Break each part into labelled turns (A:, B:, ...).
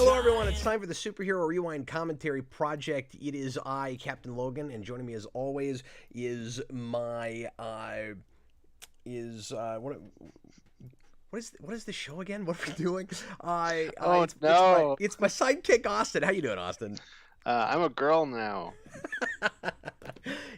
A: Hello, everyone. It's time for the Superhero Rewind Commentary Project. It is I, Captain Logan, and joining me as always is my what is the show again? What are we doing?
B: No.
A: It's my sidekick Austin. How you doing, Austin?
B: I'm a girl now.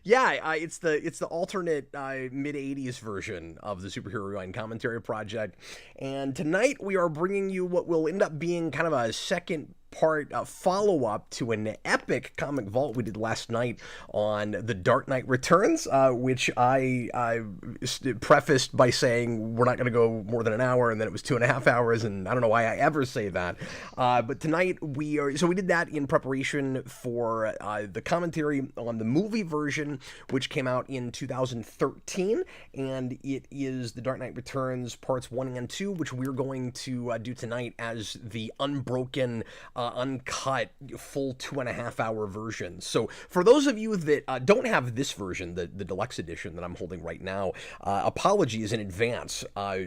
A: Yeah, it's the alternate mid '80s version of the Superhero Rewind Commentary Project, and tonight we are bringing you what will end up being kind of a second part follow up to an epic comic vault we did last night on The Dark Knight Returns, which I prefaced by saying we're not going to go more than an hour, and then it was 2.5 hours, and I don't know why I ever say that. But tonight we did that in preparation for the commentary on the movie version, which came out in 2013, and it is The Dark Knight Returns parts 1 and 2, which we're going to do tonight as the unbroken, uncut, full 2.5 hour version. So for those of you that don't have this version, the deluxe edition that I'm holding right now, apologies in advance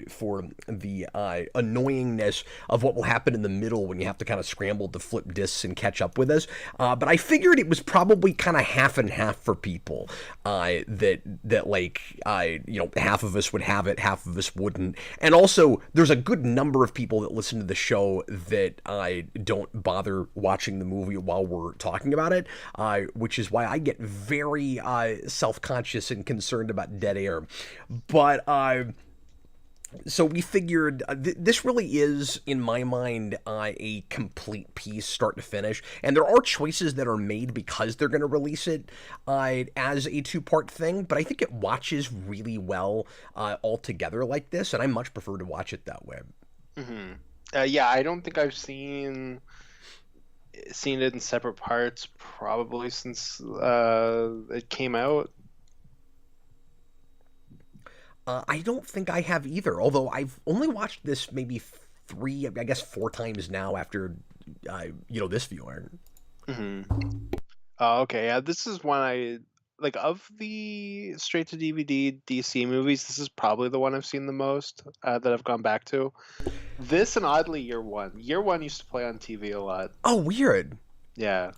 A: for the annoyingness of what will happen in the middle when you have to kind of scramble to flip discs and catch up with us. But I figured it was probably kind of half and half for people, that half of us would have it, half of us wouldn't. And also, there's a good number of people that listen to the show that don't bother watching the movie while we're talking about it, which is why I get very self-conscious and concerned about dead air. But so we figured this really is, in my mind, a complete piece, start to finish. And there are choices that are made because they're going to release it as a two-part thing, but I think it watches really well all together like this, and I much prefer to watch it that way.
B: Mm-hmm. Yeah, I don't think I've seen it in separate parts probably since it came out.
A: I don't think I have either, although I've only watched this maybe 4 times now after, this viewing.
B: Mm-hmm. Oh, okay. Yeah, this is one I like of the straight to DVD DC movies. This is probably the one I've seen the most that I've gone back to. This and oddly, Year One. Year One used to play on TV a lot.
A: Oh, weird.
B: Yeah,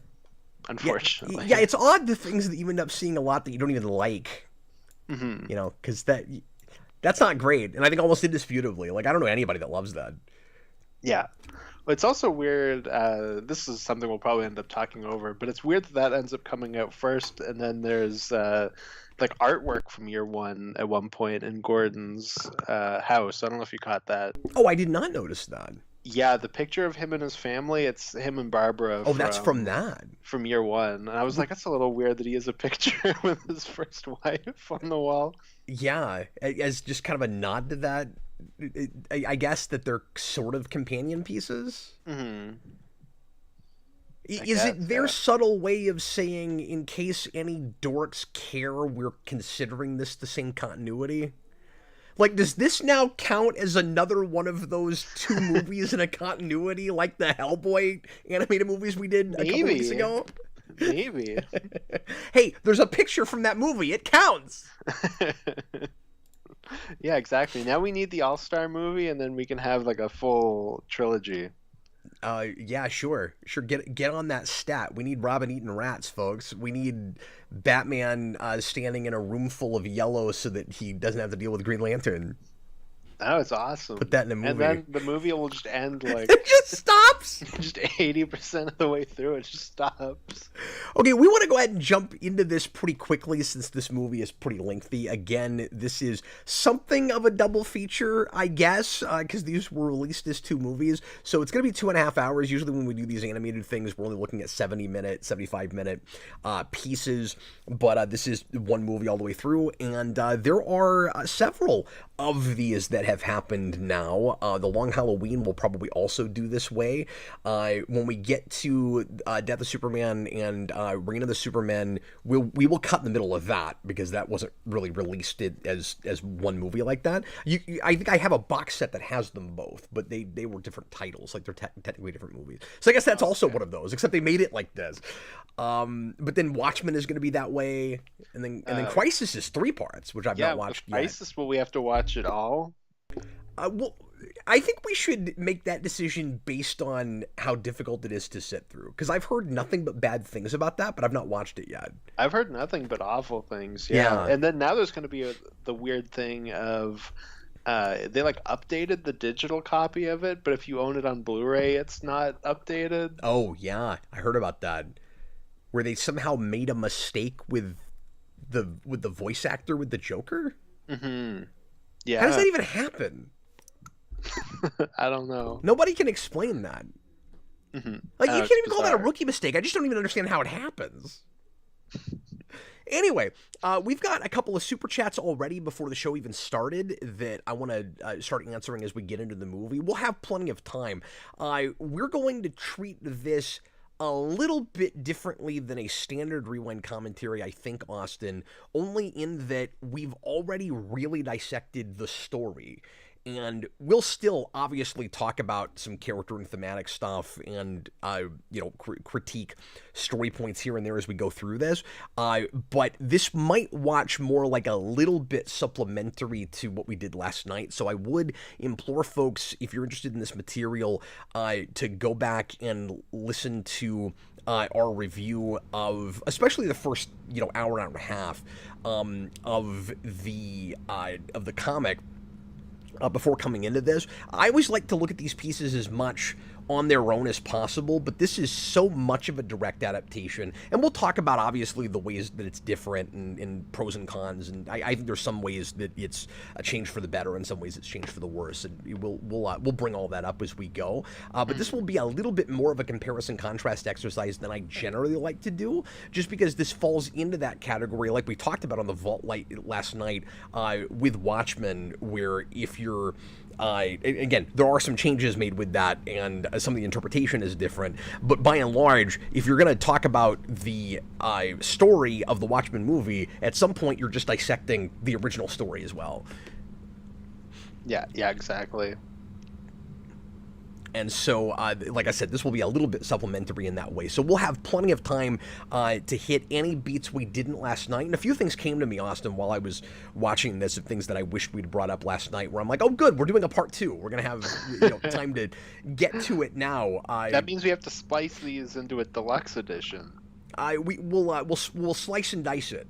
B: unfortunately.
A: Yeah, it's odd the things that you end up seeing a lot that you don't even like.
B: Mm-hmm.
A: Because that's not great, and I think almost indisputably. Like, I don't know anybody that loves that.
B: Yeah. But it's also weird, this is something we'll probably end up talking over, but it's weird that ends up coming out first, and then there's like artwork from Year One at one point in Gordon's house. I don't know if you caught that.
A: Oh, I did not notice that.
B: Yeah, the picture of him and his family, it's him and Barbara.
A: Oh, that's from that.
B: From Year One. And I was like, that's a little weird that he has a picture with his first wife on the wall.
A: Yeah, as just kind of a nod to that. I guess that they're sort of companion pieces.
B: Mm-hmm.
A: Is it their subtle way of saying, in case any dorks care, we're considering this the same continuity? Like, does this now count as another one of those two movies in a continuity, like the Hellboy animated movies we did a couple weeks ago?
B: Maybe.
A: Hey, there's a picture from that movie. It counts.
B: Yeah, exactly. Now we need the All-Star movie, and then we can have like a full trilogy.
A: Yeah, sure. Get on that stat. We need Robin eating rats, folks. We need Batman standing in a room full of yellow so that he doesn't have to deal with Green Lantern.
B: Oh, it's awesome.
A: Put that in a movie.
B: And then the movie will just end like...
A: It just stops!
B: Just 80% of the way through, it just stops.
A: Okay, we want to go ahead and jump into this pretty quickly since this movie is pretty lengthy. Again, this is something of a double feature, I guess, because these were released as two movies. So it's going to be 2.5 hours. Usually when we do these animated things, we're only looking at 70-minute, 75-minute pieces. But this is one movie all the way through. And there are several of these that have happened now. The Long Halloween will probably also do this way. When we get to Death of Superman and Reign of the Supermen, we will cut in the middle of that because that wasn't really released as one movie like that. I think I have a box set that has them both, but they were different titles, like they're technically different movies. So I guess that's also one of those, except they made it like this. But then Watchmen is going to be that way, and then Crisis is 3 parts, which I've not watched yet.
B: Crisis, will we have to watch it all?
A: Well, I think we should make that decision based on how difficult it is to sit through. Because I've heard nothing but bad things about that, but I've not watched it yet.
B: I've heard nothing but awful things.
A: Yeah.
B: And then now there's going to be the weird thing of they like updated the digital copy of it, but if you own it on Blu-ray, it's not updated.
A: Oh, yeah. I heard about that. Where they somehow made a mistake with the voice actor with the Joker?
B: Mm-hmm. Yeah.
A: How does that even happen?
B: I don't know.
A: Nobody can explain that.
B: Mm-hmm.
A: Like, you can't even call that a rookie mistake. I just don't even understand how it happens. Anyway, we've got a couple of super chats already before the show even started that I want to start answering as we get into the movie. We'll have plenty of time. We're going to treat this a little bit differently than a standard Rewind commentary, I think, Austin, only in that we've already really dissected the story. And we'll still obviously talk about some character and thematic stuff and, critique story points here and there as we go through this. But this might watch more like a little bit supplementary to what we did last night. So I would implore folks, if you're interested in this material, to go back and listen to our review of, especially the first, hour and a half of the comic. Before coming into this, I always like to look at these pieces as much on their own as possible, but this is so much of a direct adaptation, and we'll talk about obviously the ways that it's different and pros and cons, and I think there's some ways that it's a change for the better and some ways it's changed for the worse, and we'll bring all that up as we go, but this will be a little bit more of a comparison contrast exercise than I generally like to do, just because this falls into that category like we talked about on the Vault Light last night with Watchmen, where if you're again, there are some changes made with that, and some of the interpretation is different. But by and large, if you're going to talk about the story of the Watchmen movie, at some point you're just dissecting the original story as well.
B: Yeah, exactly.
A: And so, like I said, this will be a little bit supplementary in that way. So we'll have plenty of time to hit any beats we didn't last night. And a few things came to me, Austin, while I was watching this, of things that I wished we'd brought up last night, where I'm like, oh, good, we're doing a part 2. We're going to have time to get to it now.
B: That means we have to splice these into a deluxe edition.
A: We'll slice and dice it.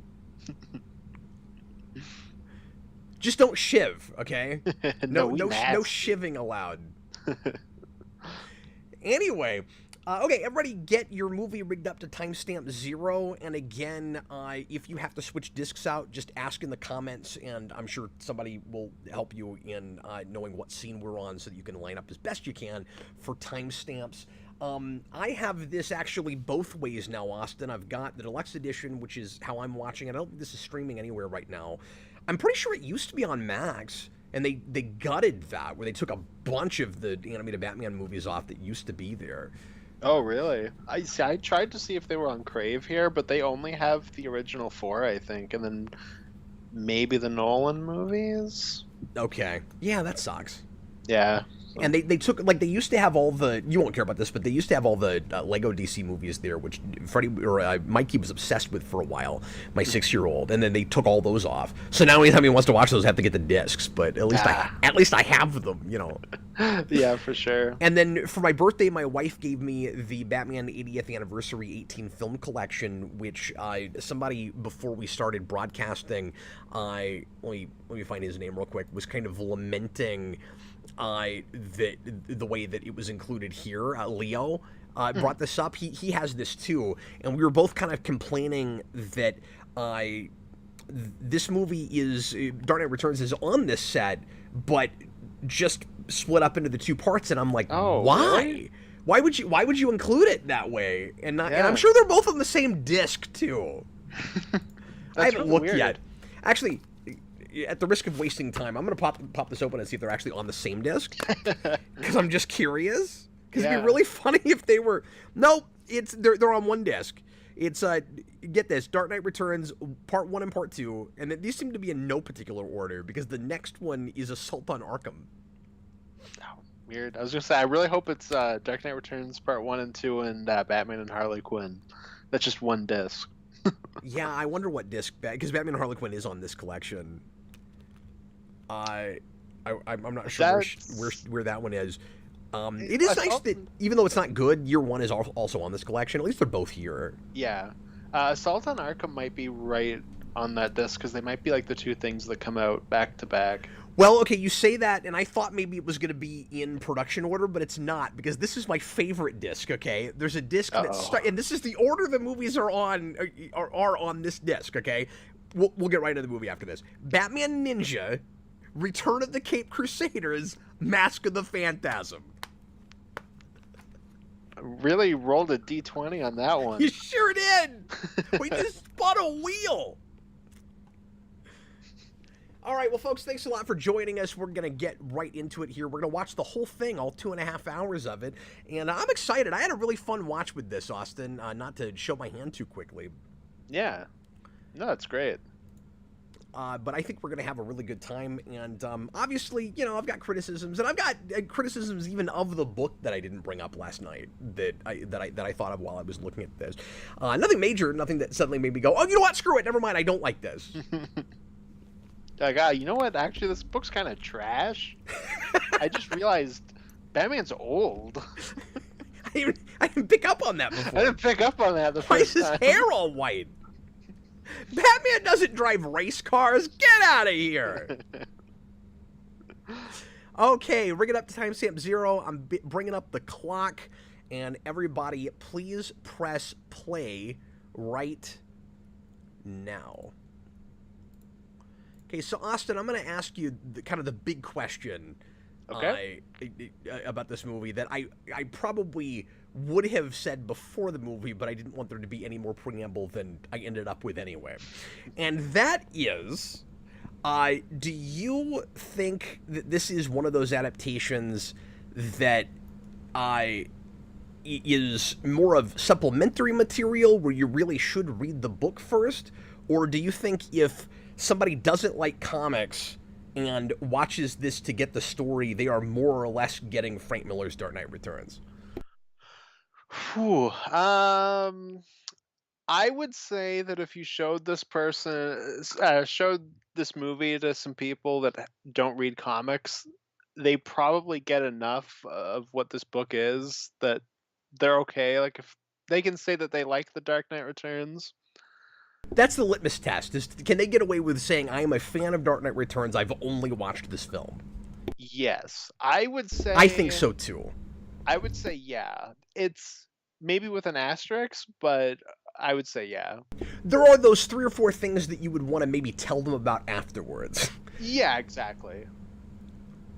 A: Just don't shiv, okay? No shivving allowed. Anyway, okay, everybody get your movie rigged up to timestamp 0, and again, if you have to switch discs out, just ask in the comments, and I'm sure somebody will help you in knowing what scene we're on so that you can line up as best you can for timestamps. I have this actually both ways now, Austin. I've got the deluxe edition, which is how I'm watching it. I don't think this is streaming anywhere right now. I'm pretty sure it used to be on Max. And they gutted that, where they took a bunch of the animated Batman movies off that used to be there.
B: Oh, really? I tried to see if they were on Crave here, but they only have the original 4, I think, and then maybe the Nolan movies?
A: Okay. Yeah, that sucks.
B: Yeah.
A: And they took, like, they used to have all the, you won't care about this, but they used to have all the Lego DC movies there, which Mikey was obsessed with for a while, my 6-year-old, and then they took all those off. So now anytime he wants to watch those, I have to get the discs, but at least I have them,
B: Yeah, for sure.
A: And then for my birthday, my wife gave me the Batman 80th Anniversary 18 film collection, which somebody, before we started broadcasting, let me find his name real quick, was kind of lamenting the way that it was included here. Leo brought this up. He has this too, and we were both kind of complaining that this movie is Dark Knight Returns is on this set, but just split up into the 2 parts. And I'm like, why?
B: Really?
A: Why would you include it that way? And I'm sure they're both on the same disc too. I haven't looked
B: weird.
A: yet. Actually, at the risk of wasting time, I'm going to pop this open and see if they're actually on the same disc. Because I'm just curious. Because it'd be really funny if they were... No, they're on one disc. It's, get this, Dark Knight Returns, Part 1 and Part 2, and these seem to be in no particular order, because the next one is Assault on Arkham.
B: Oh, weird. I was going to say, I really hope it's Dark Knight Returns Part 1 and 2 and Batman and Harley Quinn. That's just one disc.
A: Yeah, I wonder what disc... Because Batman and Harley Quinn is on this collection. I'm not sure where that one is. It is nice that even though it's not good, Year One is also on this collection. At least they're both here.
B: Yeah, Assault on Arkham might be right on that disc because they might be like the two things that come out back to back.
A: Well, okay, you say that, and I thought maybe it was going to be in production order, but it's not, because this is my favorite disc, okay? There's a disc, and this is the order the movies are on this disc, okay? We'll get right into the movie after this. Batman Ninja, Return of the Caped Crusaders, Mask of the Phantasm.
B: Really rolled a D20 on that one.
A: You sure did! We just spun a wheel! All right, well, folks, thanks a lot for joining us. We're going to get right into it here. We're going to watch the whole thing, all 2.5 hours of it, and I'm excited. I had a really fun watch with this, Austin, not to show my hand too quickly.
B: Yeah. No, it's great.
A: But I think we're going to have a really good time, and obviously, you know, I've got criticisms, and I've got criticisms even of the book that I didn't bring up last night that I thought of while I was looking at this. Nothing major, nothing that suddenly made me go, oh, you know what, screw it, never mind, I don't like this.
B: Like, you know what? Actually, this book's kind of trash. I just realized Batman's old.
A: I didn't pick up on that before.
B: I didn't pick up on that the
A: Why
B: first
A: is
B: time.
A: his hair all white? Batman doesn't drive race cars. Get out of here. Okay, ring it up to timestamp 0. I'm bringing up the clock. And everybody, please press play right now. Okay, so Austin, I'm going to ask you kind of the big question about this movie that I probably would have said before the movie, but I didn't want there to be any more preamble than I ended up with anyway. And that is, do you think that this is one of those adaptations that is more of supplementary material where you really should read the book first? Or do you think if somebody doesn't like comics and watches this to get the story, they are more or less getting Frank Miller's Dark Knight Returns?
B: Whew. I would say that if you showed this movie to some people that don't read comics, they probably get enough of what this book is that they're okay. Like, if they can say that they like The Dark Knight Returns.
A: That's the litmus test. Can they get away with saying, I am a fan of Dark Knight Returns, I've only watched this film?
B: Yes. I would say...
A: I think so, too.
B: I would say, yeah. It's maybe with an asterisk, but I would say, yeah.
A: There are those 3 or 4 things that you would want to maybe tell them about afterwards.
B: Yeah, exactly.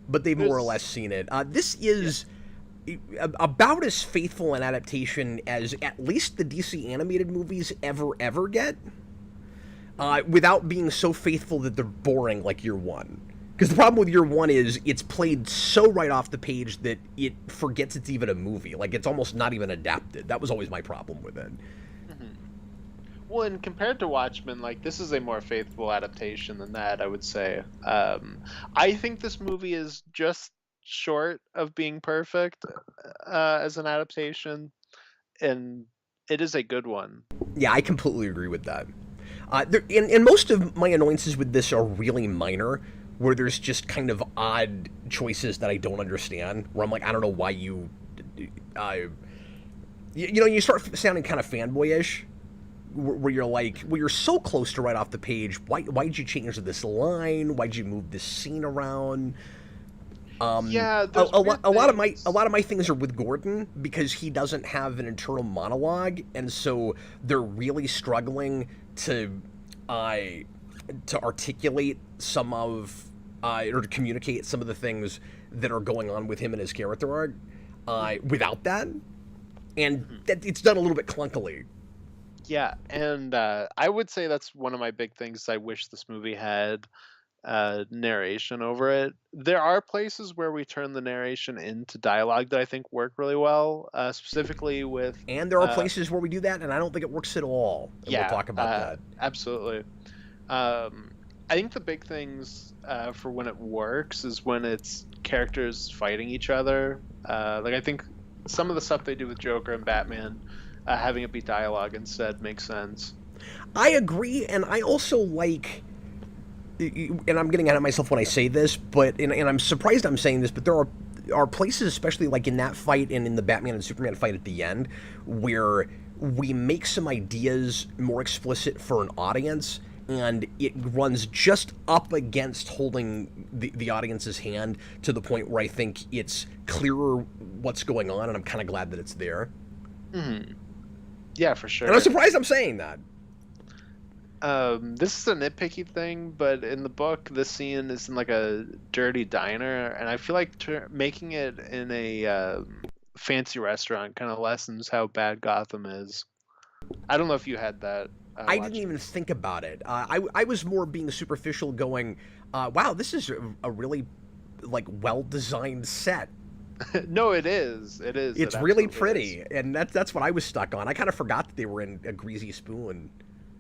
A: But they've more or less seen it. This is... about as faithful an adaptation as at least the DC animated movies ever get, without being so faithful that they're boring like Year One. Because the problem with Year One is it's played so right off the page that it forgets it's even a movie. Like, it's almost not even adapted. That was always my problem with it.
B: Mm-hmm. Well, and compared to Watchmen, like, this is a more faithful adaptation than that, I would say. I think this movie is just short of being perfect as an adaptation, and it is a good one.
A: Yeah, I completely agree with that. And most of my annoyances with this are really minor, where there's just kind of odd choices that I don't understand, where I'm like, I don't know why you start sounding kind of fanboyish, where you're like, well, you're so close to right off the page, why'd you change this line, why'd you move this scene around?
B: Yeah,
A: a lot of my things are with Gordon, because he doesn't have an internal monologue, and so they're really struggling to articulate some of or to communicate some of the things that are going on with him and his character arc without that, and that it's done a little bit clunkily.
B: Yeah, and I would say that's one of my big things. I wish this movie had narration over it. There are places where we turn the narration into dialogue that I think work really well, specifically with...
A: And there are places where we do that, and I don't think it works at all. And
B: yeah,
A: we'll talk about that.
B: Absolutely. I think the big things for when it works is when it's characters fighting each other. Like, I think some of the stuff they do with Joker and Batman, having it be dialogue instead makes sense.
A: I agree, and I also like... and I'm getting ahead of myself when I say this, but and I'm surprised I'm saying this, but there are places, especially like in that fight and in the Batman and Superman fight at the end, where we make some ideas more explicit for an audience, and it runs just up against holding the audience's hand to the point where I think it's clearer what's going on, and I'm kind of glad that it's there.
B: Mm-hmm. Yeah, for sure.
A: And I'm surprised I'm saying that.
B: This is a nitpicky thing, but in the book, this scene is in like a dirty diner, and I feel like making it in a fancy restaurant kind of lessens how bad Gotham is. I don't know if you had that.
A: I didn't even think about it. I was more being superficial, going, "Wow, this is a really like well-designed set."
B: No, it is. It is.
A: It's
B: it
A: really pretty,
B: is.
A: and that's what I was stuck on. I kind of forgot that they were in a greasy spoon.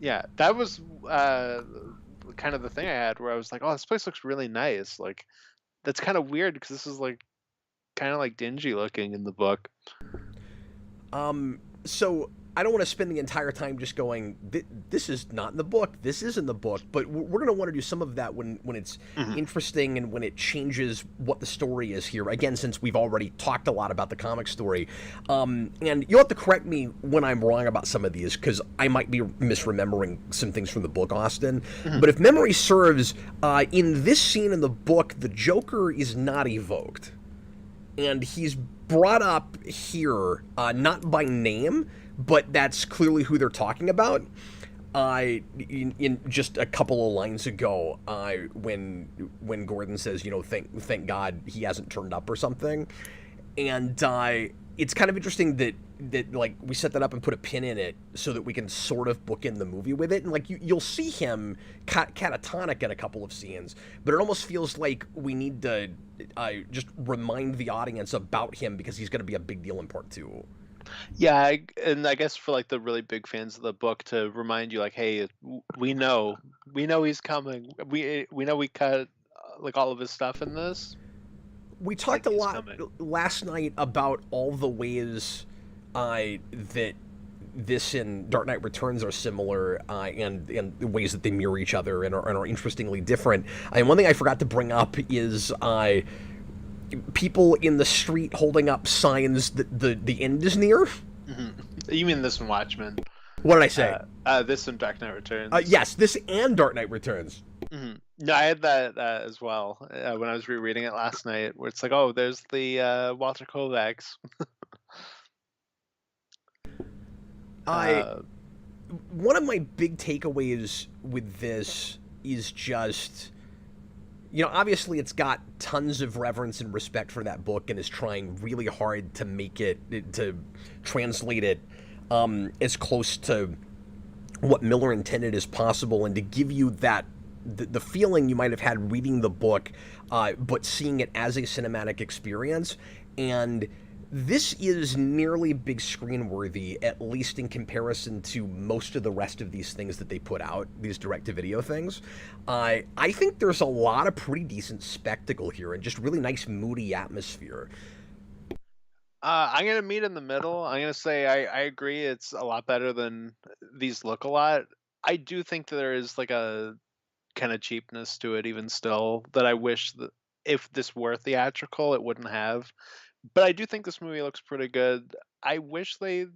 B: Yeah, that was kind of the thing I had where I was like, "Oh, this place looks really nice." Like, that's kind of weird because this is like kind of like dingy looking in the book.
A: So I don't want to spend the entire time just going, this is not in the book, this is in the book, but we're going to want to do some of that when it's interesting and when it changes what the story is here. Again, since we've already talked a lot about the comic story. And you'll have to correct me when I'm wrong about some of these, because I might be misremembering some things from the book, Austin. But if memory serves, in this scene in the book, the Joker is not evoked. And he's brought up here, not by name, but that's clearly who they're talking about. In just a couple of lines ago, when Gordon says, thank God he hasn't turned up or something, and it's kind of interesting that like we set that up and put a pin in it so that we can sort of book in the movie with it, and like you'll see him catatonic in a couple of scenes, but it almost feels like we need to just remind the audience about him because he's going to be a big deal in part 2.
B: Yeah, and I guess for like the really big fans of the book to remind you, like, hey, we know he's coming. We know we cut like all of his stuff in this.
A: We talked a lot last night about all the ways that this and Dark Knight Returns are similar, and the ways that they mirror each other and are interestingly different. And one thing I forgot to bring up is people in the street holding up signs that the end is near.
B: You mean this and Watchmen?
A: What did I say?
B: This and Dark Knight Returns.
A: Yes, this and Dark Knight Returns.
B: No, I had that as well when I was rereading it last night, where it's like, oh, there's the Walter Kovacs.
A: One of my big takeaways with this is just, obviously it's got tons of reverence and respect for that book and is trying really hard to make it, to translate it as close to what Miller intended as possible, and to give you that the feeling you might have had reading the book, but seeing it as a cinematic experience. And this is nearly big screen worthy, at least in comparison to most of the rest of these things that they put out, these direct-to-video things. I think there's a lot of pretty decent spectacle here and just really nice moody atmosphere.
B: I'm going to meet in the middle. I'm going to say I agree it's a lot better than these look a lot. I do think that there is like a kind of cheapness to it even still that I wish that if this were theatrical, it wouldn't have. But I do think this movie looks pretty good. I wish they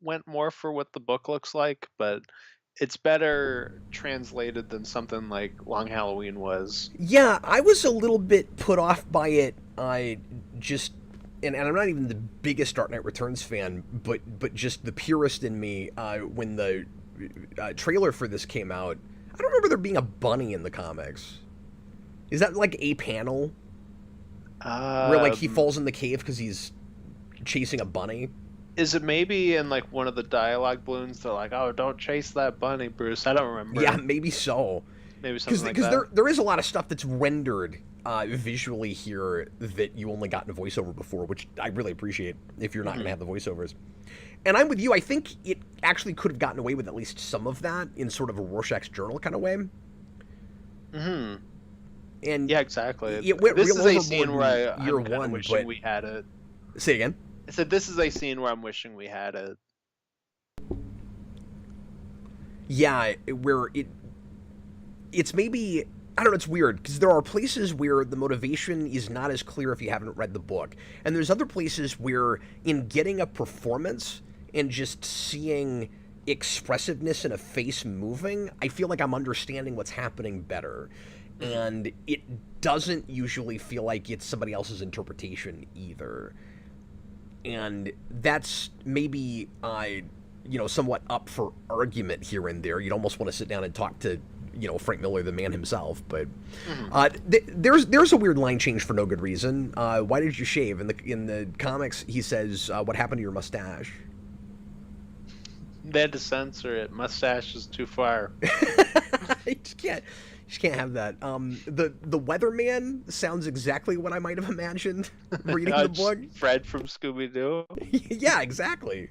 B: went more for what the book looks like, but it's better translated than something like Long Halloween was.
A: Yeah, I was a little bit put off by it. And I'm not even the biggest Dark Knight Returns fan, but just the purist in me, when the trailer for this came out, I don't remember there being a bunny in the comics. Is that like a panel? Where like he falls in the cave because he's chasing a bunny?
B: Is it maybe in like one of the dialogue balloons they're like, oh, don't chase that bunny, Bruce? I don't remember.
A: Yeah, maybe so.
B: Maybe something like that.
A: Because there is a lot of stuff that's rendered visually here that you only got in a voiceover before, which I really appreciate if you're not going to have the voiceovers. And I'm with you. I think it actually could have gotten away with at least some of that in sort of a Rorschach's Journal kind of way. And
B: yeah, exactly.
A: This
B: is a scene where I'm wishing we had it.
A: Say again?
B: I said this is a scene where I'm wishing we had it.
A: Yeah, where it's maybe I don't know, it's weird because there are places where the motivation is not as clear if you haven't read the book. And there's other places where in getting a performance and just seeing expressiveness in a face moving, I feel like I'm understanding what's happening better. And it doesn't usually feel like it's somebody else's interpretation either. And that's maybe somewhat up for argument here and there. You'd almost want to sit down and talk to Frank Miller, the man himself. But there's a weird line change for no good reason. Why did you shave? In the comics, he says, "What happened to your mustache?"
B: They had to censor it. Mustache is too far.
A: You just can't have that. The weatherman sounds exactly what I might have imagined reading the book.
B: Fred from Scooby-Doo.
A: Yeah, exactly.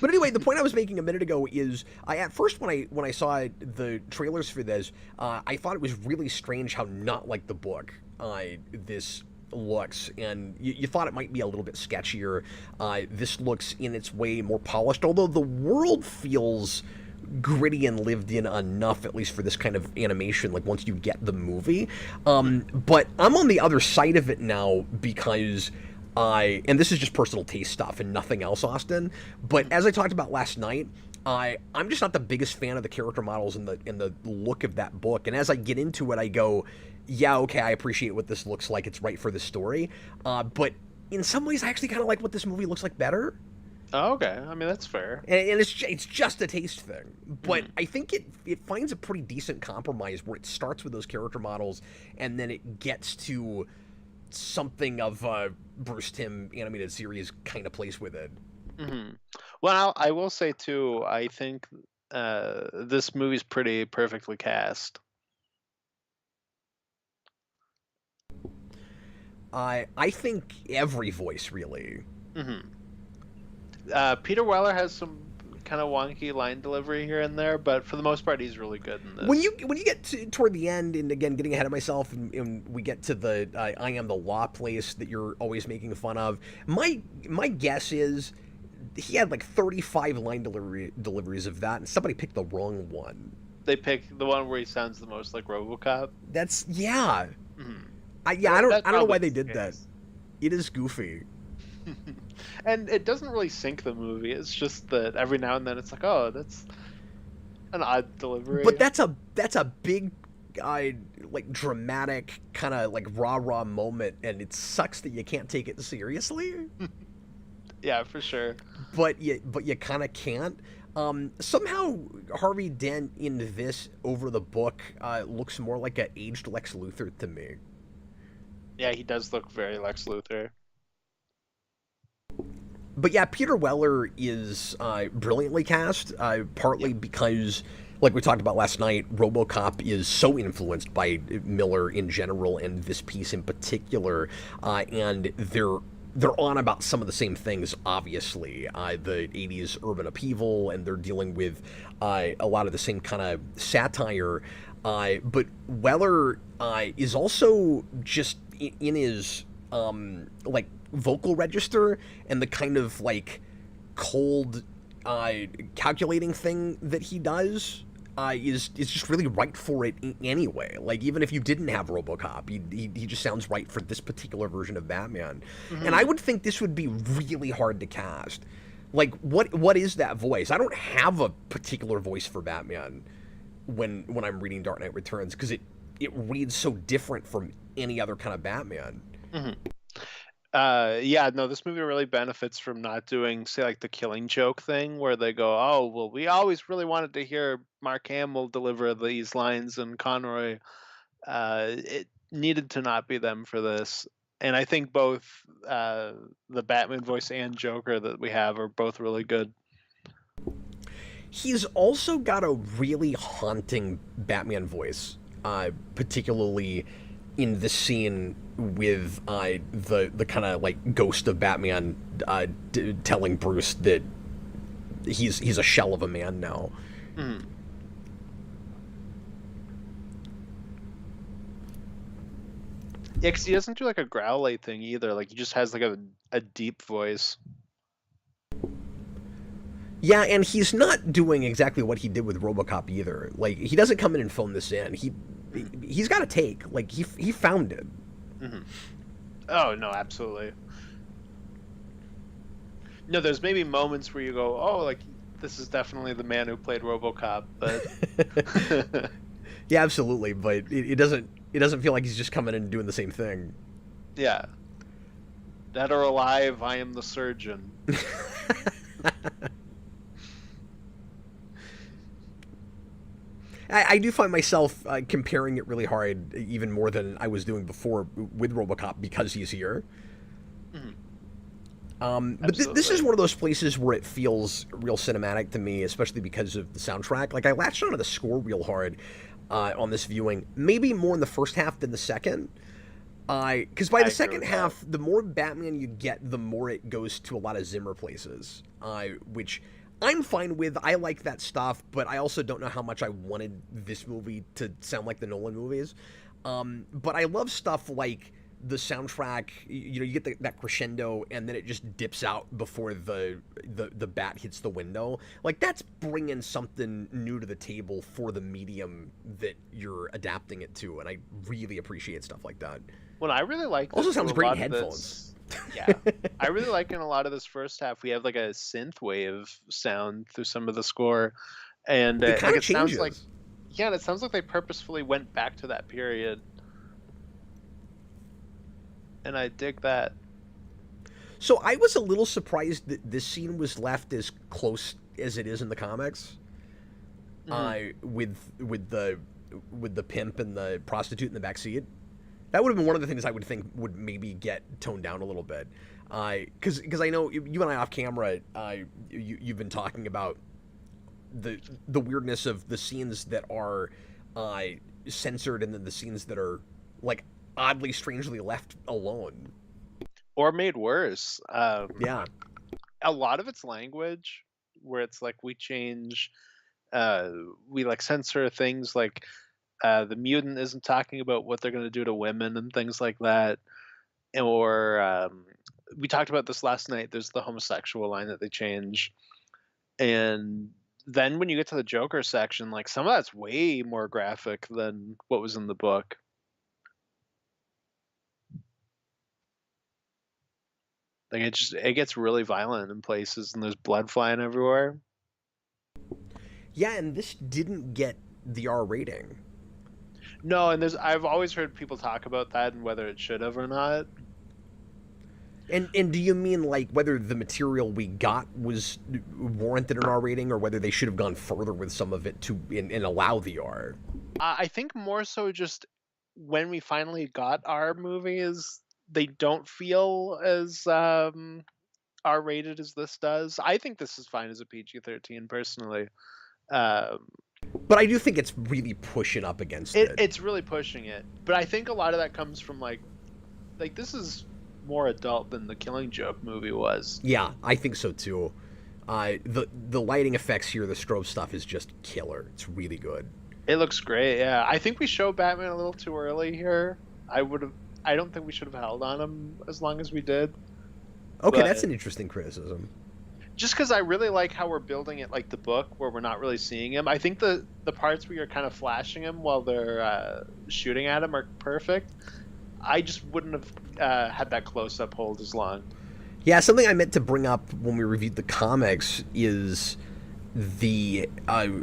A: But anyway, the point I was making a minute ago is, at first when I saw the trailers for this, I thought it was really strange how not like the book this looks, and you thought it might be a little bit sketchier. This looks in its way more polished, although the world feels gritty and lived in enough, at least for this kind of animation, like once you get the movie. But I'm on the other side of it now because and this is just personal taste stuff and nothing else, Austin, but as I talked about last night, I'm just not the biggest fan of the character models and the look of that book. And as I get into it, I go, yeah, okay, I appreciate what this looks like. It's right for the story. But in some ways, I actually kind of like what this movie looks like better.
B: Oh, okay. I mean, that's fair.
A: And it's just a taste thing. But I think it finds a pretty decent compromise where it starts with those character models and then it gets to something of a Bruce Timm animated series kind of place with it.
B: Well, I will say too, I think this movie's pretty perfectly cast.
A: I think every voice really.
B: Peter Weller has some kind of wonky line delivery here and there, but for the most part, he's really good in this.
A: When you get toward the end, and again, getting ahead of myself, and we get to the I am the law place that you're always making fun of, my guess is he had like 35 line deliveries of that, and somebody picked the wrong one.
B: They picked the one where he sounds the most like RoboCop.
A: That's yeah. I don't know why they did that. It is goofy.
B: And it doesn't really sink the movie. It's just that every now and then it's like, oh, that's an odd delivery.
A: But that's a big, like dramatic kind of like rah moment, and it sucks that you can't take it seriously.
B: Yeah, for sure.
A: But you kind of can't. Somehow Harvey Dent in this over the book looks more like an aged Lex Luthor to me.
B: Yeah, he does look very Lex Luthor.
A: But yeah, Peter Weller is brilliantly cast, partly because, like we talked about last night, RoboCop is so influenced by Miller in general and this piece in particular, and they're on about some of the same things, obviously. The 80s urban upheaval, and they're dealing with a lot of the same kind of satire. But Weller is also just in his like vocal register and the kind of like cold calculating thing that he does is just really right for it anyway. Like, even if you didn't have RoboCop, he just sounds right for this particular version of Batman. And I would think this would be really hard to cast. Like, what is that voice? I don't have a particular voice for Batman when I'm reading Dark Knight Returns, because it reads so different from any other kind of Batman.
B: Yeah, no, this movie really benefits from not doing, say, like the Killing Joke thing where they go, oh, well, we always really wanted to hear Mark Hamill deliver these lines and Conroy. It needed to not be them for this. And I think both the Batman voice and Joker that we have are both really good.
A: He's also got a really haunting Batman voice, particularly in the scene with the kind of like ghost of Batman telling Bruce that he's a shell of a man now.
B: Yeah, because he doesn't do like a growly thing either. Like, he just has like a deep voice.
A: Yeah, and he's not doing exactly what he did with RoboCop either. Like, he doesn't come in and phone this in. he's got a take. Like he found it.
B: Mm-hmm. Oh no, absolutely. No, there's maybe moments where you go, oh, like this is definitely the man who played RoboCop, but
A: Yeah, absolutely. But it doesn't feel like he's just coming in and doing the same thing.
B: yeah, dead or alive, I am the surgeon.
A: I do find myself comparing it really hard, even more than I was doing before with RoboCop because he's here.
B: Mm-hmm.
A: But this is one of those places where it feels real cinematic to me, especially because of the soundtrack. Like I latched onto the score real hard on this viewing, maybe more in the first half than the second. Because by the second half, the more Batman you get, the more it goes to a lot of Zimmer places, which I'm fine with. I like that stuff, but I also don't know how much I wanted this movie to sound like the Nolan movies. But I love stuff like the soundtrack. You know, you get that crescendo, and then it just dips out before the bat hits the window. Like that's bringing something new to the table for the medium that you're adapting it to, and I really appreciate stuff like that.
B: Well, I really like.
A: Also sounds great in headphones.
B: Yeah, I really like in a lot of this first half. We have like a synth wave sound through some of the score, and
A: it kind of
B: sounds like, yeah, it sounds like they purposefully went back to that period, and I dig that.
A: So I was a little surprised that this scene was left as close as it is in the comics, with the pimp and the prostitute in the backseat. That would have been one of the things I would think would maybe get toned down a little bit, because I know you and I off camera, you've been talking about the weirdness of the scenes that are censored and then the scenes that are like oddly, strangely left alone
B: or made worse.
A: Yeah,
B: a lot of it's language where it's like we change, we like censor things like. The mutant isn't talking about what they're going to do to women and things like that. Or we talked about this last night. There's the homosexual line that they change. And then when you get to the Joker section, like some of that's way more graphic than what was in the book. Like it gets really violent in places and there's blood flying everywhere.
A: yeah, and this didn't get the R rating.
B: No, and I've always heard people talk about that and whether it should have or not.
A: And do you mean like whether the material we got was warranted an R rating, or whether they should have gone further with some of it to and allow the R?
B: I think more so just when we finally got our movies, they don't feel as R rated as this does. I think this is fine as a PG-13 personally.
A: But I do think it's really pushing up against it.
B: It's really pushing it. But I think a lot of that comes from like this is more adult than the Killing Joke movie was.
A: Yeah, I think so too. The lighting effects here, the strobe stuff is just killer. It's really good.
B: It looks great. Yeah, I think we showed Batman a little too early here. I don't think we should have held on him as long as we did.
A: Okay, that's an interesting criticism.
B: Just because I really like how we're building it like the book, where we're not really seeing him. I think the parts where you're kind of flashing him while they're shooting at him are perfect. I just wouldn't have had that close-up hold as long.
A: Yeah, something I meant to bring up when we reviewed the comics is the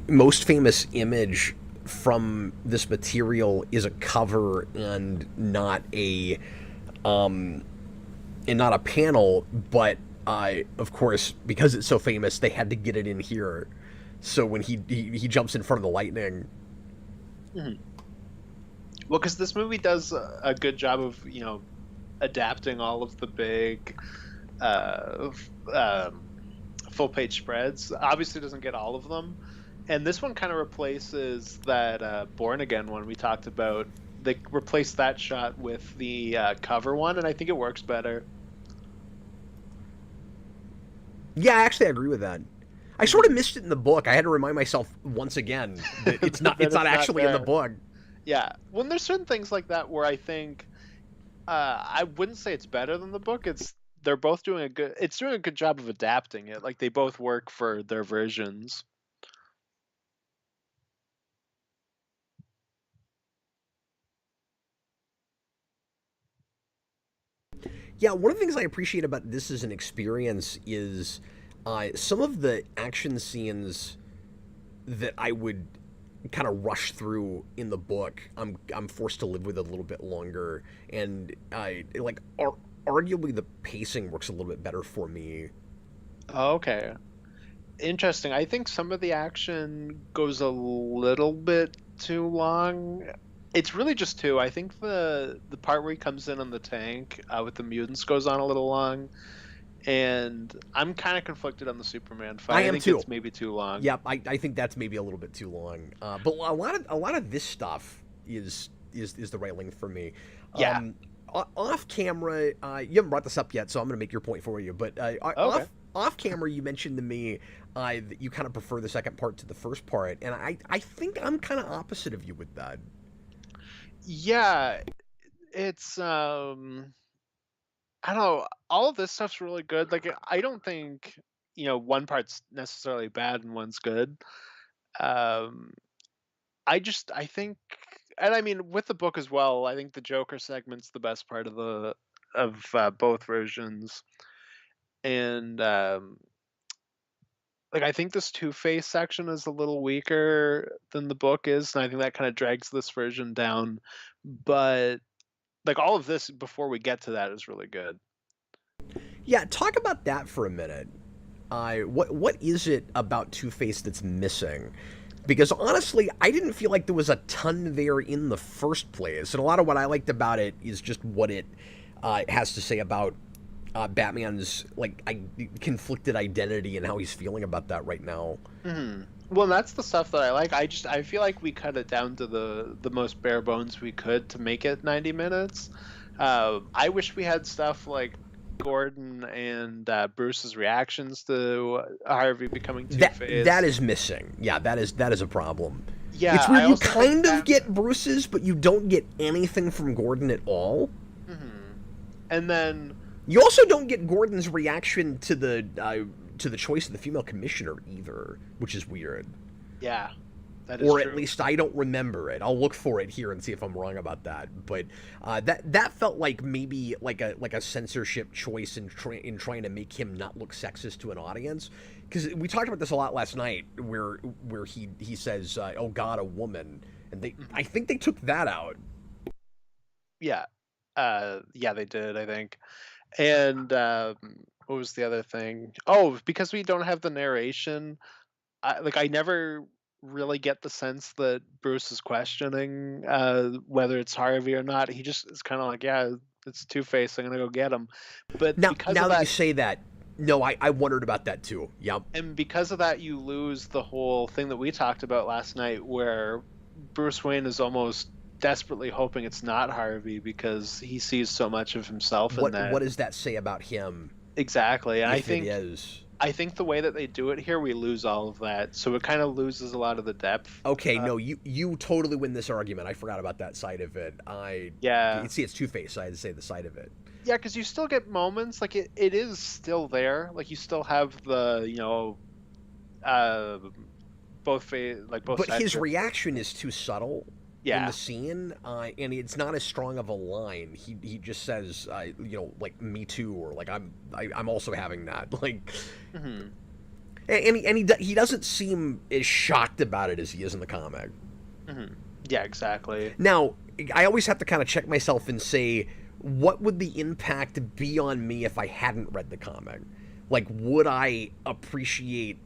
A: most famous image from this material is a cover and not a panel, but of course, because it's so famous, they had to get it in here. So when he jumps in front of the lightning.
B: Mm-hmm. Well, because this movie does a good job of adapting all of the big full page spreads. Obviously, doesn't get all of them, and this one kind of replaces that Born Again one we talked about. They replaced that shot with the cover one, and I think it works better.
A: Yeah, actually, I agree with that. I sort of missed it in the book. I had to remind myself once again that it's not it's not actually in the book.
B: Yeah, when there's certain things like that where I think I wouldn't say it's better than the book. They're both doing a good job of adapting it. Like they both work for their versions.
A: Yeah, one of the things I appreciate about this as an experience is some of the action scenes that I would kind of rush through in the book. I'm forced to live with it a little bit longer, and arguably the pacing works a little bit better for me.
B: Okay. Interesting. I think some of the action goes a little bit too long. It's really just two. I think the part where he comes in on the tank with the mutants goes on a little long, and I'm kind of conflicted on the Superman
A: I
B: fight. I
A: am
B: think
A: too.
B: it's maybe too long.
A: Yep, I think that's maybe a little bit too long. But a lot of this stuff is the right length for me.
B: Yeah.
A: Off camera, you haven't brought this up yet, so I'm going to make your point for you. But
B: Okay.
A: off camera, you mentioned to me that you kind of prefer the second part to the first part, and I think I'm kind of opposite of you with that.
B: Yeah. It's I don't know. All of this stuff's really good. Like I don't think one part's necessarily bad and one's good. Um, I think, and I mean with the book as well. I think the Joker segment's the best part of the of both versions, and like I think this Two Face section is a little weaker than the book is, and I think that kind of drags this version down. But like all of this before we get to that is really good.
A: Yeah, talk about that for a minute. What is it about Two Face that's missing? Because honestly, I didn't feel like there was a ton there in the first place, and a lot of what I liked about it is just what it has to say about Batman's conflicted identity and how he's feeling about that right now.
B: Hmm. Well, that's the stuff that I like. I feel like we cut it down to the most bare bones we could to make it 90 minutes. I wish we had stuff like Gordon and Bruce's reactions to Harvey becoming Two Face.
A: That is missing. Yeah, that is a problem.
B: Yeah,
A: It's
B: I
A: weird. You
B: also think
A: kind of
B: that.
A: get Bruce's, but you don't get anything from Gordon at all.
B: Hmm. And then,
A: You also don't get Gordon's reaction to the choice of the female commissioner either, which is weird.
B: yeah, that is
A: Or at
B: true.
A: least I don't remember it. I'll look for it here and see if I'm wrong about that. But that felt like maybe like a censorship choice in trying to make him not look sexist to an audience. Because we talked about this a lot last night, where he says, "Oh God, a woman," and I
B: Mhm.
A: think they took that out.
B: Yeah, yeah, they did. I think. And what was the other thing? Oh, because we don't have the narration. I never really get the sense that Bruce is questioning whether it's Harvey or not. He just is kind of like, yeah, it's Two Face. I'm gonna go get him. But because
A: Now
B: of
A: that you
B: that,
A: say that, no, I wondered about that too. Yep.
B: and because of that, you lose the whole thing that we talked about last night, where Bruce Wayne is almost desperately hoping it's not Harvey because he sees so much of himself in
A: What
B: that.
A: does that say about him
B: Exactly. And
A: if it is?
B: I think the way that they do it here, we lose all of that. So it kind of loses a lot of the depth.
A: Okay, no, you totally win this argument. I forgot about that side of it.
B: Yeah.
A: See, it's Two Face. So I had to say the side of it.
B: Yeah, because you still get moments, like it is still there. Like you still have the, uh, both
A: But
B: sides.
A: his reaction is too subtle in the
B: Yeah.
A: scene, and it's not as strong of a line. He just says, like "me too," or like I'm also having that. Like,
B: Hmm.
A: he doesn't seem as shocked about it as he is in the comic.
B: Hmm. Yeah, exactly.
A: Now, I always have to kind of check myself and say, what would the impact be on me if I hadn't read the comic? Like, would I appreciate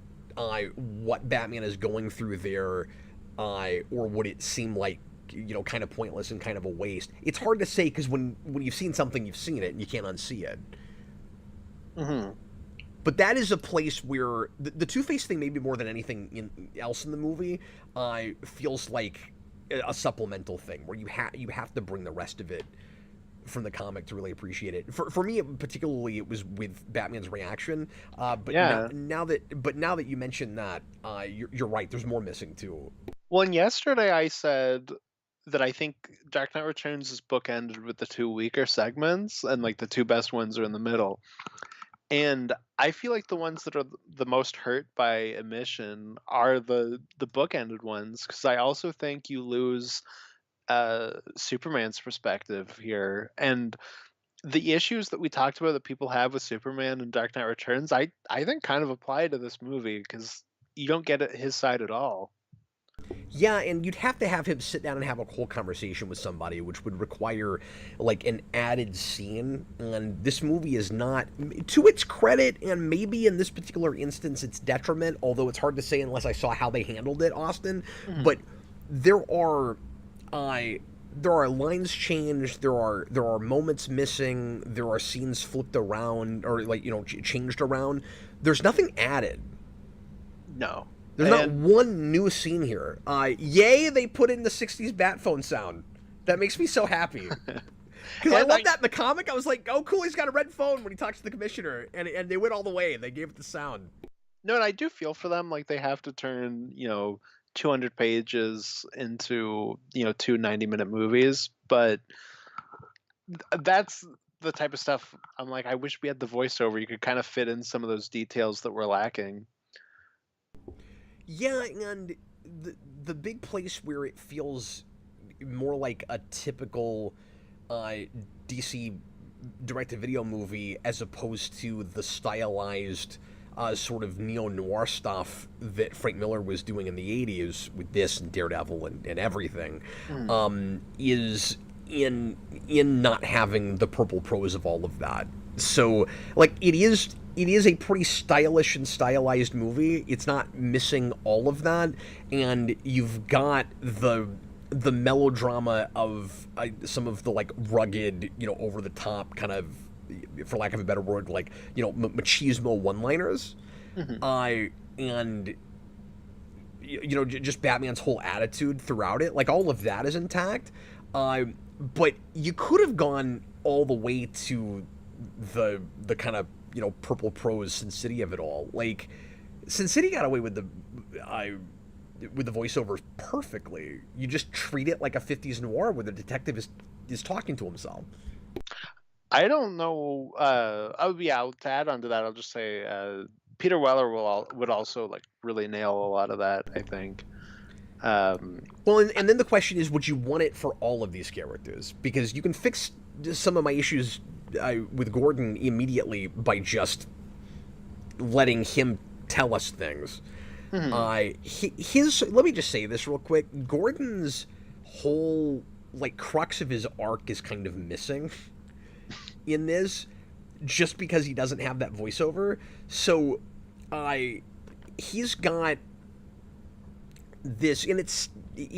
A: what Batman is going through there, or would it seem like kind of pointless and kind of a waste? It's hard to say because when you've seen something, you've seen it, and you can't unsee it.
B: Hmm.
A: But that is a place where the Two Face thing, maybe more than anything else in the movie, feels like a supplemental thing where you have to bring the rest of it from the comic to really appreciate it. For me, particularly, it was with Batman's reaction. But
B: Yeah.
A: now that you mention that, you're right. There's more missing too.
B: Well, and yesterday I said that I think Dark Knight Returns is bookended with the two weaker segments, and like the two best ones are in the middle. And I feel like the ones that are the most hurt by emission are the bookended ones, because I also think you lose Superman's perspective here. And the issues that we talked about that people have with Superman and Dark Knight Returns, I think kind of apply to this movie because you don't get his side at all.
A: Yeah, and you'd have to have him sit down and have a whole conversation with somebody, which would require like an added scene. And this movie is not, to its credit, and maybe in this particular instance, its detriment. Although it's hard to say unless I saw how they handled it, Austin. But there are, there are lines changed. There are moments missing. There are scenes flipped around or like changed around. There's nothing added.
B: No.
A: There's not one new scene here. Yay, they put in the 60s bat phone sound. That makes me so happy. Because I love that in the comic. I was like, oh, cool, he's got a red phone when he talks to the commissioner. And they went all the way. They gave it the sound.
B: No, and I do feel for them. Like, they have to turn, 200 pages into, 2 90-minute movies. But that's the type of stuff I'm like, I wish we had the voiceover. You could kind of fit in some of those details that were lacking.
A: Yeah, and the big place where it feels more like a typical DC direct-to-video movie as opposed to the stylized sort of neo-noir stuff that Frank Miller was doing in the 80s with this and Daredevil and everything, is in not having the purple prose of all of that. So, like, it is a pretty stylish and stylized movie. It's not missing all of that, and you've got the melodrama of some of the like rugged, over the top kind of, for lack of a better word, like machismo one-liners, and just Batman's whole attitude throughout it. Like all of that is intact, but you could have gone all the way to the kind of purple prose Sin City of it all. Like Sin City got away with the voiceovers perfectly. You just treat it like a 50s noir where the detective is talking to himself.
B: I don't know. I'll to add on to that, I'll just say Peter Weller would also like really nail a lot of that, I think.
A: Well, and then the question is, would you want it for all of these characters? Because you can fix some of my issues with Gordon immediately by just letting him tell us things. Let me just say this real quick. Gordon's whole like crux of his arc is kind of missing in this, just because he doesn't have that voiceover. So, he's got this, and it's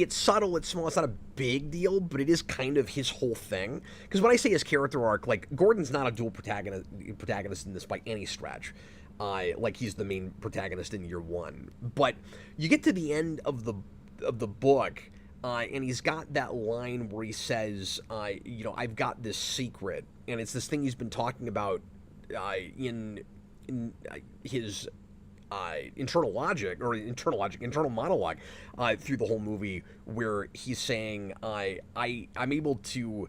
A: subtle, it's small, it's not a big deal, but it is kind of his whole thing. Because when I say his character arc, like Gordon's not a dual protagonist in this by any stretch. Like he's the main protagonist in year one, but you get to the end of the book, and he's got that line where he says, I've got this secret, and it's this thing he's been talking about in his internal monologue through the whole movie, where he's saying, I'm able to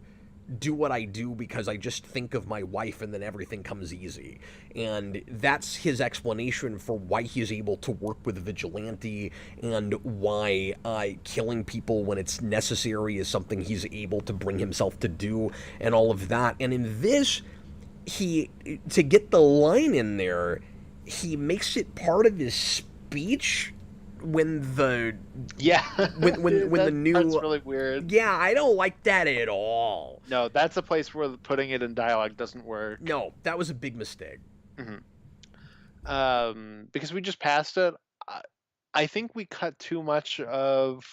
A: do what I do because I just think of my wife and then everything comes easy. And that's his explanation for why he's able to work with Vigilante and why killing people when it's necessary is something he's able to bring himself to do and all of that. And in this, to get the line in there, he makes it part of his speech when the new
B: that's really weird.
A: Yeah, I don't like that at all.
B: No, that's a place where putting it in dialogue doesn't work.
A: No, that was a big mistake.
B: Because we just passed it. I think we cut too much of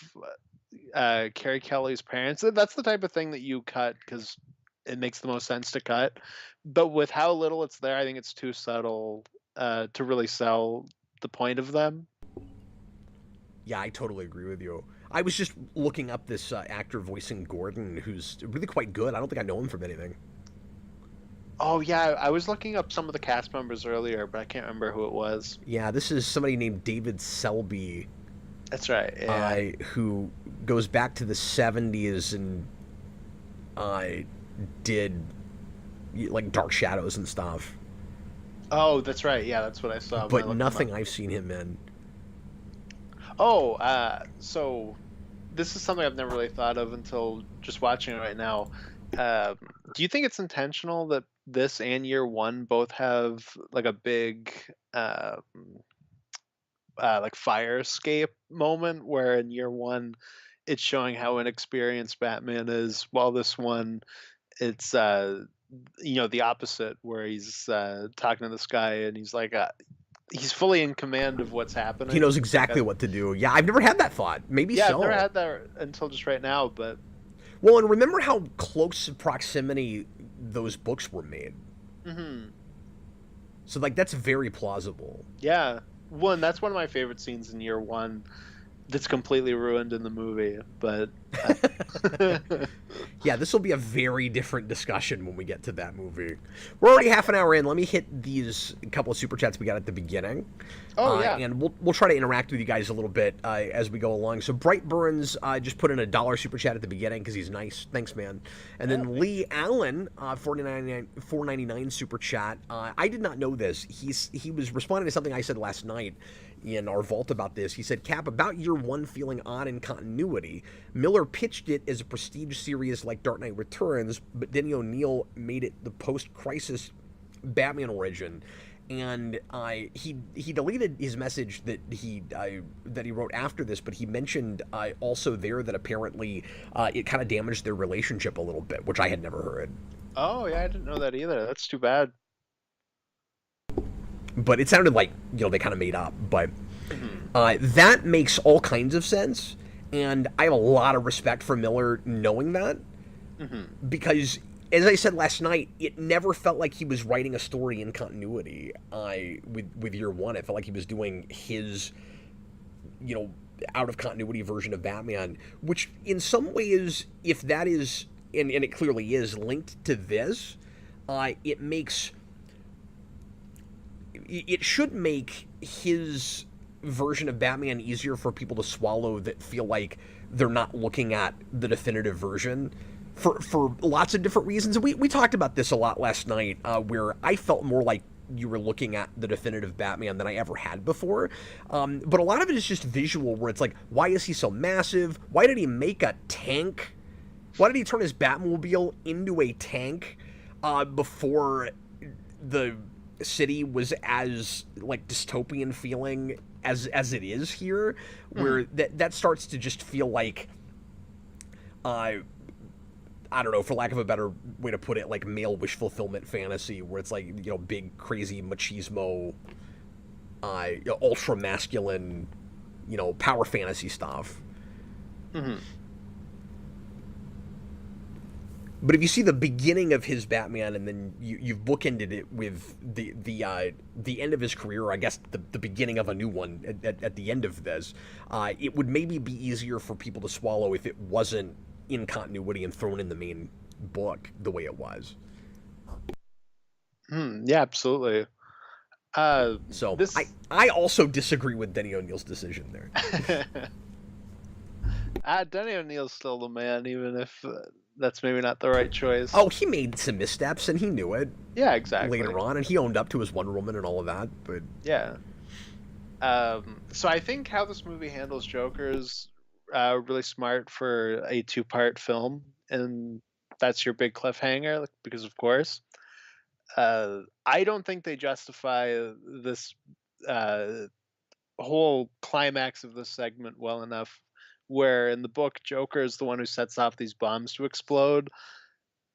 B: Carrie Kelly's parents. That's the type of thing that you cut because it makes the most sense to cut. But with how little it's there, I think it's too subtle to really sell the point of them.
A: Yeah, I totally agree with you. I was just looking up this actor voicing Gordon, who's really quite good. I don't think I know him from anything.
B: Oh, yeah, I was looking up some of the cast members earlier, but I can't remember who it was.
A: Yeah, this is somebody named David Selby.
B: That's right, yeah.
A: Who goes back to the 70s and did, like, Dark Shadows and stuff.
B: Oh, that's right, yeah, that's what I saw.
A: But nothing I've seen him in.
B: Oh, so this is something I've never really thought of until just watching it right now. Um, do you think it's intentional that this and year one both have like a big um, like fire escape moment where in year one it's showing how inexperienced Batman is, while this one it's the opposite where he's talking to this guy and he's like he's fully in command of what's
A: He
B: happening.
A: knows exactly what to do. Yeah, I've never had that thought. Maybe
B: Yeah, I've never
A: so.
B: had that until just right now, but
A: Well, and remember how close proximity those books were made.
B: mhm.
A: So, like, that's very plausible.
B: Yeah. One, that's one of my favorite scenes in year one that's completely ruined in the movie, but
A: Yeah, this will be a very different discussion when we get to that movie. We're already half an hour in. Let me hit these couple of super chats we got at the beginning,
B: oh yeah.
A: and we'll try to interact with you guys a little bit as we go along. So Bright Burns just put in a $1 super chat at the beginning because he's nice. Thanks, man. And then Lee Allen, $4.99 super chat. I did not know this. He was responding to something I said last night in our vault about this. He said, Cap, about year one feeling odd in continuity, Miller pitched it as a prestige series like Dark Knight Returns, but Denny O'Neil made it the post-crisis Batman origin. And he deleted his message that he wrote after this, but he mentioned also there that apparently it kind of damaged their relationship a little bit, which I had never heard.
B: Oh yeah, I didn't know that either. That's too bad.
A: But it sounded like they kind of made up. But
B: Mhm.
A: that makes all kinds of sense, and I have a lot of respect for Miller knowing that,
B: Mhm.
A: because as I said last night, it never felt like he was writing a story in continuity. With year one, it felt like he was doing his out of continuity version of Batman, which in some ways, if that is and it clearly is linked to this, it makes it should make his version of Batman easier for people to swallow that feel like they're not looking at the definitive version for lots of different reasons. We talked about this a lot last night, where I felt more like you were looking at the definitive Batman than I ever had before. But a lot of it is just visual, where it's like, why is he so massive? Why did he make a tank? Why did he turn his Batmobile into a tank before the city was as like dystopian feeling as it is here, where that starts to just feel like I don't know, for lack of a better way to put it, like male wish fulfillment fantasy, where it's like big crazy machismo, ultra masculine, power fantasy stuff.
B: Mhm.
A: But if you see the beginning of his Batman, and then you've bookended it with the end of his career, I guess the beginning of a new one at the end of this, it would maybe be easier for people to swallow if it wasn't in continuity and thrown in the main book the way it was.
B: Yeah, absolutely.
A: So
B: This
A: I also disagree with Denny O'Neil's decision there.
B: Denny O'Neil's still the man, even if that's maybe not the right choice.
A: Oh, he made some missteps and he knew it
B: Yeah, exactly.
A: later on, and he owned up to his Wonder Woman and all of that. But
B: Yeah. So I think how this movie handles Joker is really smart for a two-part film, and that's your big cliffhanger, like, because of course. I don't think they justify this uh, whole climax of this segment well enough. Where in the book, Joker is the one who sets off these bombs to explode,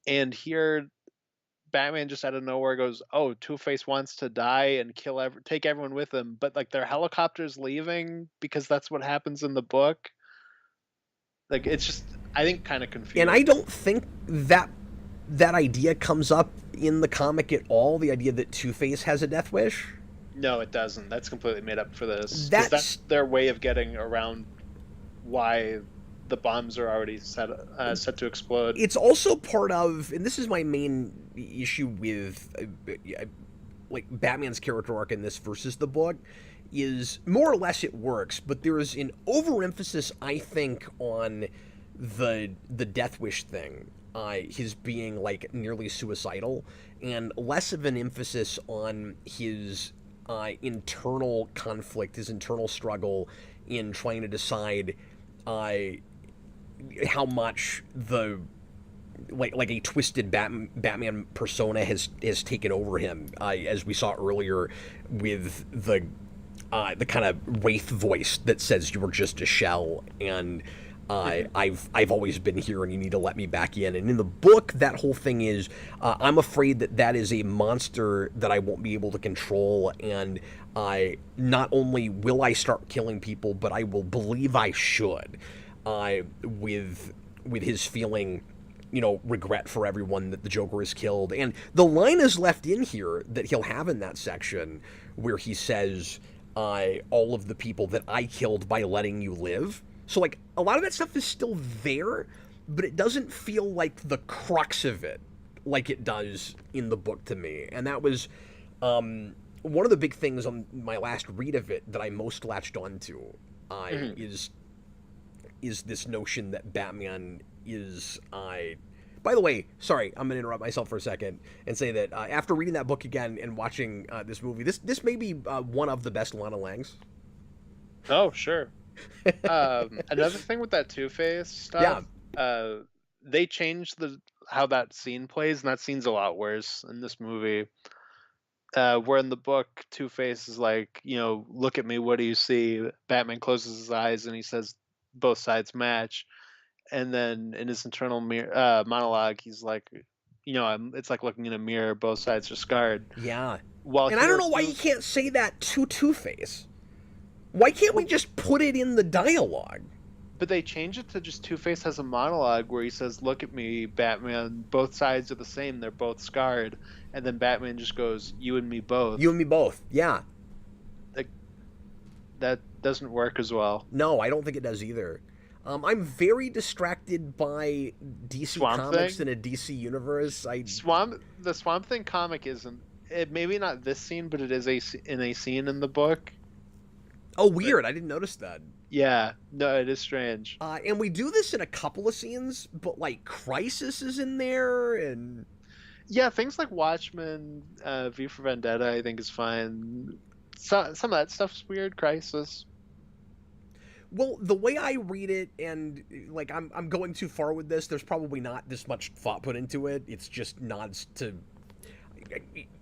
B: and here Batman just out of nowhere goes, "Oh, Two-Face wants to die and take everyone with him," but like their helicopter's leaving because that's what happens in the book. Like it's just, I think, kind of
A: and I
B: confusing.
A: don't think that idea comes up in the comic at all. The idea that Two-Face has a death wish.
B: No, it doesn't. That's completely made up for this because
A: That's
B: that's their way of getting around why the bombs are already set to explode.
A: it's also part of, and this is my main issue with like Batman's character arc in this versus the book, is more or less it works, but there is an overemphasis, I think, on the death wish thing, his being like nearly suicidal, and less of an emphasis on his internal conflict, his internal struggle in trying to decide how much the like a twisted Batman persona has taken over him, as we saw earlier with the kind of wraith voice that says you were just a shell, and I've always been here and you need to let me back in. And in the book, that whole thing is I'm afraid that is a monster that I won't be able to control, and not only will I start killing people, but I will believe I should, with his feeling, regret for everyone that the Joker has killed. And the line is left in here that he'll have in that section where he says, all of the people that I killed by letting you live. So, like, a lot of that stuff is still there, but it doesn't feel like the crux of it like it does in the book to me. And that was one of the big things on my last read of it that I most latched onto, is this notion that Batman is... By the way, sorry, I'm going to interrupt myself for a second and say that after reading that book again and watching this movie, this may be one of the best Lana Langs.
B: Oh, sure. Another thing with that Two-Face stuff, they changed how that scene plays, and that scene's a lot worse in this movie. Where in the book, Two-Face is like, look at me, what do you see? Batman closes his eyes and he says, both sides match. And then in his internal monologue, he's like, it's like looking in a mirror, both sides are scarred.
A: Yeah. And I don't know why you can't say that to Two-Face. Why can't we just put it in the dialogue?
B: But they change it to just Two-Face has a monologue where he says, look at me, Batman, both sides are the same, they're both scarred. And then Batman just goes, you and me both.
A: You and me both, yeah.
B: That doesn't work as well.
A: No, I don't think it does either. I'm very distracted by DC Comics in a DC universe.
B: The Swamp Thing comic isn't... maybe not this scene, but it is in a scene in the book.
A: Oh, weird. I didn't notice that.
B: Yeah. No, it is strange.
A: And we do this in a couple of scenes, but, like, Crisis is in there, and...
B: Yeah, things like Watchmen, V for Vendetta, I think is fine. Some of that stuff's weird. Crisis.
A: Well, the way I read it, and, like, I'm going too far with this, there's probably not this much thought put into it. It's just nods to...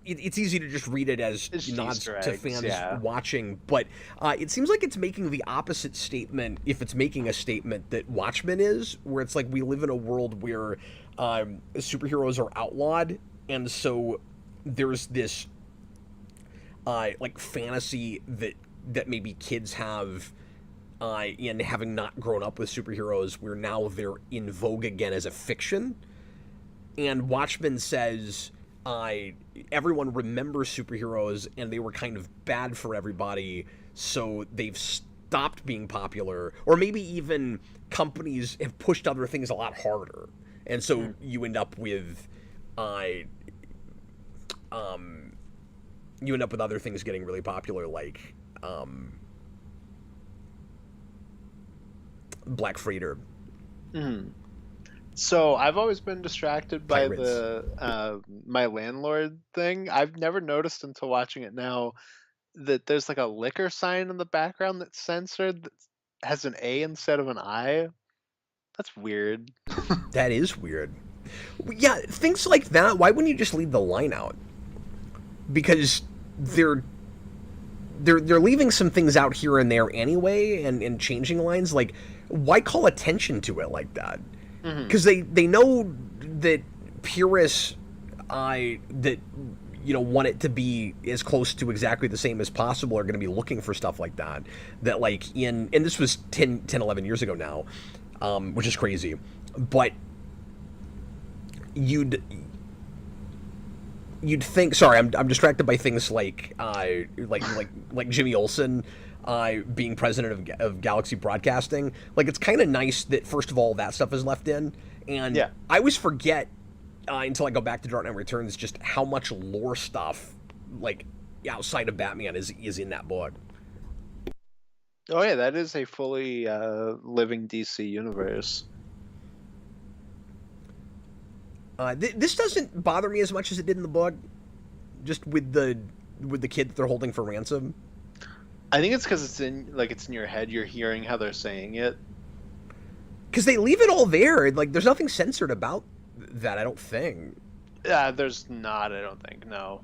A: It's easy to just read it as nods to fans watching, but it seems like it's making the opposite statement if it's making a statement that Watchmen is, where it's like we live in a world where superheroes are outlawed, and so there's this like fantasy that maybe kids have in having not grown up with superheroes, where now they're in vogue again as a fiction. And Watchmen says... everyone remembers superheroes and they were kind of bad for everybody, so they've stopped being popular, or maybe even companies have pushed other things a lot harder, and so you end up with other things getting really popular, like Black Freighter.
B: So I've always been distracted by the My Landlord thing. I've never noticed until watching it now that there's like a liquor sign in the background that's censored that has an A instead of an I. That's weird.
A: That is weird. Yeah, things like that. Why wouldn't you just leave the line out? Because they're leaving some things out here and there anyway, and changing lines. Like, why call attention to it like that? Because they know that purists that want it to be as close to exactly the same as possible are going to be looking for stuff like that. That, like, and this was 10, 11 years ago now, which is crazy. But you'd think... Sorry, I'm distracted by things like Jimmy Olsen being president of Galaxy Broadcasting. Like, it's kind of nice that, first of all, that stuff is left in. And I always forget, until I go back to Dark Knight Returns, just how much lore stuff, like, outside of Batman is in that book.
B: Oh, yeah, that is a fully living DC universe.
A: This doesn't bother me as much as it did in the book, just with the kid that they're holding for ransom.
B: I think it's because it's in your head. You're hearing how they're saying it.
A: Because they leave it all there. Like, there's nothing censored about that, I don't think.
B: There's not, I don't think, no.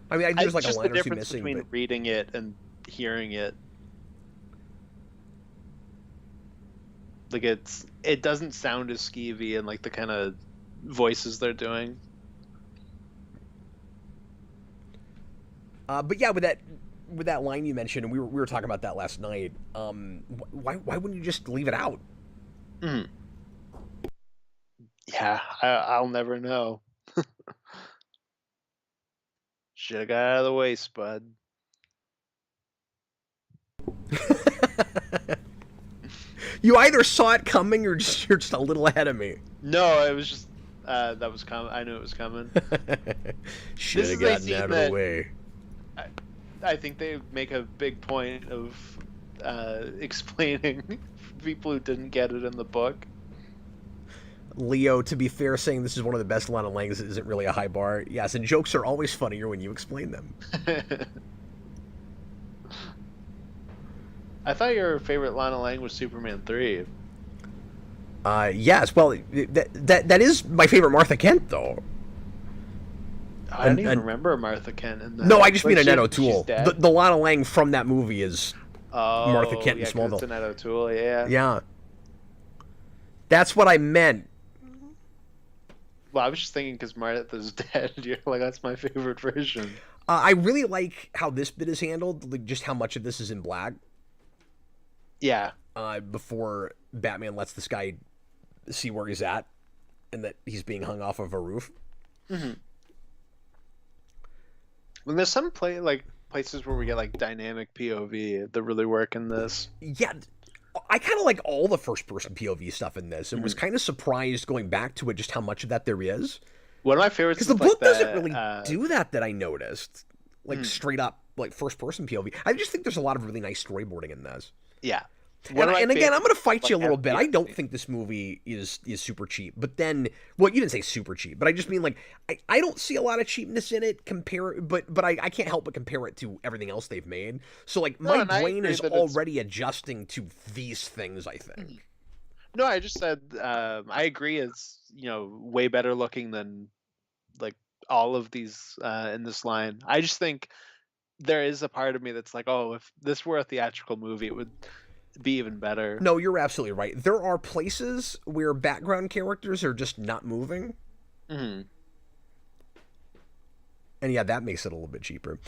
A: I mean, I think there's
B: It's
A: like a
B: just the
A: line or two
B: difference
A: missing,
B: between
A: but
B: reading it and hearing it. Like it doesn't sound as skeevy and like the kind of voices they're doing.
A: but yeah, with that line you mentioned, and we were talking about that last night. Why wouldn't you just leave it out?
B: Mm. Yeah, I'll never know. Should have got out of the way, Spud.
A: You either saw it coming or you're just a little ahead of me.
B: No, it was just that was coming. I knew it was coming.
A: Should
B: This
A: have
B: is a
A: gotten
B: scene
A: out of the
B: that
A: way.
B: I think they make a big point of explaining for people who didn't get it in the book.
A: Leo, to be fair, saying this is one of the best Lana Langs isn't really a high bar. Yes, and jokes are always funnier when you explain them.
B: I thought your favorite Lana Lang was Superman 3.
A: Yes, well, that is my favorite Martha Kent, though.
B: I don't even remember Martha Kent in that.
A: No, I just mean
B: Like,
A: Annette O'Toole.
B: she's dead?
A: The Lana Lang from that movie is Martha Kent in
B: yeah, 'cause
A: Smallville.
B: it's Annette O'Toole, yeah.
A: Yeah. That's what I meant.
B: Well, I was just thinking because Martha's dead. You're like, that's my favorite version.
A: I really like how this bit is handled, like just how much of this is in black.
B: Yeah.
A: Before Batman lets this guy see where he's at, and that he's being hung off of a roof.
B: Mm-hmm. When there's some places where we get like dynamic POV that really work in this.
A: Yeah, I kind of like all the first-person POV stuff in this, and was kind of surprised going back to it just how much of that there is.
B: One of my favorites
A: because the
B: is
A: book
B: like
A: doesn't really do that I noticed, like straight up like first-person POV. I just think there's a lot of really nice storyboarding in this.
B: Yeah.
A: And again, I'm going to fight you a little bit. I don't think this movie is super cheap. But then, well, you didn't say super cheap, but I just mean like I don't see a lot of cheapness in it. But I can't help but compare it to everything else they've made. So like my brain is already adjusting to these things, I think.
B: No, I just said I agree. It's way better looking than like all of these in this line. I just think there is a part of me that's like, oh, if this were a theatrical movie, it would be even better.
A: No, you're absolutely right. There are places where background characters are just not moving.
B: Mm-hmm.
A: And yeah, that makes it a little bit cheaper.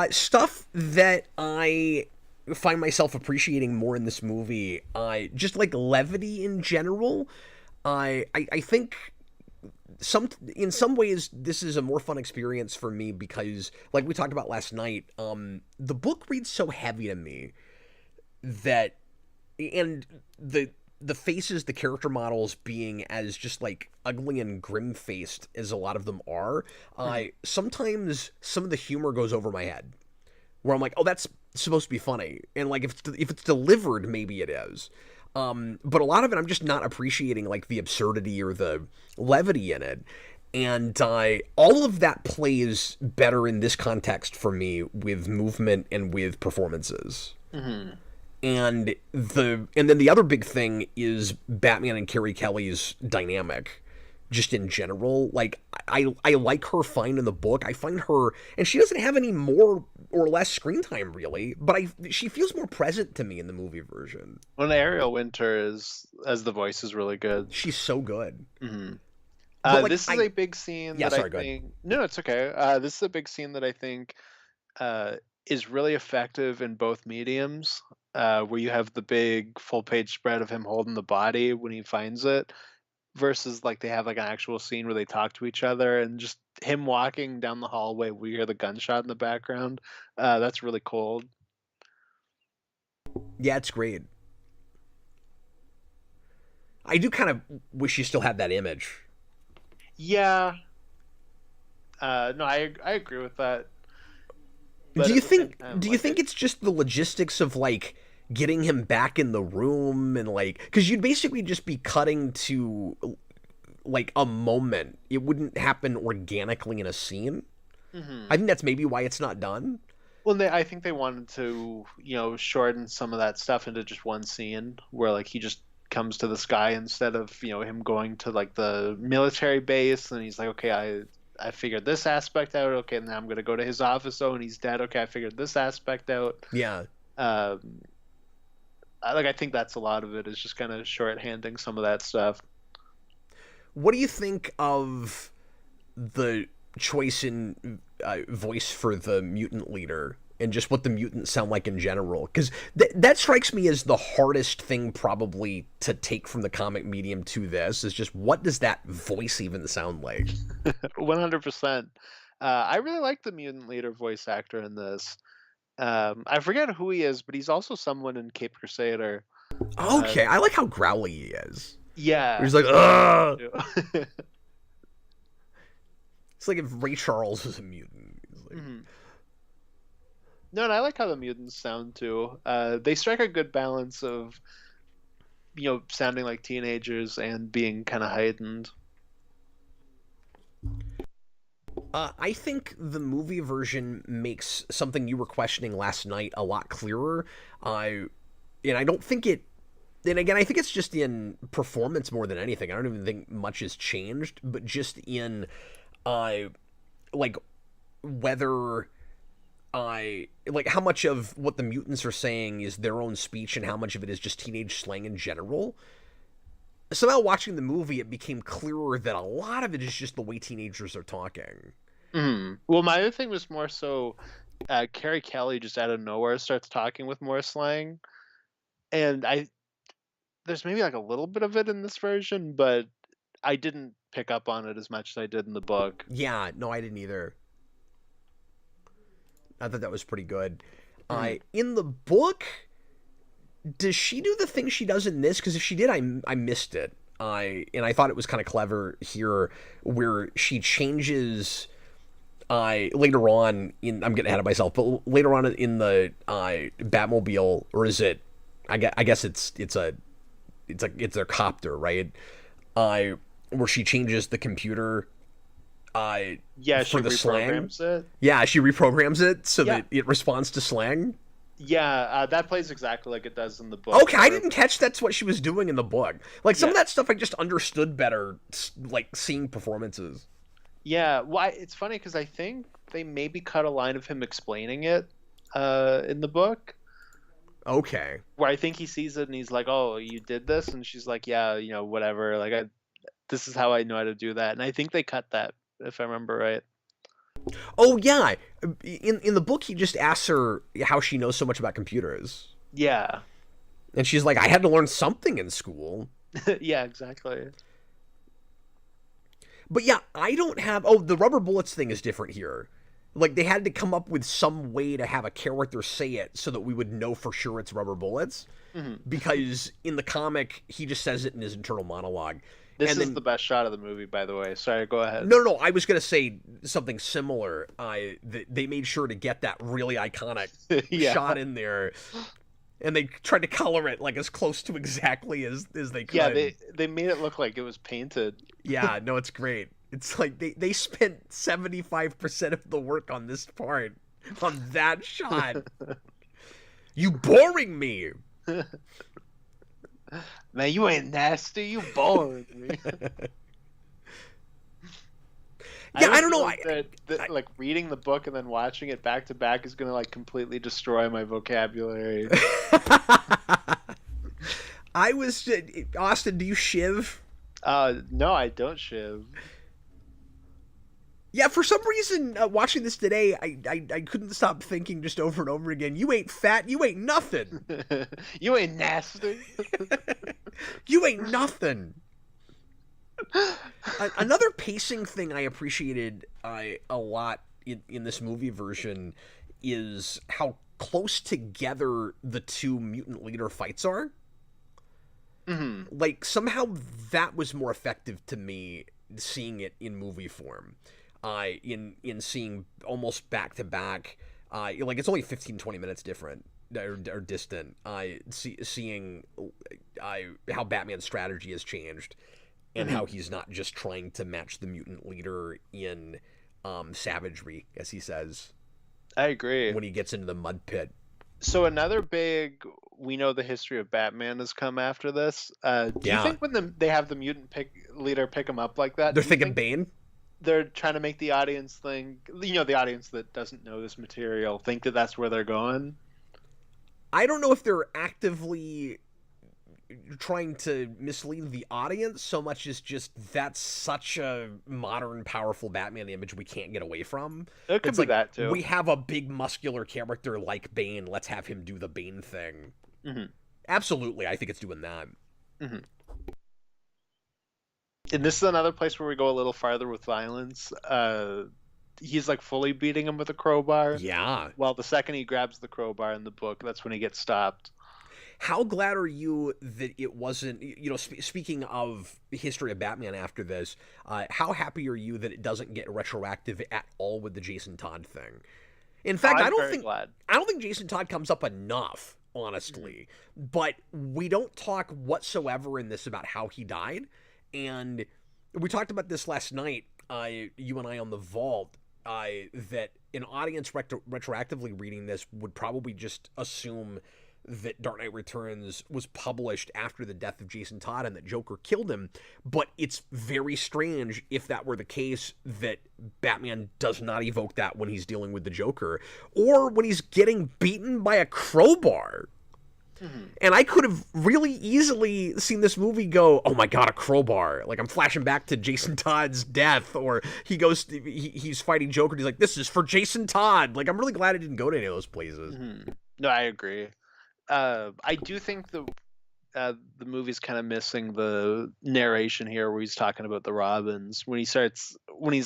A: Stuff that I find myself appreciating more in this movie, just like levity in general. I think in some ways this is a more fun experience for me because, like we talked about last night, the book reads so heavy to me that, and the faces, the character models being as just like ugly and grim-faced as a lot of them are, sometimes some of the humor goes over my head, where I'm like, oh, that's supposed to be funny, and like if it's delivered, maybe it is. But a lot of it, I'm just not appreciating like the absurdity or the levity in it. And all of that plays better in this context for me with movement and with performances.
B: Mm-hmm.
A: And then the other big thing is Batman and Carrie Kelly's dynamic, just in general. Like I like her fine in the book. I find her, and she doesn't have any more or less screen time really, but she feels more present to me in the movie version.
B: When Ariel Winter as the voice is really good.
A: She's so good.
B: Mm-hmm.
A: Like,
B: this is a big scene that I think. No, it's okay. This is a big scene that I think is really effective in both mediums. Where you have the big full page spread of him holding the body when he finds it, versus like they have like an actual scene where they talk to each other, and just him walking down the hallway, we hear the gunshot in the background. That's really cold.
A: Yeah, it's great. I do kind of wish you still had that image.
B: Yeah. No, I agree with that. But
A: do you think it's just the logistics of like getting him back in the room, and like, because you'd basically just be cutting to like a moment. It wouldn't happen organically in a scene. Mm-hmm. I think that's maybe why it's not done.
B: Well, I think they wanted to, shorten some of that stuff into just one scene where like he just comes to this guy instead of, him going to like the military base, and he's like, okay, I figured this aspect out. Okay, now I'm gonna go to his office. Oh, and he's dead. Okay, I figured this aspect out.
A: Yeah.
B: Um, I think that's a lot of it, is just kind of shorthanding some of that stuff.
A: What do you think of the choice in voice for the mutant leader and just what the mutants sound like in general? Because that strikes me as the hardest thing probably to take from the comic medium to this, is just what does that voice even sound like?
B: 100%. I really like the mutant leader voice actor in this. I forget who he is, but he's also someone in Cape Crusader.
A: Okay, I like how growly he is.
B: Yeah.
A: He's like, ugh! It's like if Ray Charles was a mutant. Like...
B: Mm-hmm. No, and I like how the mutants sound too. They strike a good balance of, sounding like teenagers and being kind of heightened.
A: I think the movie version makes something you were questioning last night a lot clearer. And I don't think it. And again, I think it's just in performance more than anything. I don't even think much has changed, but just in, like, whether like how much of what the mutants are saying is their own speech and how much of it is just teenage slang in general. Somehow watching the movie, it became clearer that a lot of it is just the way teenagers are talking.
B: Mm-hmm. Well, my other thing was more so Carrie Kelly just out of nowhere starts talking with more slang. And there's maybe like a little bit of it in this version, but I didn't pick up on it as much as I did in the book.
A: Yeah, no, I didn't either. I thought that was pretty good. In the book, does she do the thing she does in this? Because if she did, I missed it. And I thought it was kind of clever here, where she changes. Later on I'm getting ahead of myself, but later on in the Batmobile, or is it? I guess it's a copter, right? Where she changes the computer.
B: Yeah, she
A: for the
B: reprograms
A: slang.
B: it.
A: Yeah, she reprograms it so that it responds to slang.
B: Yeah, that plays exactly like it does in the book.
A: Okay, I didn't catch that's what she was doing in the book. Like, some of that stuff I just understood better, like, seeing performances.
B: Yeah, well, it's funny because I think they maybe cut a line of him explaining it in the book.
A: Okay.
B: Where I think he sees it and he's like, oh, you did this? And she's like, yeah, whatever. Like, this is how I know how to do that. And I think they cut that, if I remember right.
A: Oh, yeah. In the book, he just asks her how she knows so much about computers.
B: Yeah.
A: And she's like, I had to learn something in school.
B: Yeah, exactly.
A: But yeah, I don't have... Oh, the rubber bullets thing is different here. Like, they had to come up with some way to have a character say it so that we would know for sure it's rubber bullets.
B: Mm-hmm.
A: Because in the comic, he just says it in his internal monologue.
B: This is the best shot of the movie, by the way. Sorry, go ahead.
A: No, I was going to say something similar. They made sure to get that really iconic shot in there. And they tried to color it like as close to exactly as they could.
B: Yeah, they made it look like it was painted.
A: Yeah, no, it's great. It's like they spent 75% of the work on this part, on that shot. You boring me.
B: Man, you ain't nasty. You boring me.
A: Yeah, I don't know.
B: Like reading the book and then watching it back to back is gonna like completely destroy my vocabulary.
A: Austin, do you shiv?
B: No, I don't shiv.
A: Yeah, for some reason, watching this today, I couldn't stop thinking just over and over again, you ain't fat, you ain't nothing.
B: You ain't nasty.
A: You ain't nothing. Another pacing thing I appreciated a lot in this movie version is how close together the two mutant leader fights are.
B: Mm-hmm.
A: Like, somehow that was more effective to me, seeing it in movie form. In seeing almost back to back, like it's only 15-20 minutes different or distant. Seeing how Batman's strategy has changed, and how he's not just trying to match the mutant leader in savagery, as he says.
B: I agree.
A: When he gets into the mud pit.
B: So another big we know the history of Batman has come after this. Do you
A: Yeah.
B: think when they have the mutant leader pick him up like that,
A: They're
B: do you
A: thinking
B: think
A: Bane?
B: they're trying to make the audience think, the audience that doesn't know this material, think that that's where they're going?
A: I don't know if they're actively trying to mislead the audience so much as just that's such a modern, powerful Batman image we can't get away from.
B: It could
A: It's
B: be
A: like,
B: that too.
A: we have a big muscular character like Bane, let's have him do the Bane thing.
B: Hmm.
A: Absolutely, I think it's doing that.
B: Hmm. And this is another place where we go a little farther with violence. He's like fully beating him with a crowbar.
A: Yeah.
B: Well, the second he grabs the crowbar in the book, that's when he gets stopped.
A: How glad are you that it wasn't, speaking of the history of Batman after this, how happy are you that it doesn't get retroactive at all with the Jason Todd thing? In fact,
B: I'm very glad.
A: I don't think Jason Todd comes up enough, honestly. But we don't talk whatsoever in this about how he died. And we talked about this last night, you and I on the Vault, that an audience retroactively reading this would probably just assume that Dark Knight Returns was published after the death of Jason Todd and that Joker killed him. But it's very strange, if that were the case, that Batman does not evoke that when he's dealing with the Joker or when he's getting beaten by a crowbar. Mm-hmm. And I could have really easily seen this movie go, oh my god, a crowbar. Like, I'm flashing back to Jason Todd's death, or he's fighting Joker and he's like, this is for Jason Todd. Like, I'm really glad it didn't go to any of those places.
B: Mm-hmm. No, I agree. I do think the movie's kind of missing the narration here, where he's talking about the Robins when he's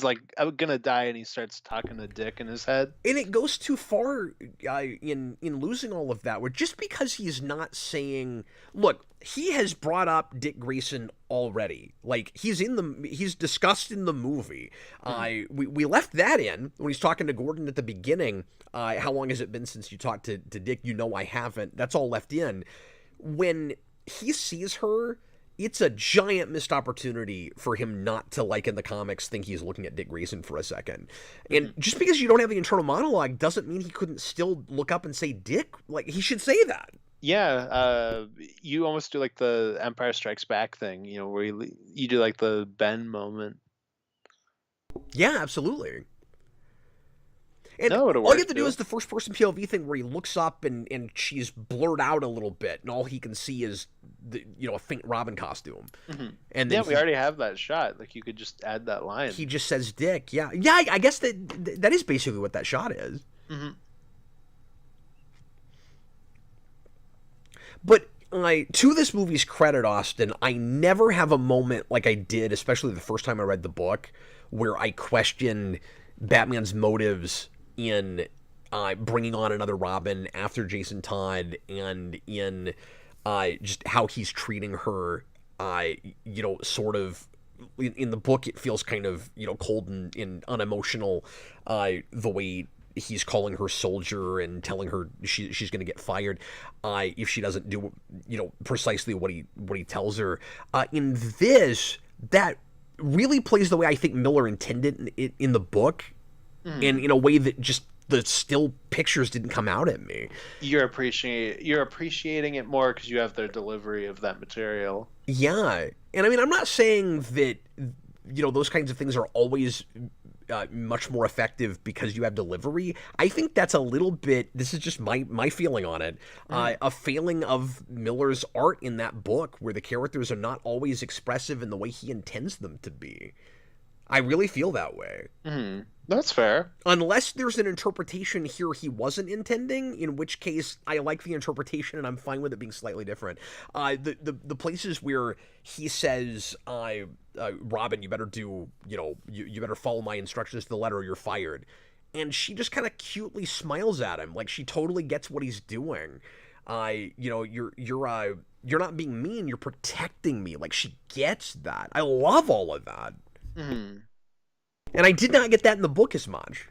B: like, I'm gonna die, and he starts talking to Dick in his head.
A: And it goes too far in losing all of that, where just because he's not saying, look, he has brought up Dick Grayson already. Like, he's discussed in the movie. We left that in when he's talking to Gordon at the beginning. How long has it been since you talked to Dick? You know I haven't. That's all left in. When he sees her, it's a giant missed opportunity for him not to, like in the comics, think he's looking at Dick Grayson for a second. And just because you don't have the internal monologue doesn't mean he couldn't still look up and say Dick. Like, he should say that.
B: Yeah, you almost do like the Empire Strikes Back thing, where you do like the Ben moment.
A: Yeah, absolutely. And
B: all
A: you have to do is the first-person POV thing, where he looks up and she's blurred out a little bit, and all he can see is a faint Robin costume.
B: Mm-hmm.
A: And then
B: we already have that shot. Like, you could just add that line.
A: He just says Dick. Yeah. I guess that is basically what that shot is.
B: Mm-hmm.
A: But to this movie's credit, Austin, I never have a moment like I did, especially the first time I read the book, where I questioned Batman's motives in bringing on another Robin after Jason Todd, and in just how he's treating her. Sort of in the book, it feels kind of cold and unemotional. The way he's calling her soldier and telling her she's going to get fired if she doesn't do precisely what he tells her. In this, that really plays the way I think Miller intended it in the book, and in a way that just the still pictures didn't come out at me.
B: You're appreciating it more because you have their delivery of that material.
A: Yeah, and I mean, I'm not saying that those kinds of things are always much more effective because you have delivery. I think that's a little bit, this is just my feeling on it, a failing of Miller's art in that book, where the characters are not always expressive in the way he intends them to be. I really feel that way.
B: That's fair.
A: Unless there's an interpretation here he wasn't intending, in which case I like the interpretation and I'm fine with it being slightly different. The places where he says, Robin, you better do, you better follow my instructions to the letter or you're fired. And she just kind of cutely smiles at him, like she totally gets what he's doing. You're not being mean, you're protecting me. Like, she gets that. I love all of that. And I did not get that in the book as much.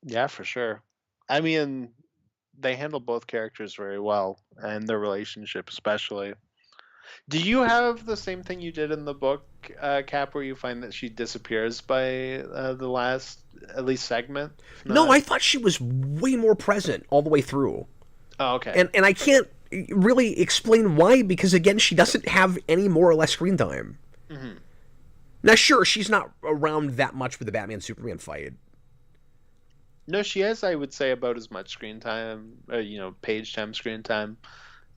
B: Yeah, for sure. I mean, they handle both characters very well, and their relationship especially. Do you have the same thing you did in the book, Cap, where you find that she disappears by the last, at least segment? If
A: No,
B: not,
A: I thought she was way more present all the way through.
B: oh, okay.
A: And I can't really explain why, because again, she doesn't have any more or less screen time.
B: Hmm.
A: Now, sure, she's not around that much with the Batman Superman fight.
B: No, she has, I would say, about as much screen time, page time, screen time,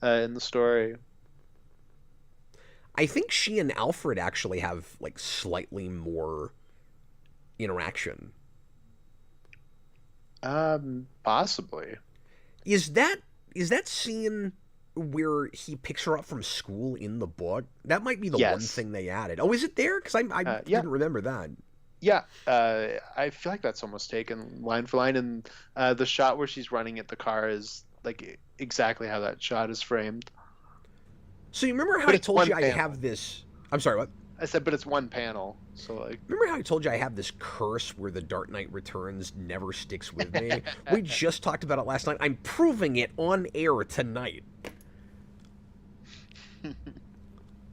B: in the story.
A: I think she and Alfred actually have like slightly more interaction.
B: Possibly.
A: Is that scene where he picks her up from school in the book? That might be the one
B: Yes.
A: thing they added. Oh, is it there? Because I
B: Yeah.
A: didn't remember that.
B: Yeah, I feel like that's almost taken line for line, and the shot where she's running at the car is like exactly how that shot is framed.
A: So you remember how
B: But
A: I
B: it's
A: told
B: one
A: you I
B: panel.
A: have this? I'm sorry, what?
B: I said, but it's one panel, so like.
A: Remember how I told you I have this curse where the Dark Knight Returns never sticks with me? We just talked about it last night. I'm proving it on air tonight.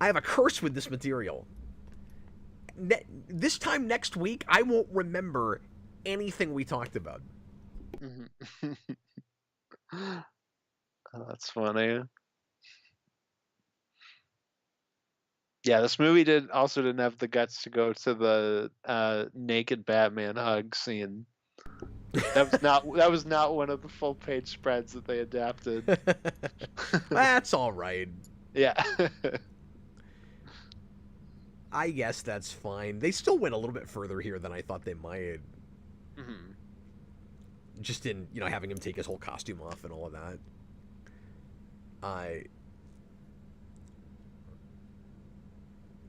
A: I have a curse with this material. This time next week, I won't remember anything we talked about.
B: Mhm. Oh, that's funny. Yeah, this movie didn't have the guts to go to the naked Batman hug scene. That was not one of the full page spreads that they adapted.
A: That's all right.
B: Yeah.
A: I guess that's fine. They still went a little bit further here than I thought they might.
B: Mhm.
A: Just in, having him take his whole costume off and all of that.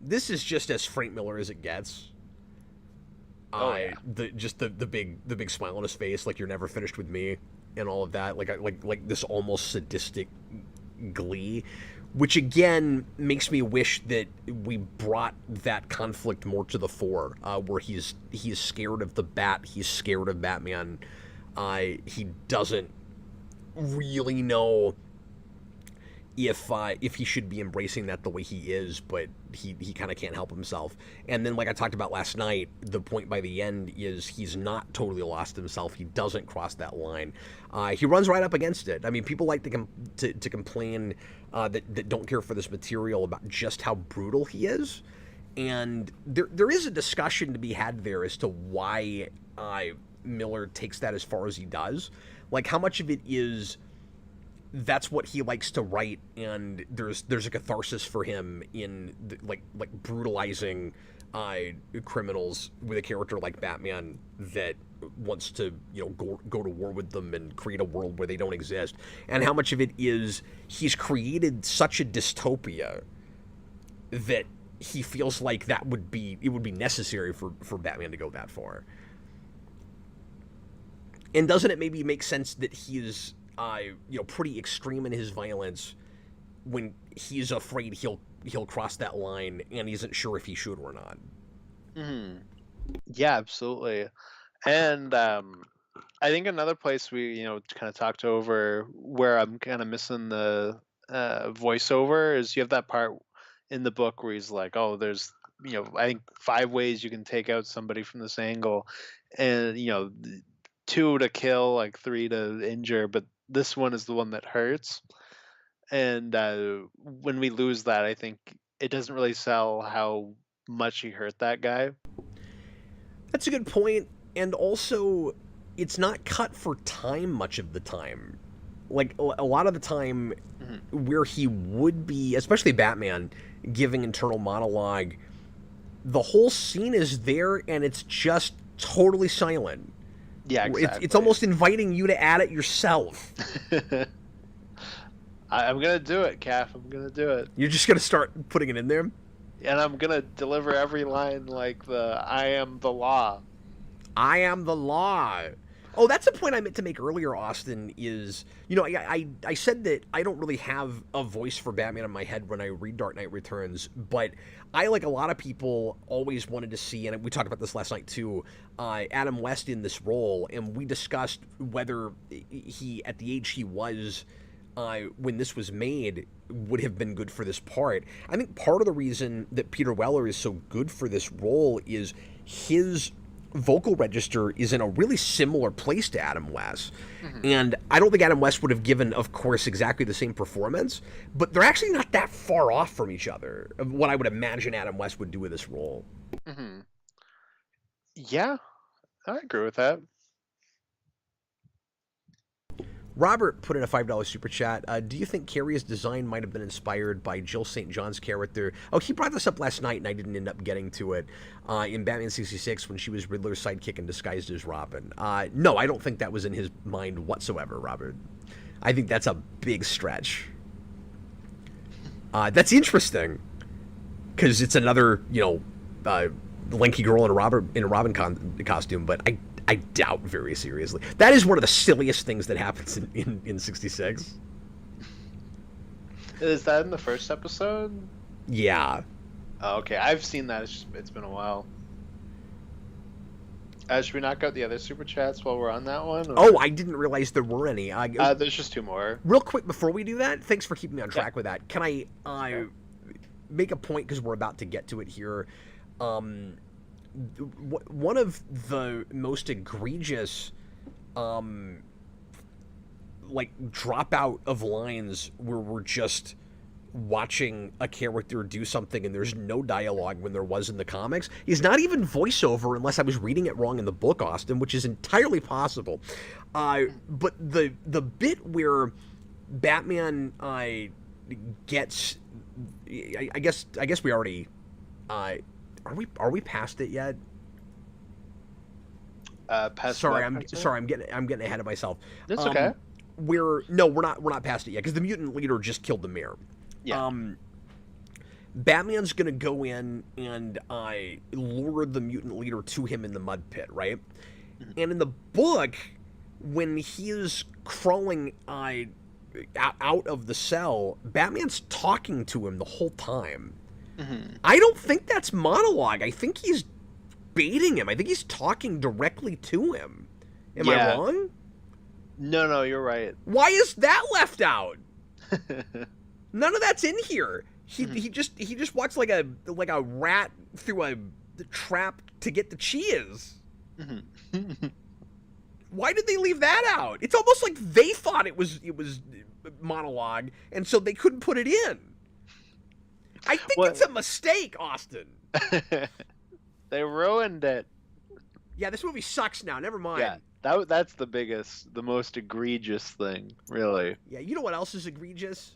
A: This is just as Frank Miller as it gets.
B: Oh, yeah.
A: The big smile on his face, like you're never finished with me, and all of that, like this almost sadistic glee, which again makes me wish that we brought that conflict more to the fore, where he's scared of the Bat, he's scared of Batman, he doesn't really know if he should be embracing that the way he is, but he kind of can't help himself. And then, like I talked about last night, the point by the end is he's not totally lost himself. He doesn't cross that line. He runs right up against it. I mean, people like to complain that don't care for this material about just how brutal he is. And there is a discussion to be had there as to why Miller takes that as far as he does. Like, how much of it is that's what he likes to write, and there's a catharsis for him in like brutalizing criminals with a character like Batman that wants to go to war with them and create a world where they don't exist, and how much of it is he's created such a dystopia that he feels like it would be necessary for Batman to go that far. And doesn't it maybe make sense that he is pretty extreme in his violence when he's afraid he'll cross that line and he isn't sure if he should or not?
B: Hmm. Yeah, absolutely. And I think another place we kind of talked over where I'm kind of missing the voiceover is you have that part in the book where he's like, oh, there's I think 5 ways you can take out somebody from this angle, and 2 to kill, like 3 to injure, but this one is the one that hurts. And when we lose that, I think it doesn't really sell how much he hurt that guy.
A: That's a good point. And also, it's not cut for time much of the time. Like, a lot of the time, where he would be, especially Batman, giving internal monologue, the whole scene is there and it's just totally silent.
B: Yeah, exactly.
A: It's almost inviting you to add it yourself.
B: I'm gonna do it, Calf. I'm gonna do it,
A: You're just gonna start putting it in there.
B: and I'm gonna deliver every line like the "I am the law."
A: I am the law. Oh, that's a point I meant to make earlier, Austin, is, I said that I don't really have a voice for Batman in my head when I read Dark Knight Returns, but I, like a lot of people, always wanted to see, and we talked about this last night too, Adam West in this role, and we discussed whether he, at the age he was, when this was made would have been good for this part. I think part of the reason that Peter Weller is so good for this role is his vocal register is in a really similar place to Adam West. And I don't think Adam West would have given, of course, exactly the same performance, but they're actually not that far off from each other of what I would imagine Adam West would do with this role.
B: Yeah, I agree with that.
A: Robert put in a $5 super chat. Do you think Carrie's design might have been inspired by Jill St. John's character? Oh, he brought this up last night, and I didn't end up getting to it. In Batman 66, when she was Riddler's sidekick and disguised as Robin. No, I don't think that was in his mind whatsoever, Robert. I think that's a big stretch. That's interesting, because it's another, lanky girl in a Robin costume, but I doubt very seriously. That is one of the silliest things that happens in 66.
B: Is that in the first episode?
A: Yeah.
B: Oh, okay, I've seen that. It's been a while. Should we knock out the other super chats while we're on that one? Or?
A: Oh, I didn't realize there were any.
B: There's just 2 more.
A: Real quick before we do that, thanks for keeping me on track with that. Can I make a point, because we're about to get to it here? One of the most egregious dropout of lines where we're just watching a character do something and there's no dialogue when there was in the comics is not even voiceover, unless I was reading it wrong in the book, Austin, which is entirely possible. But the bit where Batman gets, I guess we already Are we past it yet? Sorry, I'm getting ahead of myself.
B: That's okay.
A: We're not past it yet, because the mutant leader just killed the mayor.
B: Yeah.
A: Batman's gonna go in and lure the mutant leader to him in the mud pit, right? And in the book, when he is crawling out of the cell, Batman's talking to him the whole time. I don't think that's monologue. I think he's baiting him. I think he's talking directly to him. Am I wrong?
B: No, you're right.
A: Why is that left out? None of that's in here. He just walks like a rat through a trap to get the cheese. Why did they leave that out? It's almost like they thought it was monologue, and so they couldn't put it in. I think it's a mistake, Austin.
B: They ruined it.
A: Yeah, this movie sucks now. Never mind.
B: Yeah, that's the most egregious thing, really.
A: Yeah, you know what else is egregious?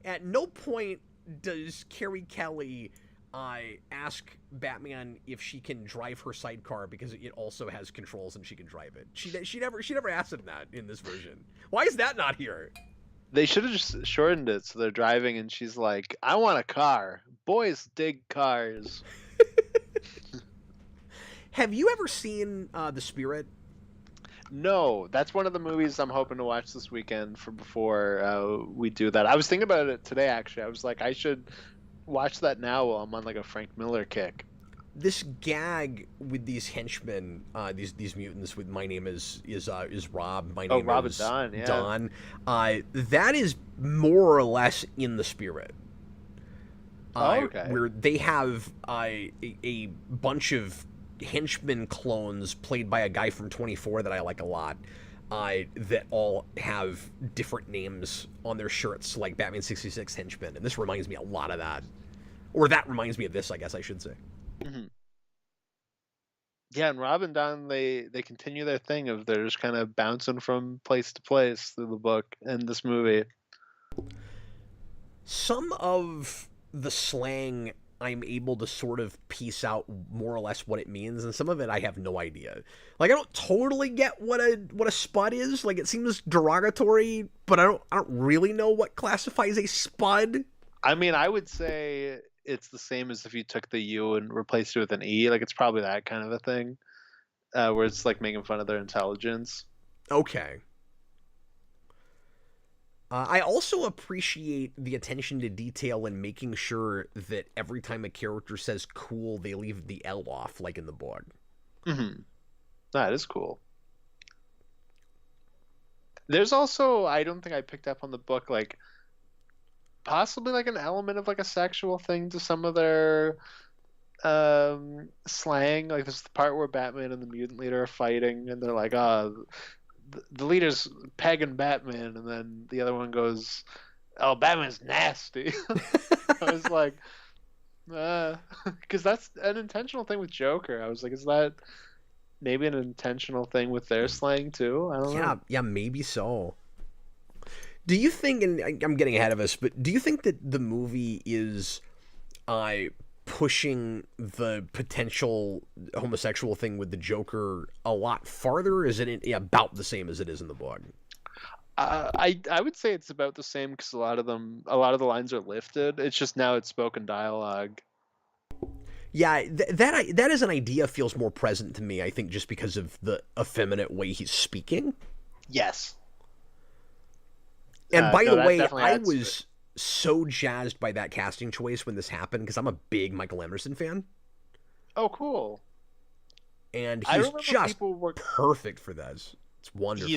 A: At no point does Carrie Kelly ask Batman if she can drive her sidecar because it also has controls and she can drive it. She never asked him that in this version. Why is that not here?
B: They should have just shortened it so they're driving and she's like, I want a car. Boys dig cars.
A: Have you ever seen The Spirit?
B: No, that's one of the movies I'm hoping to watch this weekend before we do that. I was thinking about it today, actually. I was like, I should watch that now while I'm on like a Frank Miller kick.
A: This gag with these henchmen, these mutants with my name is Rob. My name
B: Rob
A: is
B: and Don. Yeah.
A: Don. That is more or less in The Spirit.
B: Okay.
A: Where they have a bunch of henchmen clones played by a guy from 24 that I like a lot. That all have different names on their shirts, like Batman 66 henchmen, and this reminds me a lot of that. Or that reminds me of this, I guess I should say.
B: Yeah, and Rob and Don, they continue their thing of they're just kind of bouncing from place to place through the book and this movie.
A: Some of the slang I'm able to sort of piece out more or less what it means, and some of it I have no idea. Like, I don't totally get what a spud is. Like, it seems derogatory, but I don't really know what classifies a spud.
B: I mean, I would say it's the same as if you took the U and replaced it with an E. Like, it's probably that kind of a thing, where it's like making fun of their intelligence.
A: Okay. I also appreciate the attention to detail in making sure that every time a character says cool, they leave the L off, like in the book.
B: That is cool. There's also, I don't think I picked up on the book, like possibly like an element of like a sexual thing to some of their slang. Like there's the part where Batman and the mutant leader are fighting, and they're like, the leader's pegging Batman, and then the other one goes, "Oh, Batman's nasty." I was like, because that's an intentional thing with Joker. I was like, is that maybe an intentional thing with their slang too? I don't know.
A: Yeah, maybe so. Do you think, and I'm getting ahead of us, but do you think that the movie is pushing the potential homosexual thing with the Joker a lot farther, or is it about the same as it is in the book?
B: I would say it's about the same because a lot of the lines are lifted. It's just now it's spoken dialogue.
A: Yeah, that as an idea feels more present to me, I think, just because of the effeminate way he's speaking.
B: Yes.
A: And by
B: No,
A: the
B: that
A: way,
B: definitely
A: I
B: adds to it.
A: was so jazzed by that casting choice when this happened because I'm a big Michael Emerson fan,
B: Oh, cool.
A: and
B: I
A: he's
B: remember
A: just
B: people were
A: perfect for this. It's wonderful.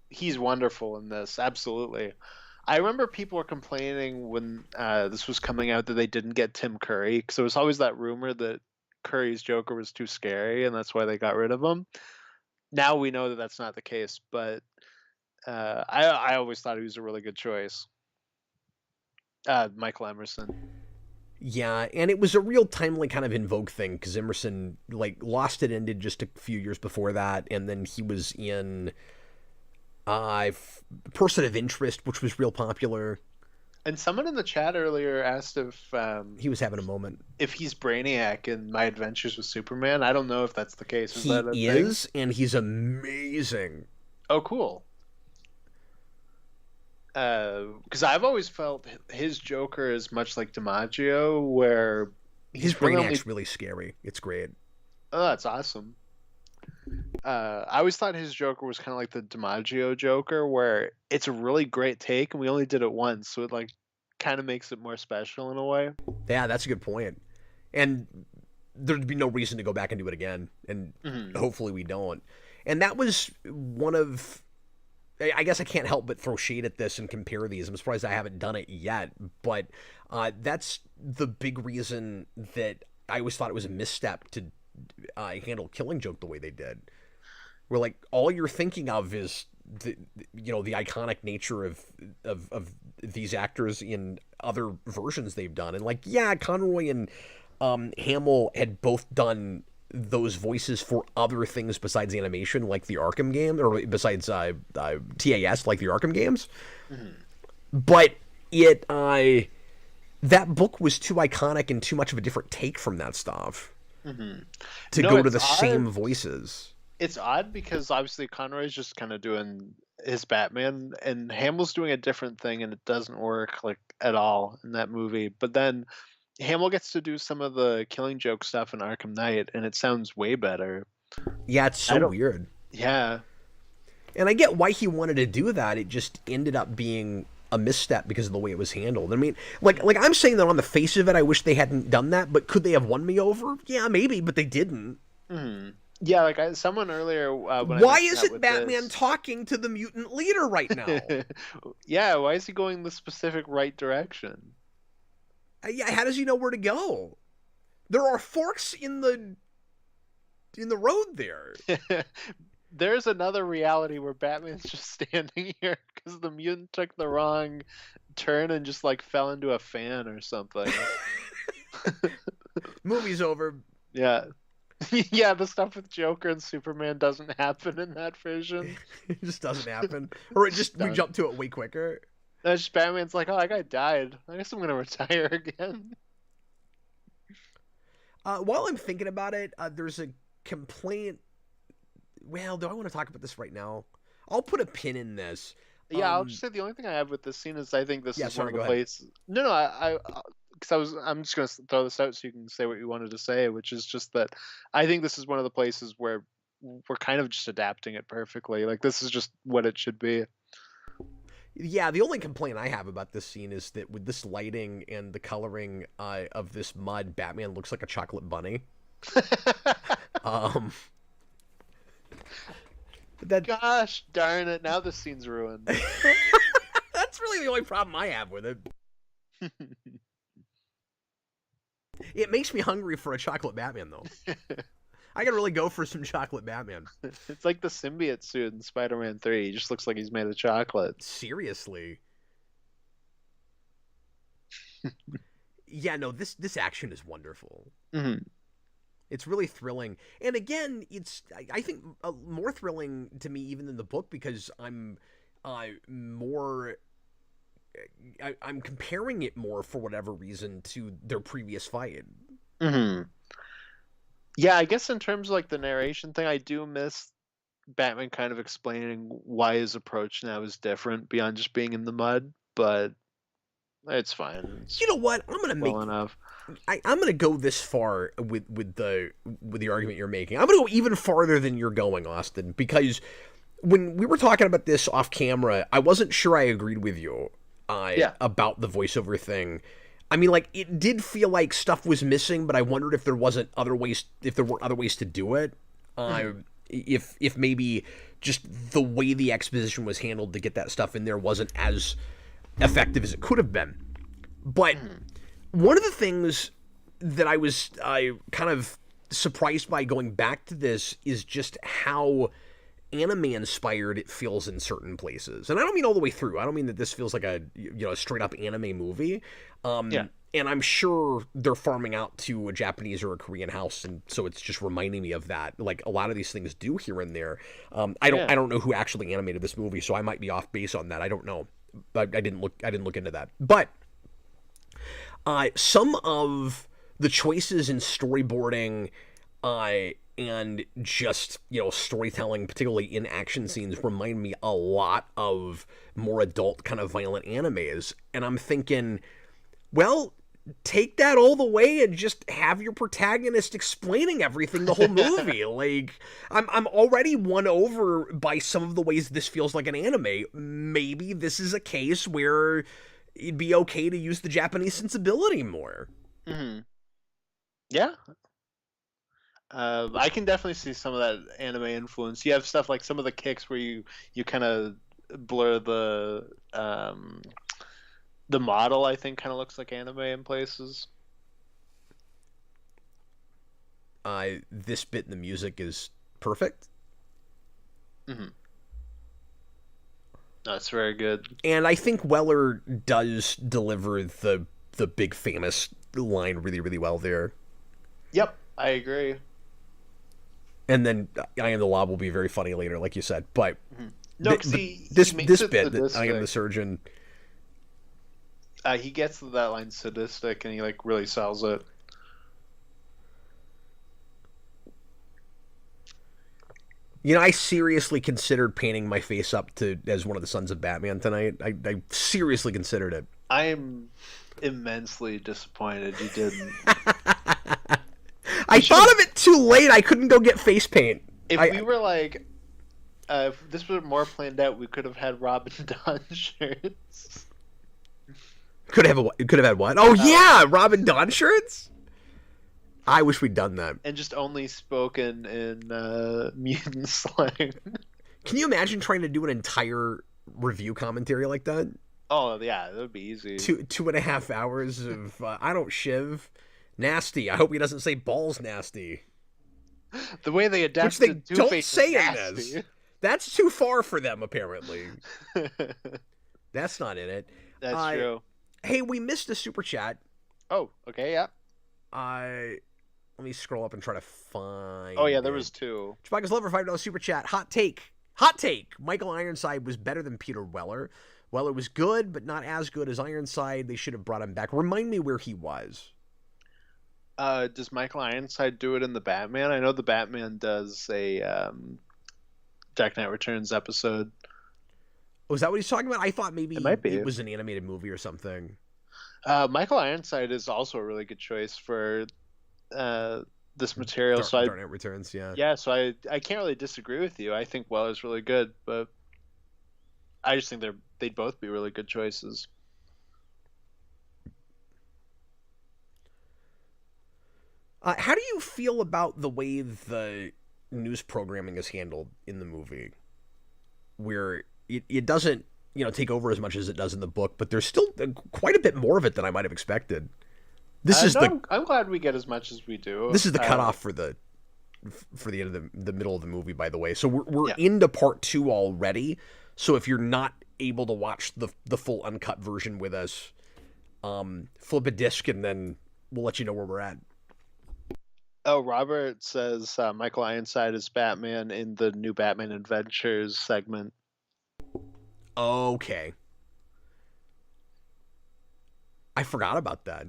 B: he's wonderful in this. Absolutely. I remember people were complaining when this was coming out that they didn't get Tim Curry because there was always that rumor that Curry's Joker was too scary and that's why they got rid of him. Now we know that that's not the case, but I always thought he was a really good choice. Michael Emerson.
A: Yeah, and it was a real timely kind of in vogue thing because Emerson like Lost It ended just a few years before that, and then he was in Person of Interest, which was real popular.
B: And someone in the chat earlier asked
A: He was having a moment.
B: if he's Brainiac in My Adventures with Superman. I don't know if that's the case. Is
A: He
B: that a thing?
A: is, and he's amazing.
B: Oh, cool. Because I've always felt his Joker is much like DiMaggio, where
A: His
B: he's really only.
A: Brainiac's really scary. It's great.
B: Oh, that's awesome. I always thought his Joker was kind of like the DiMaggio Joker, where it's a really great take, and we only did it once, so it like kind of makes it more special in a way.
A: Yeah, that's a good point. And there'd be no reason to go back and do it again, and
B: Hmm.
A: hopefully we don't. And that was one of I guess I can't help but throw shade at this and compare these. I'm surprised I haven't done it yet, but that's the big reason that I always thought it was a misstep to handle Killing Joke the way they did. Where like all you're thinking of is the iconic nature of these actors in other versions they've done, and like yeah, Conroy and Hamill had both done those voices for other things besides animation, like the Arkham game, or besides TAS, like the Arkham games.
B: Hmm.
A: But that book was too iconic and too much of a different take from that stuff
B: Hmm.
A: to
B: No,
A: go to
B: it's
A: the same
B: odd.
A: voices.
B: It's odd because obviously Conroy's just kind of doing his Batman, and Hamill's doing a different thing, and it doesn't work like at all in that movie. But then Hamill gets to do some of the Killing Joke stuff in Arkham Knight, and it sounds way better.
A: Yeah, it's
B: I
A: so
B: don't.
A: weird.
B: Yeah.
A: And I get why he wanted to do that. It just ended up being a misstep because of the way it was handled. I mean, like I'm saying that on the face of it, I wish they hadn't done that. But could they have won me over? Yeah, maybe, but they didn't.
B: Hmm. Yeah, like someone earlier when I
A: Why
B: mentioned that
A: isn't
B: with
A: Batman
B: this.
A: talking to the mutant leader right now?
B: Yeah, why is he going the specific right direction?
A: Yeah, how does he know where to go? There are forks in the road there.
B: There's another reality where Batman's just standing here because the mutant took the wrong turn and just like fell into a fan or something.
A: Movie's over.
B: Yeah. Yeah, the stuff with Joker and Superman doesn't happen in that version.
A: It just doesn't happen, or it just we
B: Done.
A: jump to it way quicker.
B: That's just Batman's like, oh, that guy died. I guess I'm gonna retire again.
A: While I'm thinking about it, there's a complaint. Well, do I want to talk about this right now? I'll put a pin in this.
B: Yeah, I'll just say the only thing I have with this scene is I think this
A: Yeah,
B: is one
A: sorry,
B: of the
A: go ahead.
B: places. No, no, because I'm just gonna throw this out so you can say what you wanted to say, which is just that I think this is one of the places where we're kind of just adapting it perfectly. Like this is just what it should be.
A: Yeah, the only complaint I have about this scene is that with this lighting and the coloring of this mud, Batman looks like a chocolate bunny. Um, That
B: Gosh darn it! Now this scene's ruined.
A: that's really the only problem I have with it. It makes me hungry for a chocolate Batman, though. I gotta really go for some chocolate Batman.
B: It's like the symbiote suit in Spider-Man 3. He just looks like he's made of chocolate.
A: Seriously. Yeah, no, this action is wonderful.
B: Mm-hmm.
A: It's really thrilling. And again, it's, I think, more thrilling to me even than the book, because I'm comparing it more, for whatever reason, to their previous fight.
B: Mm-hmm. Yeah, I guess in terms of like the narration thing, I do miss Batman kind of explaining why his approach now is different beyond just being in the mud, but it's fine. It's
A: You know what? I'm gonna make.
B: well enough.
A: I'm gonna go this far with the argument you're making. I'm gonna go even farther than you're going, Austin, because when we were talking about this off camera, I wasn't sure I agreed with you about the voiceover thing. I mean, like, it did feel like stuff was missing, but I wondered if there weren't other ways to do it. If maybe just the way the exposition was handled to get that stuff in there wasn't as effective as it could have been. But one of the things that I kind of surprised by going back to this is just how anime inspired it feels in certain places. And I don't mean all the way through. I don't mean that this feels like a straight up anime movie. And I'm sure they're farming out to a Japanese or a Korean house, and so it's just reminding me of that. Like a lot of these things do here and there. I don't know who actually animated this movie, so I might be off base on that. I don't know. I didn't look into that. But some of the choices in storyboarding and just, storytelling, particularly in action scenes, remind me a lot of more adult kind of violent animes. And I'm thinking, well, take that all the way and just have your protagonist explaining everything the whole movie. Like, I'm already won over by some of the ways this feels like an anime. Maybe this is a case where it'd be okay to use the Japanese sensibility more.
B: Mm-hmm. Yeah. I can definitely see some of that anime influence. You have stuff like some of the kicks where you kind of blur the model, I think, kind of looks like anime in places.
A: This bit in the music is perfect.
B: Mm-hmm. That's very good.
A: And I think Weller does deliver the big famous line really, really well there.
B: Yep, I agree.
A: And then I Am the Law will be very funny later, like you said. But
B: no,
A: this bit that I am the surgeon.
B: He gets to that line sadistic, and he like really sells it.
A: I seriously considered painting my face up as one of the Sons of Batman tonight. I seriously considered it.
B: I am immensely disappointed you didn't.
A: I thought of it too late. I couldn't go get face paint.
B: If we were like, if this were more planned out, we could have had Robin Dawn shirts.
A: Could have had what? Oh yeah, Robin Dawn shirts. I wish we'd done that.
B: And just only spoken in mutant slang. Can
A: you imagine trying to do an entire review commentary like that?
B: Oh yeah, that would be easy.
A: 2.5 hours of I don't shiv. Nasty. I hope he doesn't say balls nasty.
B: The way they adapt,
A: which they don't say in this. That's too far for them, apparently. That's not in it.
B: That's true.
A: Hey, we missed a super chat.
B: Oh, okay, yeah.
A: Let me scroll up and try to find.
B: Oh yeah, there was two.
A: Chewbacca's Lover, $5 super chat. Hot take. Michael Ironside was better than Peter Weller. Weller was good, but not as good as Ironside. They should have brought him back. Remind me where he was.
B: Does Michael Ironside do it in the Batman? I know the Batman does a Dark Knight Returns episode.
A: Oh, is that what he's talking about? I thought maybe
B: it
A: was an animated movie or something.
B: Michael Ironside is also a really good choice for this material.
A: Dark Knight Returns, yeah.
B: Yeah, so I can't really disagree with you. I think Weller's really good, but I just think they'd both be really good choices.
A: How do you feel about the way the news programming is handled in the movie? where it doesn't, take over as much as it does in the book, but there's still quite a bit more of it than I might have expected. This is
B: no, I'm glad we get as much as we do.
A: This is the cutoff for the end of the middle of the movie, by the way. So we're into part 2 already. So if you're not able to watch the full uncut version with us, flip a disc and then we'll let you know where we're at.
B: Oh, Robert says Michael Ironside is Batman in the new Batman Adventures segment.
A: Okay. I forgot about that.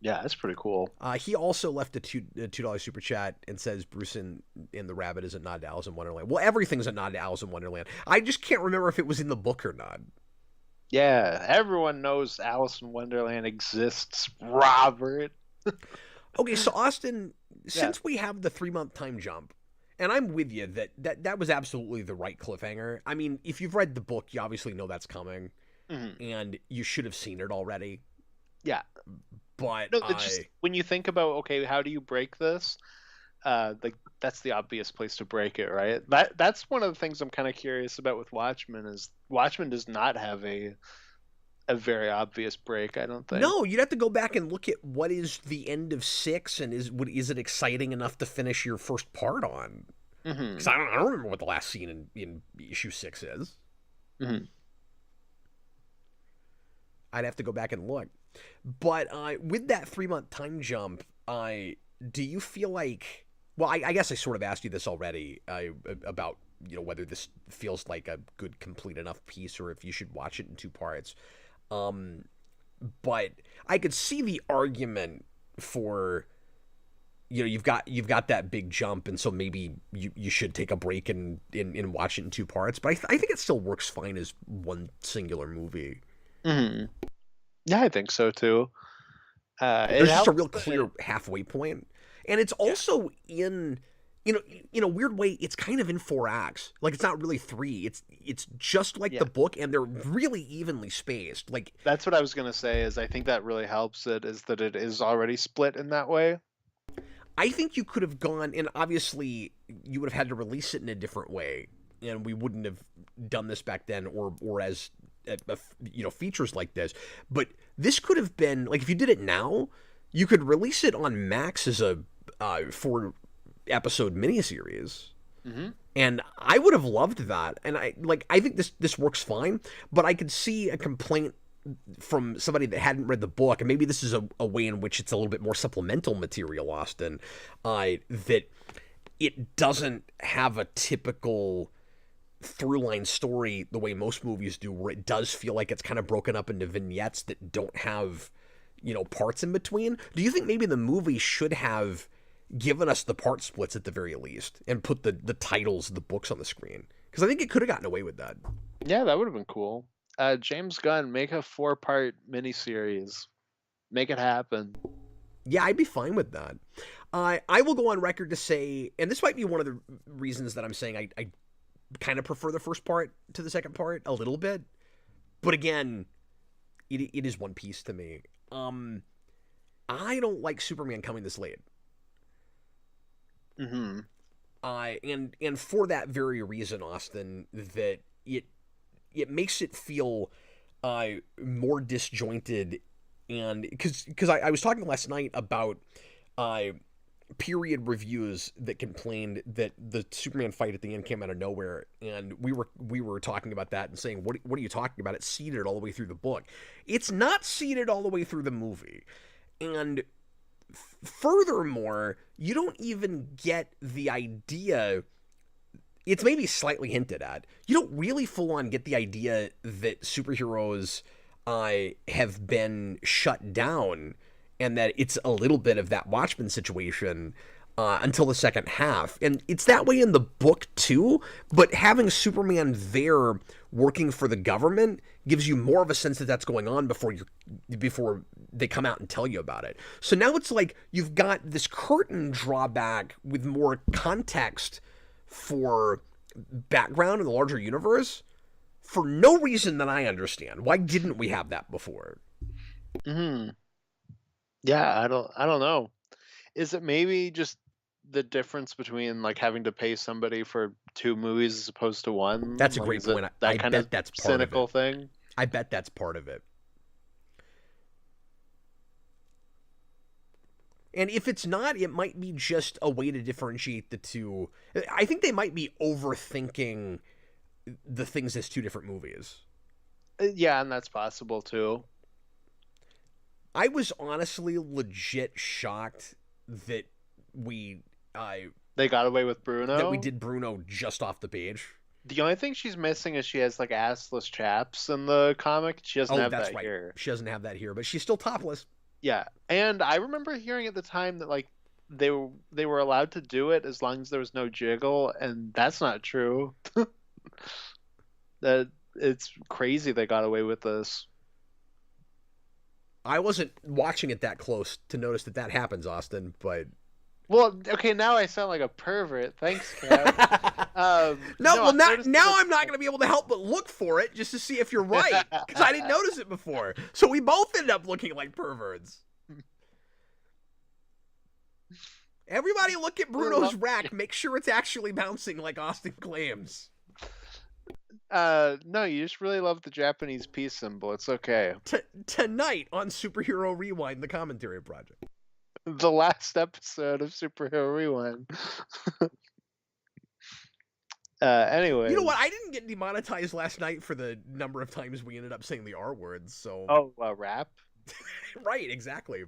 B: Yeah, that's pretty cool.
A: He also left a $2 super chat and says Bruce in the Rabbit is a nod to Alice in Wonderland. Well, everything's a nod to Alice in Wonderland. I just can't remember if it was in the book or not.
B: Yeah, everyone knows Alice in Wonderland exists, Robert.
A: Okay, so Austin, since we have the 3-month time jump, and I'm with you that was absolutely the right cliffhanger. I mean, if you've read the book, you obviously know that's coming, and you should have seen it already.
B: Yeah.
A: But
B: no, just, when you think about, okay, how do you break this? That's the obvious place to break it, right? That's one of the things I'm kind of curious about with Watchmen is Watchmen does not have a very obvious break, I don't think.
A: No, you'd have to go back and look at what is the end of 6 and is it exciting enough to finish your first part on? Because I don't remember what the last scene in issue 6 is. I'd have to go back and look. But with that 3-month time jump, do you feel like... Well, I guess I sort of asked you this already about whether this feels like a good, complete enough piece or if you should watch it in 2 parts. But I could see the argument for, you've got that big jump, and so maybe you should take a break and watch it in 2 parts. But I think it still works fine as one singular movie.
B: Yeah, I think so too.
A: There's just a real clear halfway point. And it's also in a weird way, it's kind of in 4 acts. Like, it's not really 3. It's just like the book, and they're really evenly spaced. Like,
B: that's what I was going to say, is I think that really helps it, is that it is already split in that way.
A: I think you could have gone, and obviously you would have had to release it in a different way, and we wouldn't have done this back then, or as features like this. But this could have been, like, if you did it now, you could release it on Max as a 4-episode miniseries. And I would have loved that. And I think this works fine, but I could see a complaint from somebody that hadn't read the book, and maybe this is a way in which it's a little bit more supplemental material, Austin, that it doesn't have a typical through-line story the way most movies do, where it does feel like it's kind of broken up into vignettes that don't have, parts in between. Do you think maybe the movie should have given us the part splits at the very least and put the titles of the books on the screen? Because I think it could have gotten away with that.
B: Yeah, that would have been cool. James Gunn, make a 4-part miniseries. Make it happen.
A: Yeah, I'd be fine with that. I will go on record to say, and this might be one of the reasons that I'm saying I kind of prefer the first part to the second part a little bit. But again, it is one piece to me. I don't like Superman coming this late. And for that very reason, Austin, that it makes it feel more disjointed, and because I was talking last night about period reviews that complained that the Superman fight at the end came out of nowhere, and we were talking about that and saying, what are you talking about? It's seeded all the way through the book. It's not seeded all the way through the movie, and furthermore, you don't even get the idea. It's maybe slightly hinted at. You don't really full on get the idea that superheroes have been shut down, and that it's a little bit of that Watchmen situation until the second half. And it's that way in the book too, but having Superman there working for the government gives you more of a sense that that's going on before they come out and tell you about it. So now it's like you've got this curtain drawback with more context for background in the larger universe for no reason that I understand. Why didn't we have that before?
B: Yeah, I don't know. Is it maybe just the difference between like having to pay somebody for 2 movies as opposed to one?
A: That's a
B: Like,
A: great
B: is it
A: point.
B: that
A: I
B: kind
A: bet
B: of
A: that's part of
B: cynical
A: it.
B: thing?
A: I bet that's part of it. And if it's not, it might be just a way to differentiate the two. I think they might be overthinking the things as two different movies.
B: Yeah, and that's possible too.
A: I was honestly legit shocked that we
B: They got away with
A: that we
B: Bruno.
A: did Bruno just off the page.
B: The only thing she's missing is she has like assless chaps in the comic. She doesn't
A: Oh,
B: have
A: that's
B: that
A: right.
B: here.
A: She doesn't have that here, but she's still topless.
B: Yeah, and I remember hearing at the time that like they were allowed to do it as long as there was no jiggle, and that's not true. That it's crazy they got away with this.
A: I wasn't watching it that close to notice that that happens, Austin, but
B: Well, okay, now I sound like a pervert. Thanks, Kat.
A: well,
B: I noticed
A: now
B: that-
A: I'm not going to be able to help but look for it just to see if you're right, because I didn't notice it before. So we both ended up looking like perverts. Everybody look at Bruno's rack. Make sure it's actually bouncing like Austin claims.
B: No, you just really love the Japanese peace symbol. It's okay.
A: Tonight on Superhero Rewind, the commentary project.
B: The last episode of Superhero Rewind. Anyway.
A: You know what? I didn't get demonetized last night for the number of times we ended up saying the R words. So.
B: Oh, rap.
A: Right, exactly.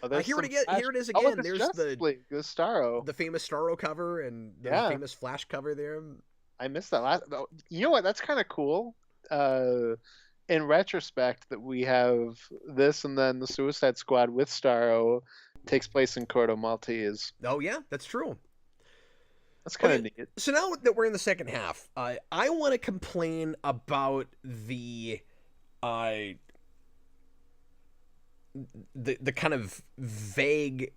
B: Oh,
A: Here it is
B: Oh,
A: again.
B: look,
A: There's
B: the Starro.
A: the famous Starro cover and the famous Flash cover there.
B: I missed that last. You know what? That's kind of cool. In retrospect, that we have this and then the Suicide Squad with Starro takes place in Corto Maltese.
A: Oh yeah, that's true.
B: That's kind of neat.
A: So now that we're in the second half, I want to complain about the kind of vague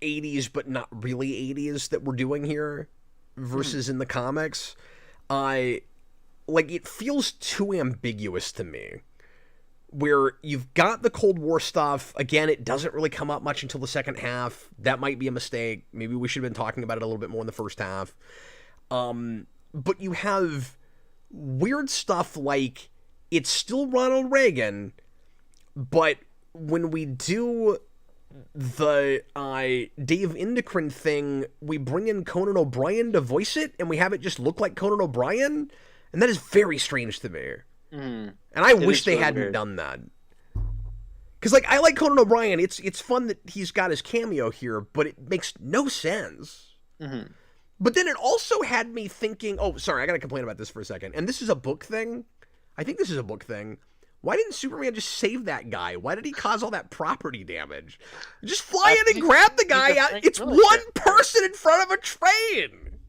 A: 80s but not really 80s that we're doing here versus in the comics. Like, it feels too ambiguous to me, where you've got the Cold War stuff. Again, it doesn't really come up much until the second half. That might be a mistake. Maybe we should have been talking about it a little bit more in the first half. But you have weird stuff like it's still Ronald Reagan, but when we do the Dave Indicrin thing, we bring in Conan O'Brien to voice it, and we have it just look like Conan O'Brien, and that is very strange to me. And I wish they hadn't done that. Because, like, I like Conan O'Brien. It's fun that he's got his cameo here, but it makes no sense. But then it also had me thinking, oh, sorry, I gotta complain about this for a second. And this is a book thing. I think this is a book thing. Why didn't Superman just save that guy? Why did he cause all that property damage? Just fly in and grab the guy out. It's one person in front of a train.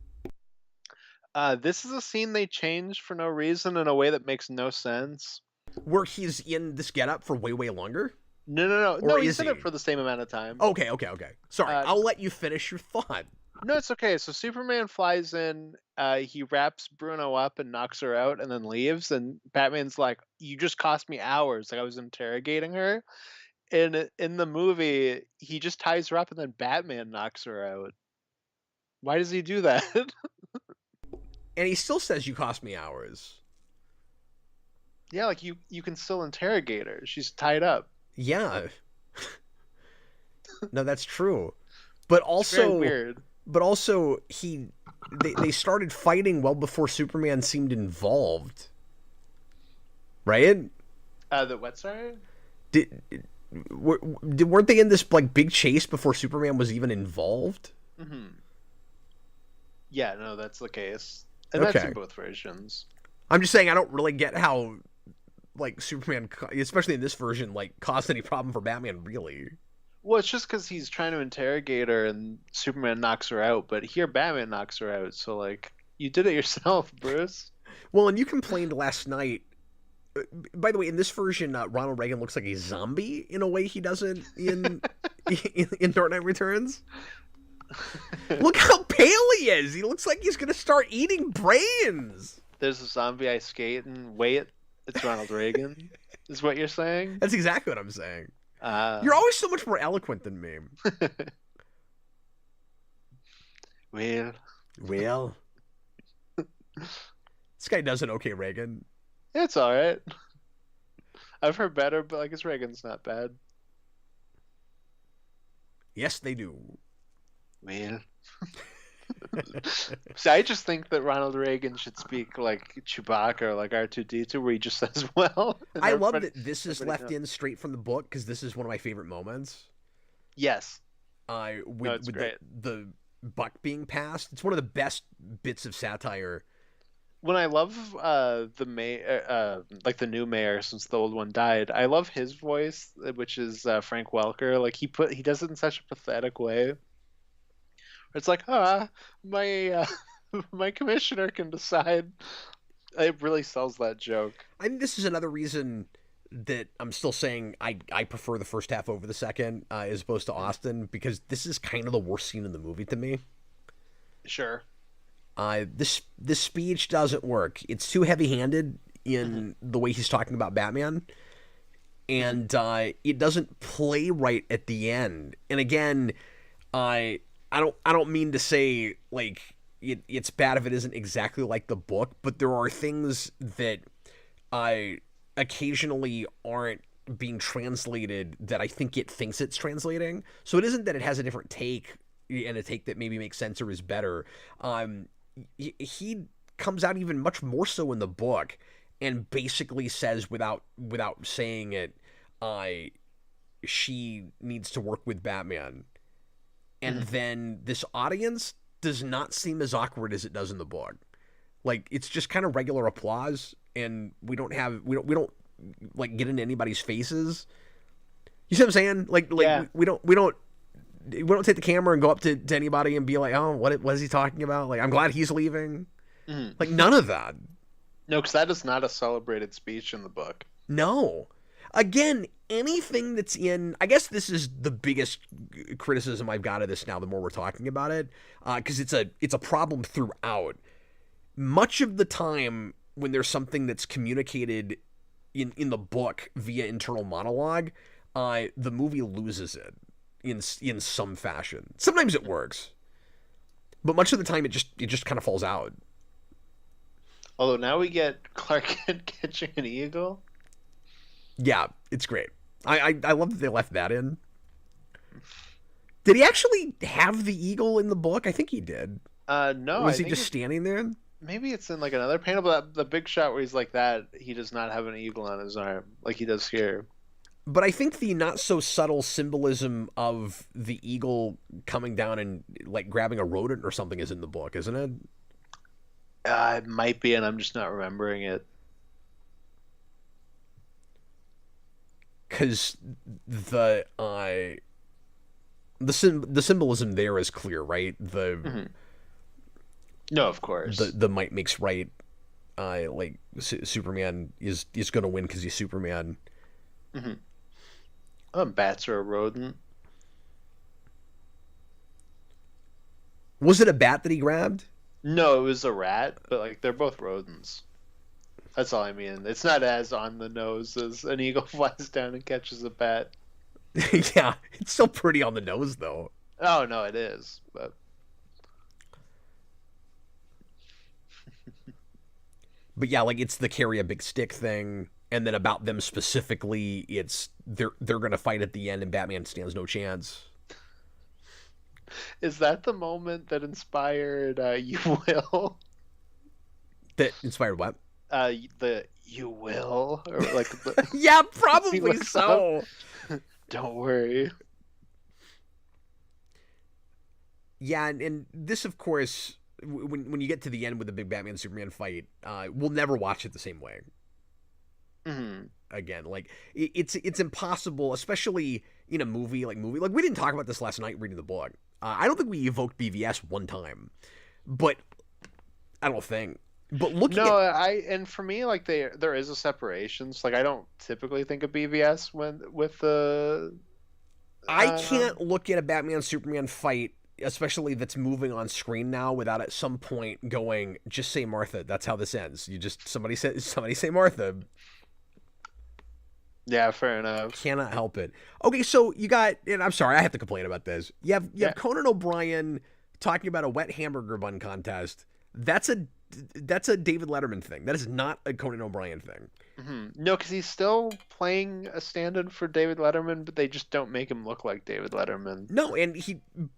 B: This is a scene they changed for no reason in a way that makes no sense.
A: Where he's in this getup for way, way longer?
B: No, he's in it for the same amount of time.
A: Okay. Sorry, I'll let you finish your thought.
B: No, it's okay. So Superman flies in, he wraps Bruno up and knocks her out and then leaves, and Batman's like, you just cost me hours. Like, I was interrogating her. And in the movie, he just ties her up and then Batman knocks her out. Why does he do that?
A: And he still says you cost me hours.
B: Yeah, like you can still interrogate her. She's tied up.
A: Yeah. No, that's true. But also,
B: it's very weird.
A: But also, they started fighting well before Superman seemed involved, right?
B: The what? Sorry.
A: Weren't they in this like big chase before Superman was even involved?
B: Yeah, no, that's the case, and that's in both versions.
A: I'm just saying I don't really get how, like, Superman, especially in this version, like, caused any problem for Batman, really.
B: Well, it's just because he's trying to interrogate her and Superman knocks her out, but here Batman knocks her out, so, like, you did it yourself, Bruce.
A: Well, and you complained last night. By the way, in this version, Ronald Reagan looks like a zombie in a way he doesn't in Dark Knight Returns. Look how pale he is. He looks like he's going to start eating brains.
B: There's a zombie ice skate and wait, it's Ronald Reagan, is what you're saying?
A: That's exactly what I'm saying. You're always so much more eloquent than me.
B: Well,
A: Well, this guy does an okay Reagan.
B: it's all right. I've heard better, but I guess Reagan's not bad.
A: Yes, they do.
B: Well, see, I just think that Ronald Reagan should speak like Chewbacca or like R2D2, where he just says "well," and
A: I love
B: everybody,
A: that this is
B: everybody
A: left
B: knows.
A: in straight from the book because this is one of my favorite moments.
B: Yes, no,
A: With
B: it's great.
A: the buck being passed. It's one of the best bits of satire.
B: When I love the mayor, like the new mayor since the old one died, I love his voice, which is Frank Welker. Like he does it in such a pathetic way. It's like, my my commissioner can decide. It really sells that joke.
A: I think this is another reason that I'm still saying I prefer the first half over the second as opposed to Austin because this is kind of the worst scene in the movie to me.
B: Sure.
A: This speech doesn't work. It's too heavy-handed in the way he's talking about Batman, and it doesn't play right at the end. And again, I don't mean to say like it's bad if it isn't exactly like the book, but there are things that I occasionally aren't being translated that I think it thinks it's translating. So it isn't that it has a different take and a take that maybe makes sense or is better. He comes out even much more so in the book and basically says without saying it, she needs to work with Batman. And then this audience does not seem as awkward as it does in the book. Like it's just kind of regular applause, and we don't like get into anybody's faces. You see what I'm saying?
B: Yeah.
A: We don't take the camera and go up to anybody and be like, oh, what is he talking about? Like I'm glad he's leaving. Like none of that.
B: No, because that is not a celebrated speech in the book.
A: No. Again, anything that's in, I guess this is the biggest criticism I've got of this now the more we're talking about it, because it's a problem throughout. Much of the time when there's something that's communicated in the book via internal monologue, the movie loses it in some fashion. Sometimes it works, but much of the time it just kind of falls out.
B: Although now we get Clark Kent catching an eagle.
A: Yeah, it's great. I love that they left that in. Did he actually have the eagle in the book? I think he did.
B: No,
A: Or was
B: I
A: he
B: think
A: just standing there?
B: maybe it's in like another panel, but the big shot where he's like that, he does not have an eagle on his arm like he does here.
A: But I think the not so subtle symbolism of the eagle coming down and like grabbing a rodent or something is in the book, isn't it?
B: It might be, and I'm just not remembering it.
A: Because the symbolism there is clear, right?
B: No, of course.
A: The might makes right. Like Superman is going to win because he's Superman.
B: Bats are a rodent.
A: Was it a bat that he grabbed?
B: No, it was a rat, but like they're both rodents. That's all I mean. It's not as on the nose as an eagle flies down and catches a bat.
A: Yeah, it's still pretty on the nose though.
B: Oh no, it is.
A: But yeah, like it's the carry a big stick thing, and then about them specifically, it's they're gonna fight at the end, and Batman stands no chance.
B: Is that the moment that inspired "You Will"?
A: That inspired what?
B: The "You Will" or like the,
A: Yeah,
B: he
A: probably
B: looks
A: so.
B: Don't worry.
A: Yeah, and this, of course, when you get to the end with the big Batman Superman fight, we'll never watch it the same way again. Like it's impossible, especially in a movie like we didn't talk about this last night reading the book. I don't think we evoked BVS one time, but I don't think. But looking
B: No,
A: at
B: and for me, like there is a separation. So, like I don't typically think of BVS when with the.
A: I can't look at a Batman Superman fight, especially that's moving on screen now, without at some point going, just say Martha. That's how this ends. You just somebody say Martha.
B: Yeah, fair enough.
A: Cannot help it. Okay, so you got, and I'm sorry, I have to complain about this. You have Conan O'Brien talking about a wet hamburger bun contest. That's a David Letterman thing. That is not a Conan O'Brien thing.
B: No, because he's still playing a stand-in for David Letterman, but they just don't make him look like David Letterman.
A: No,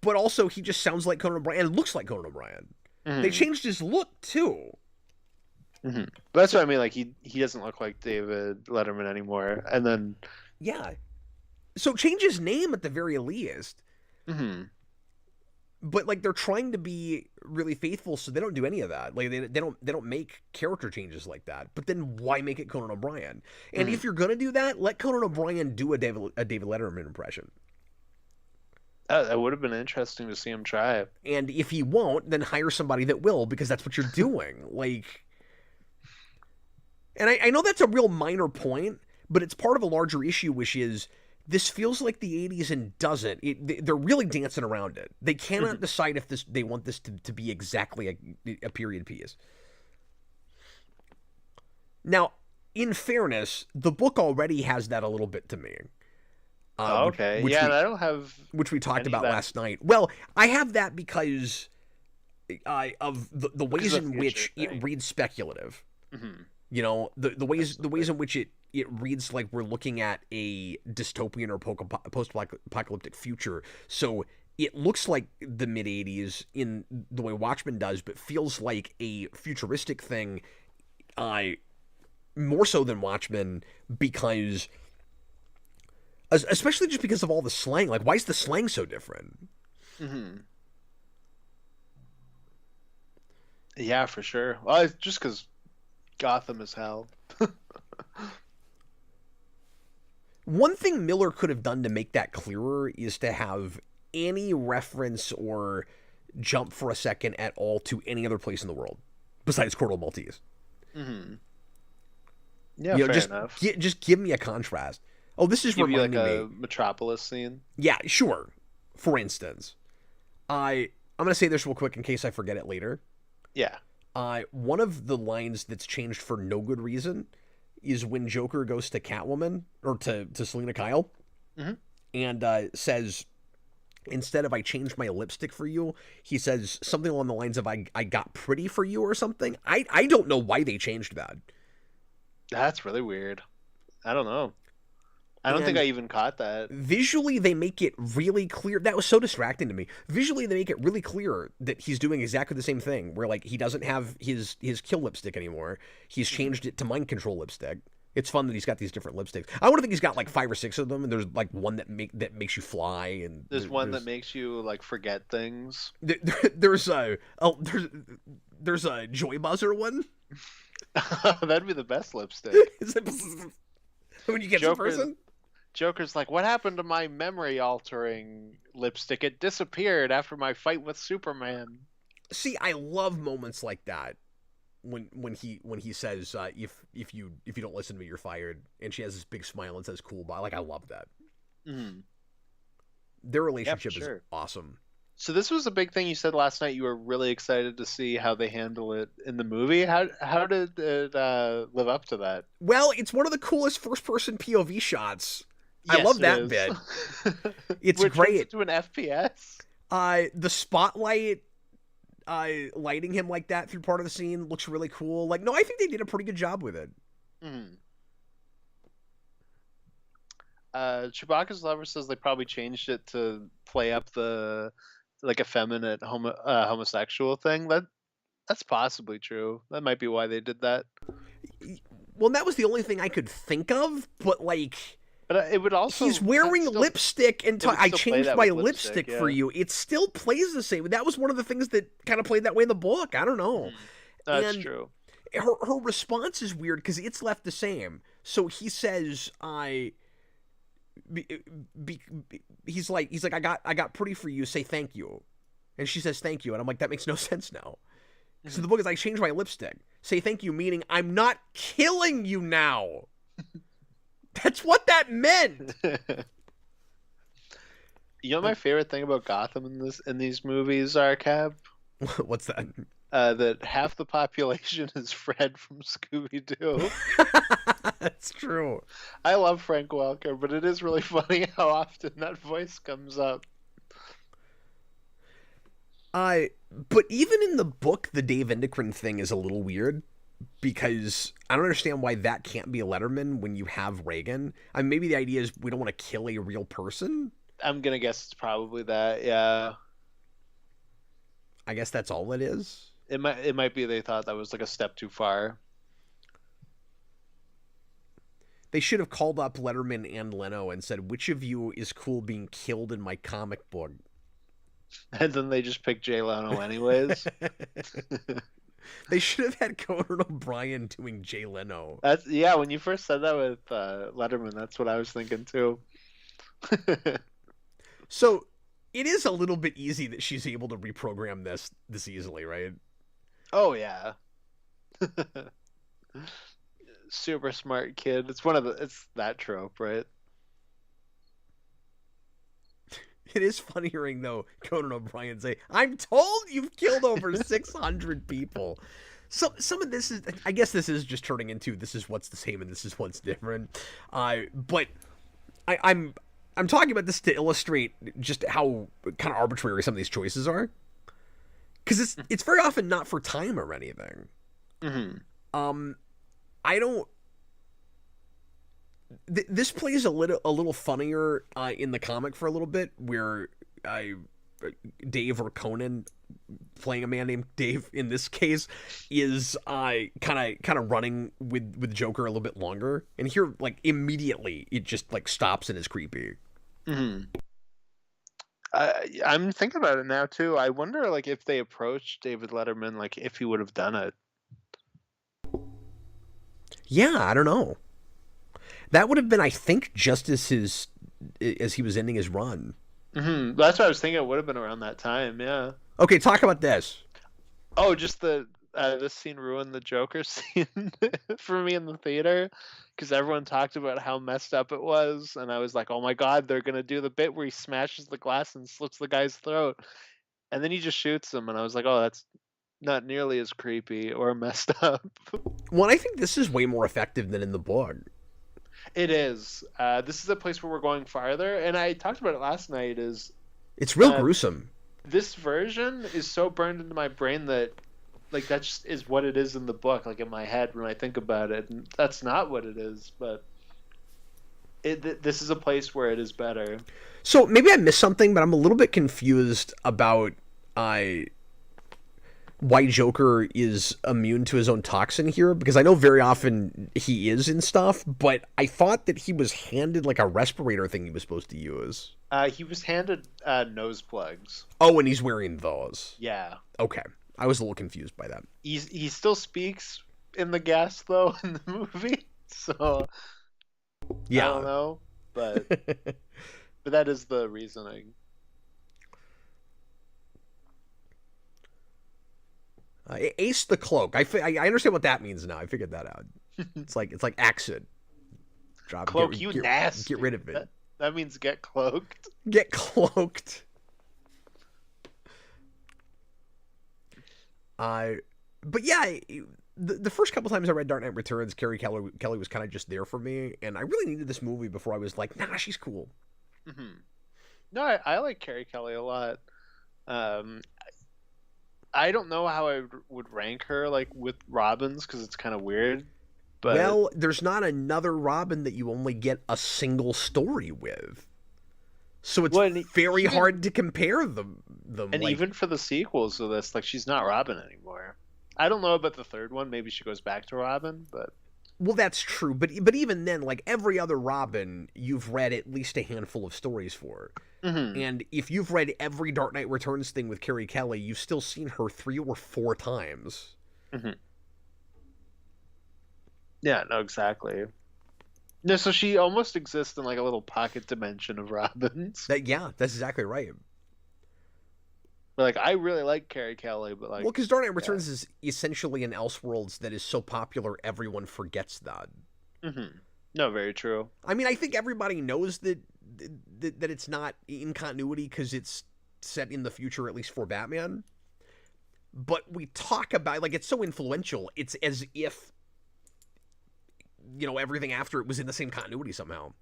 A: but also he just sounds like Conan O'Brien and looks like Conan O'Brien. They changed his look too.
B: But that's what I mean. Like he doesn't look like David Letterman anymore. And then
A: yeah, so change his name at the very least. But like they're trying to be really faithful, so they don't do any of that. Like they don't make character changes like that. But then why make it Conan O'Brien? And if you're gonna do that, let Conan O'Brien do a David Letterman impression.
B: That would have been interesting to see him try it.
A: And if he won't, then hire somebody that will, because that's what you're doing. Like, and I know that's a real minor point, but it's part of a larger issue, which is this feels like the 80s and doesn't. They're really dancing around it. They cannot decide if they want this to be exactly a period piece. Now, in fairness, the book already has that a little bit to me.
B: Okay.
A: Which
B: I don't have...
A: Which we talked about last night. Well, I have that because of the ways in which it reads speculative. You know, the ways in which it reads like we're looking at a dystopian or post-apocalyptic future. So it looks like the mid-80s in the way Watchmen does, but feels like a futuristic thing, more so than Watchmen, because... especially just because of all the slang. Like, why is the slang so different?
B: Yeah, for sure. Well, it's just because Gotham is hell.
A: One thing Miller could have done to make that clearer is to have any reference or jump for a second at all to any other place in the world besides Cornwall Maltese.
B: Yeah, fair enough.
A: Just give me a contrast. Oh, this is reminding
B: like
A: me.
B: a Metropolis scene.
A: Yeah, sure. For instance, I'm gonna say this real quick in case I forget it later.
B: Yeah.
A: One of the lines that's changed for no good reason is when Joker goes to Catwoman, or to Selena Kyle, and says, instead of "I changed my lipstick for you," he says something along the lines of I got pretty for you" or something. I don't know why they changed that.
B: That's really weird. I don't know. I don't think I even caught that.
A: Visually, they make it really clear. That was so distracting to me. Visually, they make it really clear that he's doing exactly the same thing, where like he doesn't have his kill lipstick anymore. He's changed it to mind control lipstick. It's fun that he's got these different lipsticks. I want to think he's got like 5 or 6 of them, and there's like one that makes you fly, and
B: there's one that makes you like forget things.
A: There's a joy buzzer one.
B: That'd be the best lipstick.
A: When you get the person.
B: Joker's like, what happened to my memory-altering lipstick? It disappeared after my fight with Superman.
A: See, I love moments like that when he says, if you don't listen to me, you're fired, and she has this big smile and says, "Cool, bye." Like, I love that. Their relationship is awesome.
B: So this was a big thing you said last night. You were really excited to see how they handle it in the movie. How did it live up to that?
A: Well, it's one of the coolest first-person POV shots.
B: Yes,
A: I love that bit. It's
B: which
A: great.
B: To an FPS.
A: The spotlight lighting him like that through part of the scene looks really cool. Like, no, I think they did a pretty good job with it.
B: Chewbacca's lover says they probably changed it to play up the like effeminate homosexual thing. That's possibly true. That might be why they did that.
A: Well, that was the only thing I could think of, but like...
B: But it would also...
A: He's wearing lipstick and I changed my lipstick for you. It still plays the same. That was one of the things that kind of played that way in the book. I don't know.
B: That's true.
A: Her response is weird because it's left the same. So he says, he's like, I got pretty for you. Say thank you. And she says thank you. And I'm like, that makes no sense now. So the book is, I changed my lipstick. Say thank you, meaning I'm not killing you now. That's what that meant.
B: You know, my favorite thing about Gotham in these movies are, Cab?
A: What's that?
B: That half the population is Fred from Scooby-Doo.
A: That's true.
B: I love Frank Welker, but it is really funny how often that voice comes up.
A: But even in the book, the Dave Endocrine thing is a little weird because I don't understand why that can't be a Letterman when you have Reagan. I mean, maybe the idea is we don't want to kill a real person.
B: I'm gonna guess it's probably that. Yeah.
A: I guess that's all it is.
B: It might be they thought that was like a step too far.
A: They should have called up Letterman and Leno and said, which of you is cool being killed in my comic book?
B: And then they just picked Jay Leno anyways.
A: They should have had Conan O'Brien doing Jay Leno.
B: Yeah, when you first said that with Letterman, that's what I was thinking too.
A: So it is a little bit easy that she's able to reprogram this easily, right?
B: Oh yeah. Super smart kid. It's that trope, right?
A: It is funny hearing, though, Conan O'Brien say, I'm told you've killed over 600 people. So some of this is, I guess this is just turning into this is what's the same and this is what's different. But I'm talking about this to illustrate just how kind of arbitrary some of these choices are. Because it's very often not for time or anything.
B: Mm-hmm.
A: I don't. This plays a little funnier in the comic for a little bit, where Dave or Conan, playing a man named Dave in this case, is kind of running with Joker a little bit longer, and here like immediately it just like stops and is creepy.
B: Mm-hmm. I'm thinking about it now too. I wonder like if they approached David Letterman, like if he would have done it.
A: Yeah, I don't know. That would have been, I think, just as he was ending his run.
B: Mm-hmm. That's what I was thinking. It would have been around that time. Yeah.
A: Okay, talk about this.
B: Oh, just this scene ruined the Joker scene for me in the theater because everyone talked about how messed up it was, and I was like, "Oh my god, they're gonna do the bit where he smashes the glass and slits the guy's throat," and then he just shoots him, and I was like, "Oh, that's not nearly as creepy or messed up."
A: Well, I think this is way more effective than in the book.
B: It is. This is a place where we're going farther, and I talked about it last night.
A: It's real gruesome.
B: This version is so burned into my brain that, like, that just is what it is in the book. Like in my head when I think about it, and that's not what it is. But this is a place where it is better.
A: So maybe I missed something, but I'm a little bit confused about why Joker is immune to his own toxin here, because I know very often he is in stuff, but I thought that he was handed like a respirator thing he was supposed to use.
B: He was handed nose plugs.
A: Oh, and he's wearing those.
B: Yeah.
A: Okay. I was a little confused by that.
B: He still speaks in the gas though in the movie, so
A: yeah.
B: I don't know, but but that is the reasoning.
A: Ace the cloak. I understand what that means now. I figured that out. It's like acid. Drop
B: cloak. Nasty.
A: Get rid of it.
B: That means get cloaked.
A: Get cloaked. But yeah, the first couple times I read Dark Knight Returns, Carrie Kelly was kind of just there for me, and I really needed this movie before I was like, nah, she's cool.
B: Mm-hmm. No, I like Carrie Kelly a lot. I don't know how I would rank her like with Robins because it's kind of weird. But
A: well, there's not another Robin that you only get a single story with, so it's very hard to compare them.
B: And like, even for the sequels of this, like she's not Robin anymore. I don't know about the third one. Maybe she goes back to Robin, but
A: well, that's true. But even then, like every other Robin, you've read at least a handful of stories for.
B: Mm-hmm.
A: And if you've read every Dark Knight Returns thing with Carrie Kelly, you've still seen her 3 or 4 times.
B: Mm-hmm. Yeah, no, exactly. No, so she almost exists in like a little pocket dimension of Robins.
A: Yeah, that's exactly right.
B: But like, I really like Carrie Kelly, but like,
A: well, because Dark Knight Returns is essentially an Elseworlds that is so popular, everyone forgets that.
B: Mm-hmm. No, very true.
A: I mean, I think everybody knows that it's not in continuity because it's set in the future, at least for Batman. But we talk about, like, it's so influential. It's as if, you know, everything after it was in the same continuity somehow.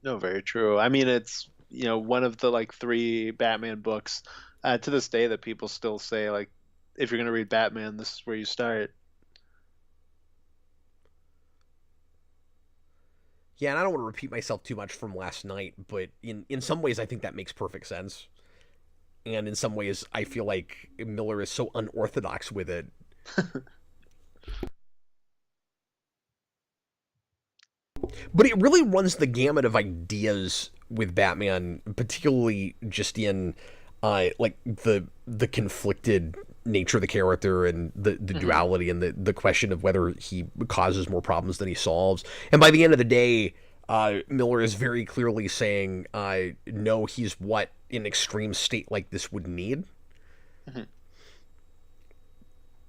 B: No, very true. I mean, it's one of the like three Batman books to this day that people still say, like, if you're gonna read Batman, this is where you start.
A: Yeah, and I don't want to repeat myself too much from last night, but in some ways I think that makes perfect sense. And in some ways I feel like Miller is so unorthodox with it. But it really runs the gamut of ideas with Batman, particularly just in like the conflicted nature of the character and the duality and the question of whether he causes more problems than he solves. And by the end of the day, Miller is very clearly saying, no, he's what an extreme state like this would need.
B: Mm-hmm.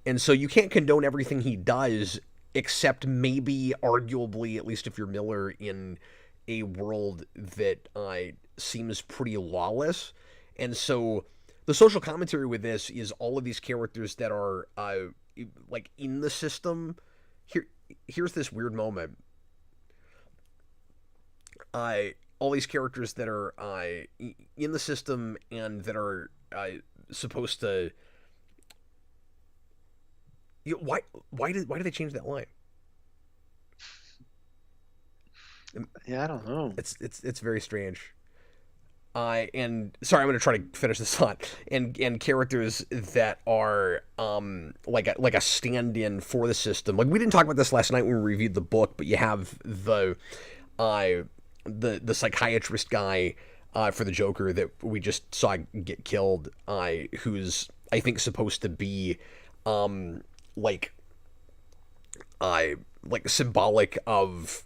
A: And so you can't condone everything he does, except maybe, arguably, at least if you're Miller, in a world that seems pretty lawless. And so the social commentary with this is all of these characters that are like in the system. Here's this weird moment. All these characters that are in the system and that are supposed to. Why did they change that line?
B: Yeah, I don't know.
A: It's very strange. And sorry, I'm going to try to finish this thought. And characters that are like a stand-in for the system. Like, we didn't talk about this last night when we reviewed the book, but you have the psychiatrist guy for the Joker that we just saw get killed, who's, I think, supposed to be like symbolic of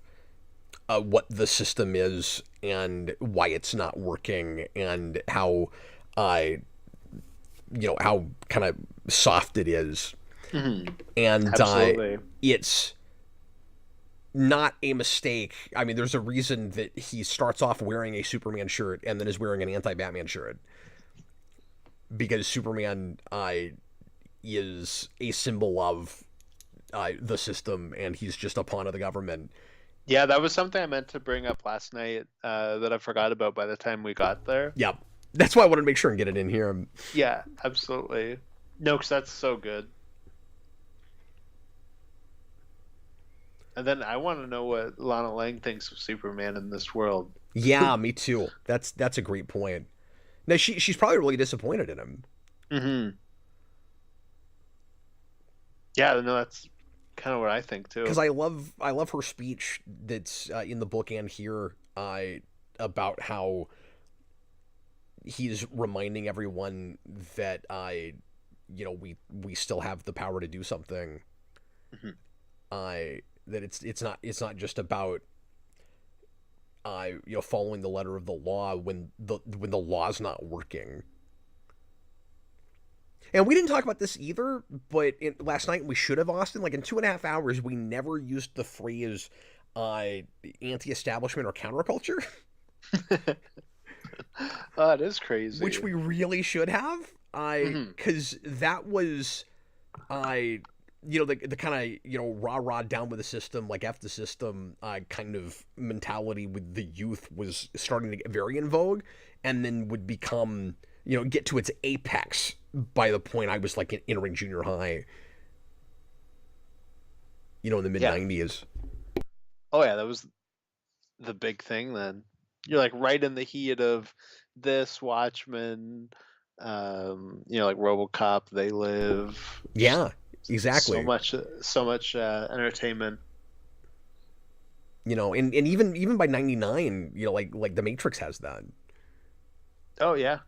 A: what the system is and why it's not working, and how how kind of soft it is.
B: Mm-hmm.
A: And
B: Absolutely.
A: It's not a mistake. I mean, there's a reason that he starts off wearing a Superman shirt and then is wearing an anti-Batman shirt, because Superman is a symbol of the system, and he's just a pawn of the government.
B: Yeah, that was something I meant to bring up last night that I forgot about by the time we got there.
A: Yeah, that's why I wanted to make sure and get it in here.
B: Yeah, absolutely. No, because that's so good. And then I want to know what Lana Lang thinks of Superman in this world.
A: Yeah, me too. That's a great point. Now she's probably really disappointed in him.
B: Mm-hmm. Yeah, no, that's kind of what I think too.
A: Because I love her speech that's in the book and here about how he's reminding everyone that we still have the power to do something.
B: Mm-hmm.
A: That it's not just about following the letter of the law when the law's not working. And we didn't talk about this either, but last night we should have, Austin. Like, in 2.5 hours, we never used the phrase anti-establishment or counterculture.
B: Oh, it is crazy.
A: Which we really should have. Because that was, the kind of, rah-rah down with the system, like F the system kind of mentality with the youth was starting to get very in vogue, and then would become, get to its apex by the point I was like entering junior high, in the mid-90s.
B: Oh yeah, that was the big thing then. You're like right in the heat of this, Watchmen, like RoboCop, They Live.
A: Yeah, exactly.
B: So much entertainment.
A: And even by 99, like The Matrix has that.
B: Oh yeah.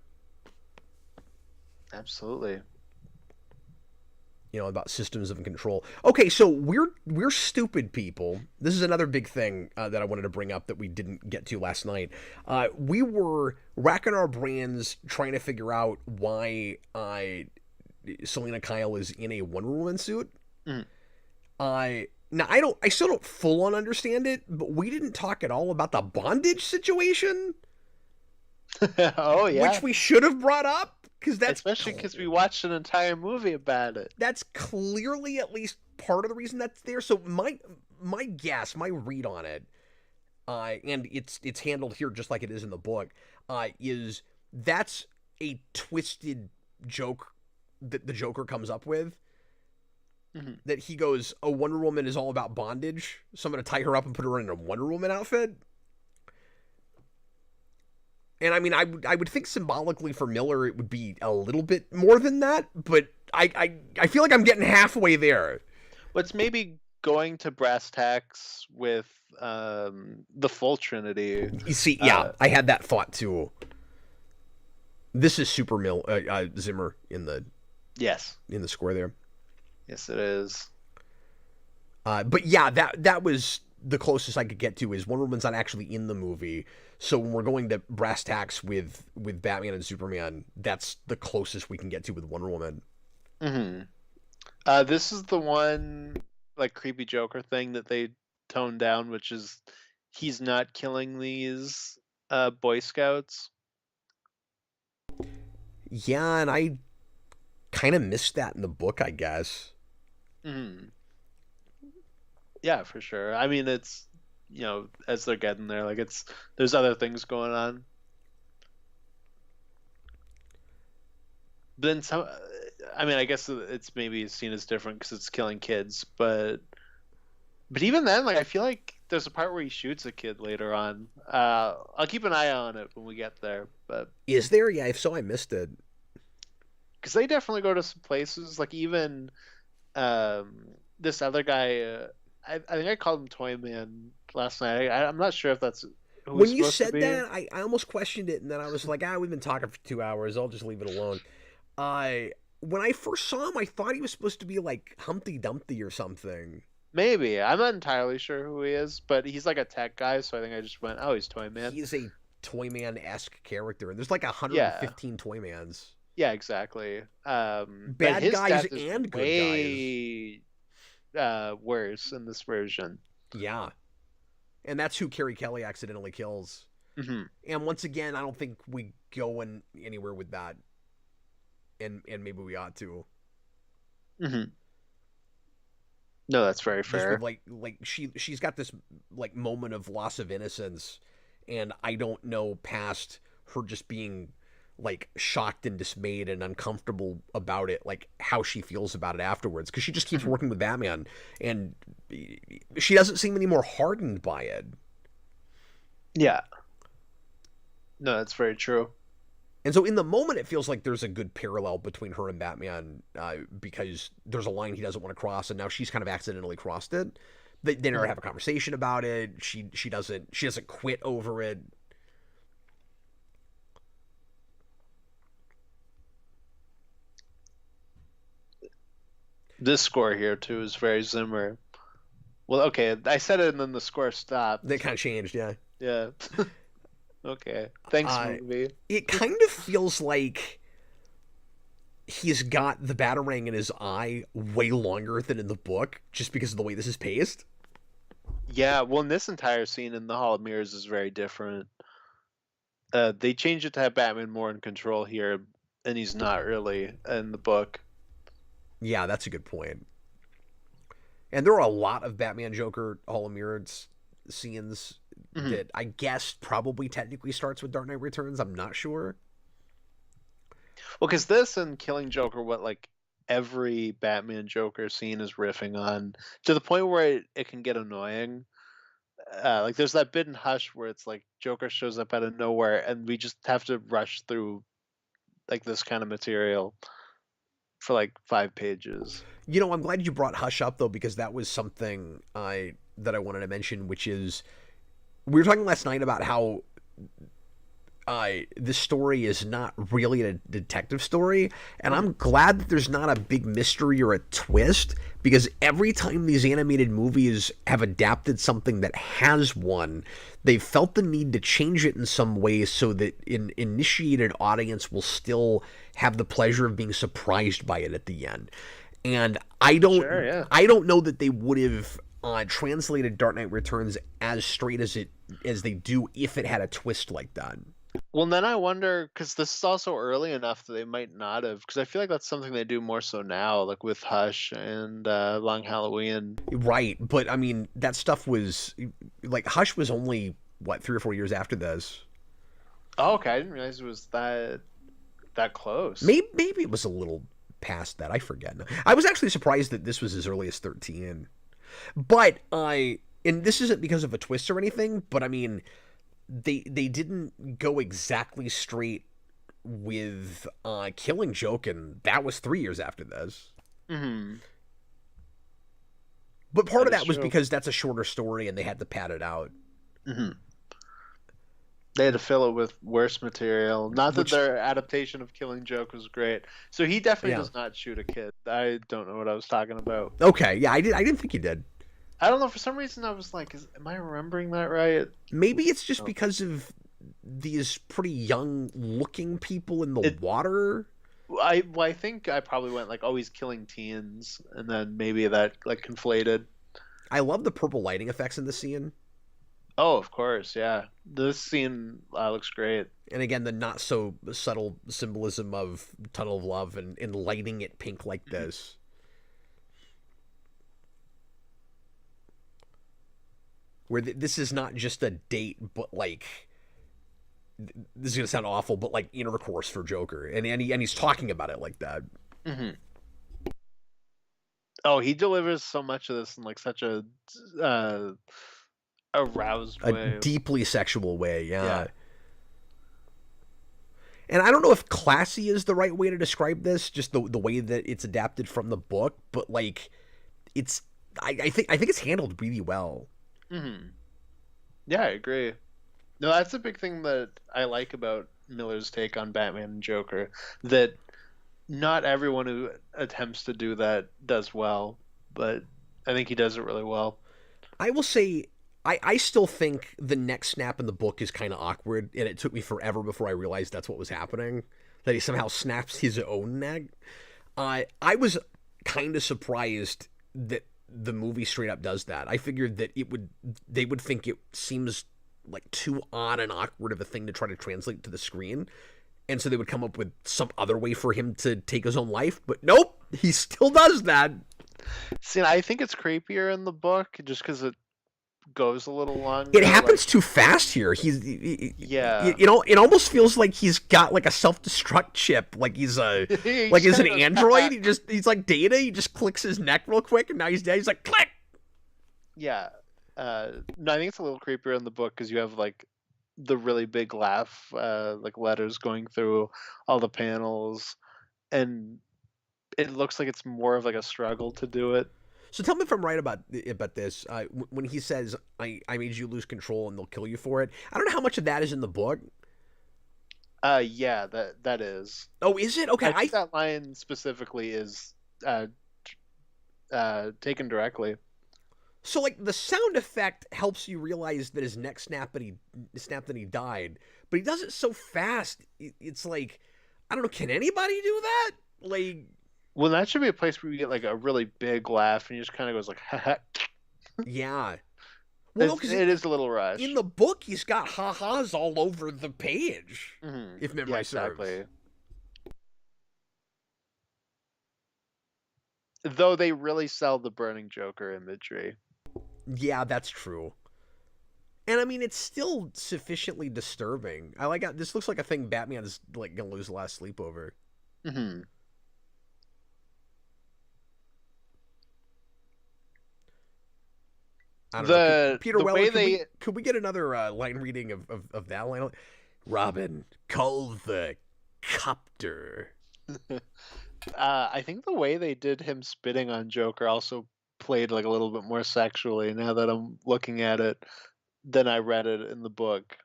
B: Absolutely.
A: About systems of control. Okay, so we're stupid people. This is another big thing that I wanted to bring up that we didn't get to last night. We were racking our brains trying to figure out why Selena Kyle is in a Wonder Woman suit.
B: Mm.
A: Now I still don't full on understand it, but we didn't talk at all about the bondage situation.
B: Oh yeah,
A: which we should have brought up.
B: Especially because we watched an entire movie about it.
A: That's clearly at least part of the reason that's there. So my guess, my read on it, and it's handled here just like it is in the book, is that's a twisted joke that the Joker comes up with.
B: Mm-hmm.
A: That he goes, "Oh, Wonder Woman is all about bondage, so I'm going to tie her up and put her in a Wonder Woman outfit." And I mean, I would think symbolically for Miller it would be a little bit more than that, but I feel like I'm getting halfway there.
B: What's maybe going to brass tacks with the full Trinity.
A: You see, yeah, I had that thought too. This is super Zimmer in the score there.
B: Yes, it is.
A: But yeah, that was the closest I could get to. Is Wonder Woman's not actually in the movie, so when we're going to brass tacks with Batman and Superman, that's the closest we can get to with Wonder Woman.
B: Mm-hmm. This is the one like creepy Joker thing that they toned down, which is he's not killing these Boy Scouts.
A: Yeah, and I kind of missed that in the book, I guess.
B: Mm-hmm. Yeah, for sure. I mean, it's, you know, as they're getting there, like there's other things going on. But then some, I mean, I guess it's maybe seen as different because it's killing kids, but even then, like, I feel like there's a part where he shoots a kid later on. I'll keep an eye on it when we get there. But
A: is there? Yeah, if so, I missed it.
B: Because they definitely go to some places, like even this other guy. I think I called him Toy Man last night. I'm not sure if that's who
A: when you
B: supposed
A: said
B: to be.
A: that. I almost questioned it, and then I was like, we've been talking for 2 hours. I'll just leave it alone. When I first saw him, I thought he was supposed to be like Humpty Dumpty or something.
B: Maybe. I'm not entirely sure who he is, but he's like a tech guy, so I think I just went, oh, he's Toy Man.
A: He's a Toy Man-esque character, and there's like 115 Toy Mans.
B: Yeah, exactly.
A: Bad guys and good
B: way, guys. Worse in this version.
A: Yeah. And that's who Carrie Kelly accidentally kills.
B: Mm-hmm.
A: And once again, I don't think we go anywhere with that. And maybe we ought to.
B: Mm-hmm. No, that's very fair.
A: Just with like she's got this like moment of loss of innocence, and I don't know past her just being like shocked and dismayed and uncomfortable about it, like how she feels about it afterwards, because she just keeps working with Batman, and she doesn't seem any more hardened by it.
B: Yeah. No, that's very true.
A: And so in the moment, it feels like there's a good parallel between her and Batman, because there's a line he doesn't want to cross, and now she's kind of accidentally crossed it. They never have a conversation about it. She doesn't quit over it.
B: This score here too is very Zimmer. Well, okay, I said it and then the score stopped.
A: They kind of changed, yeah.
B: Yeah. Okay. Thanks, movie.
A: It kind of feels like he's got the Batarang in his eye way longer than in the book, just because of the way this is paced.
B: Yeah, well, in this entire scene in the Hall of Mirrors is very different. They changed it to have Batman more in control here, and he's not really in the book.
A: Yeah, that's a good point. And there are a lot of Batman Joker Hall of Mirrors scenes that I guess probably technically starts with Dark Knight Returns. I'm not sure.
B: Well, because this and Killing Joker, what like every Batman Joker scene is riffing on, to the point where it can get annoying. Like there's that bit in Hush where it's like Joker shows up out of nowhere, and we just have to rush through like this kind of material for like 5 pages.
A: You know, I'm glad you brought Hush up though, because that was something that I wanted to mention, which is we were talking last night about how this story is not really a detective story, and I'm glad that there's not a big mystery or a twist, because every time these animated movies have adapted something that has one, they've felt the need to change it in some way so that an initiated audience will still have the pleasure of being surprised by it at the end. And I don't know that they would have translated Dark Knight Returns as straight as they do if it had a twist like that.
B: Well, then I wonder because this is also early enough that they might not have. Because I feel like that's something they do more so now, like with Hush and Long Halloween.
A: Right, but I mean, that stuff was like Hush was only what 3 or 4 years after this.
B: Oh, okay, I didn't realize it was that close.
A: Maybe it was a little past that. I forget. I was actually surprised that this was as early as 13. But I and this isn't because of a twist or anything, but I mean, they didn't go exactly straight with Killing Joke, and that was 3 years after this.
B: Hmm.
A: But part
B: That
A: of
B: is
A: that was
B: true.
A: because that's a shorter story and they had to pad it out.
B: Hmm. They had to fill it with worse material. Not that
A: Which,
B: their adaptation of Killing Joke was great. So he definitely
A: yeah,
B: does not shoot a kid. I don't know what I was talking about.
A: okay, yeah, I didn't think you did.
B: I don't know. For some reason, I was like, am I remembering that right?
A: Maybe it's just
B: No.
A: because of these pretty young looking people in the
B: It.
A: water.
B: I think I probably went like, oh, he's killing teens, and then maybe that like conflated.
A: I love the purple lighting effects in the scene.
B: Oh, of course, yeah. This scene looks great.
A: And again, the not so subtle symbolism of Tunnel of Love and lighting it pink like
B: Mhm.
A: this. Where this is not just a date, but like this is gonna sound awful, but like intercourse for Joker, and he's talking about it like that.
B: Hmm. Oh, he delivers so much of this in like such a uh, aroused
A: A
B: way.
A: deeply sexual way,
B: Yeah.
A: yeah. And I don't know if classy is the right way to describe this, just the way that it's adapted from the book, but like it's I think it's handled really well.
B: Hmm. Yeah, I agree. No, that's a big thing that I like about Miller's take on Batman and Joker. That not everyone who attempts to do that does well, but I think he does it really well.
A: I will say I still think the neck snap in the book is kind of awkward, and it took me forever before I realized that's what was happening. That he somehow snaps his own neck. I was kind of surprised that the movie straight up does that. I figured that they would think it seems like too odd and awkward of a thing to try to translate to the screen, and so they would come up with some other way for him to take his own life. But nope, he still does that.
B: See, I think it's creepier in the book just because it goes a little
A: It
B: longer. Like,
A: happens too fast here.
B: yeah,
A: You know, it almost feels like he's got like a self-destruct chip, like he's
B: kind
A: an
B: of
A: android. He's like Data. He just clicks his neck real quick, and now he's dead. He's like click.
B: yeah. No, I think it's a little creepier in the book because you have like the really big laugh, like letters going through all the panels, and it looks like it's more of like a struggle to do it.
A: So tell me if I'm right about this. When he says I made you lose control and they'll kill you for it. I don't know how much of that is in the book.
B: Yeah, that is.
A: Oh, is it? Okay,
B: I think that line specifically is uh, taken directly.
A: so like the sound effect helps you realize that his neck snapped and he died, but he does it so fast. It's like I don't know. Can anybody do that? Like
B: Well, that should be a place where you get like a really big laugh, and he just kind of goes like, "Ha."
A: yeah. Well, no, because
B: It is a little
A: in
B: rushed.
A: the book he's got ha-has all over the page, if
B: Yeah,
A: memory serves.
B: exactly. Though they really sell the burning Joker imagery.
A: Yeah, that's true. And I mean, it's still sufficiently disturbing. I like this. Looks like a thing Batman is like gonna lose a lot of sleep over.
B: Hmm.
A: I don't know. Peter
B: The
A: Weller,
B: way they
A: could we get another line reading of that line? Robin, call the copter.
B: I think the way they did him spitting on Joker also played like a little bit more sexually now that I'm looking at it than I read it in the book.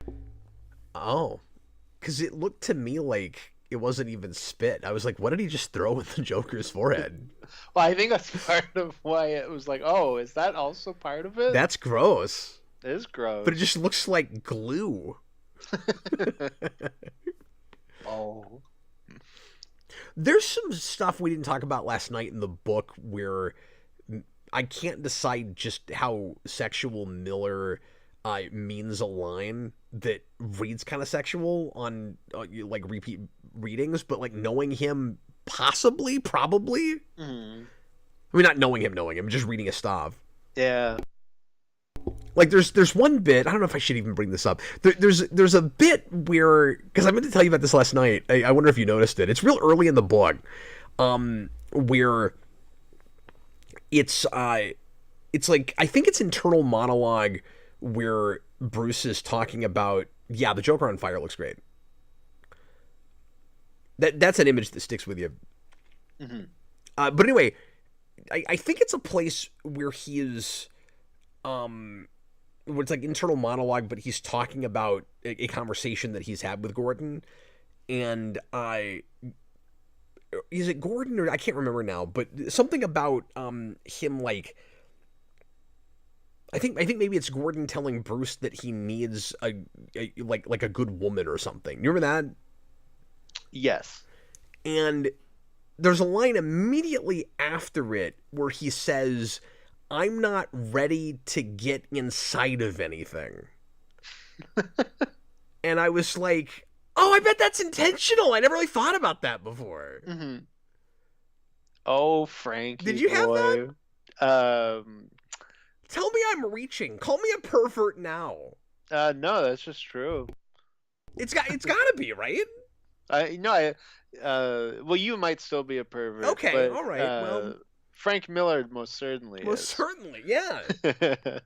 A: Oh, because it looked to me like it wasn't even spit. I was like, what did he just throw in the Joker's forehead?
B: Well, I think that's part of why it was like, oh, is that also part of it?
A: That's gross.
B: It is
A: But it
B: gross.
A: just looks like glue.
B: Oh.
A: There's some stuff we didn't talk about last night in the book where I can't decide just how sexual Miller means a line that reads kind of sexual on like repeat readings, but like knowing him, probably.
B: Mm.
A: I mean, not knowing him, just reading a stav.
B: Yeah.
A: Like there's one bit, I don't know if I should even bring this up. There's a bit where, because I meant to tell you about this last night. I wonder if you noticed it. It's real early in the book, where it's like, I think it's internal monologue where Bruce is talking about, yeah, the Joker on fire looks great. That's an image that sticks with you.
B: Mm-hmm.
A: But anyway, I think it's a place where he is, where it's like internal monologue, but he's talking about a conversation that he's had with Gordon, and is it Gordon, or I can't remember now, but something about him, like, I think maybe it's Gordon telling Bruce that he needs a good woman or something. You remember that?
B: Yes.
A: And there's a line immediately after it where he says, "I'm not ready to get inside of anything." And I was like, oh, I bet that's intentional. I never really thought about that before.
B: Mm-hmm. Oh, Frankie,
A: did you have
B: boy.
A: that? Tell me I'm reaching. Call me a pervert now.
B: No, that's just true.
A: It's gotta be, right?
B: Well, you might still be a pervert.
A: Okay,
B: but,
A: all right. Well,
B: Frank Miller most certainly is.
A: Most certainly, yeah.
B: But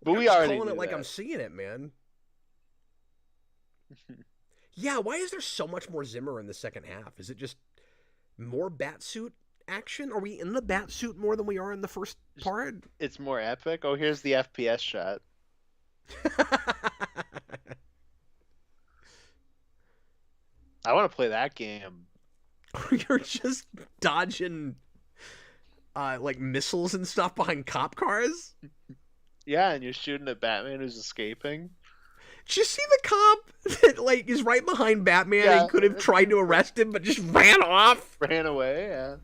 A: I'm
B: we
A: just
B: already
A: calling
B: knew
A: it like
B: that.
A: I'm seeing it, man. Yeah, why is there so much more Zimmer in the second half? Is it just more Batsuit action? Are we in the Batsuit more than we are in the first part?
B: It's more epic. Oh, here's the FPS shot. I want to play that game.
A: You're just dodging like missiles and stuff behind cop cars?
B: Yeah, and you're shooting at Batman who's escaping.
A: Did you see the cop that like is right behind Batman and could have tried to arrest him but just ran off?
B: Ran away, yeah.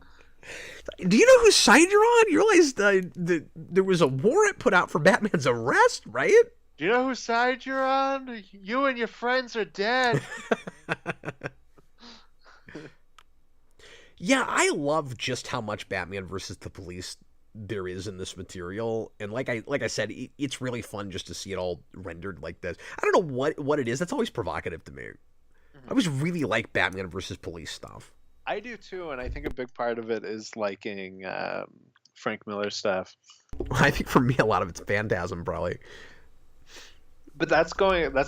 A: Do you know whose side you're on? You realize there was a warrant put out for Batman's arrest, right?
B: Do you know whose side you're on? You and your friends are dead.
A: Yeah, I love just how much Batman versus the police there is in this material, and like I said, it's really fun just to see it all rendered like this. I don't know what it is. That's always provocative to me. I always really like Batman versus police stuff.
B: I do too, and I think a big part of it is liking Frank Miller stuff.
A: I think for me, a lot of it's Phantasm, probably.
B: But that's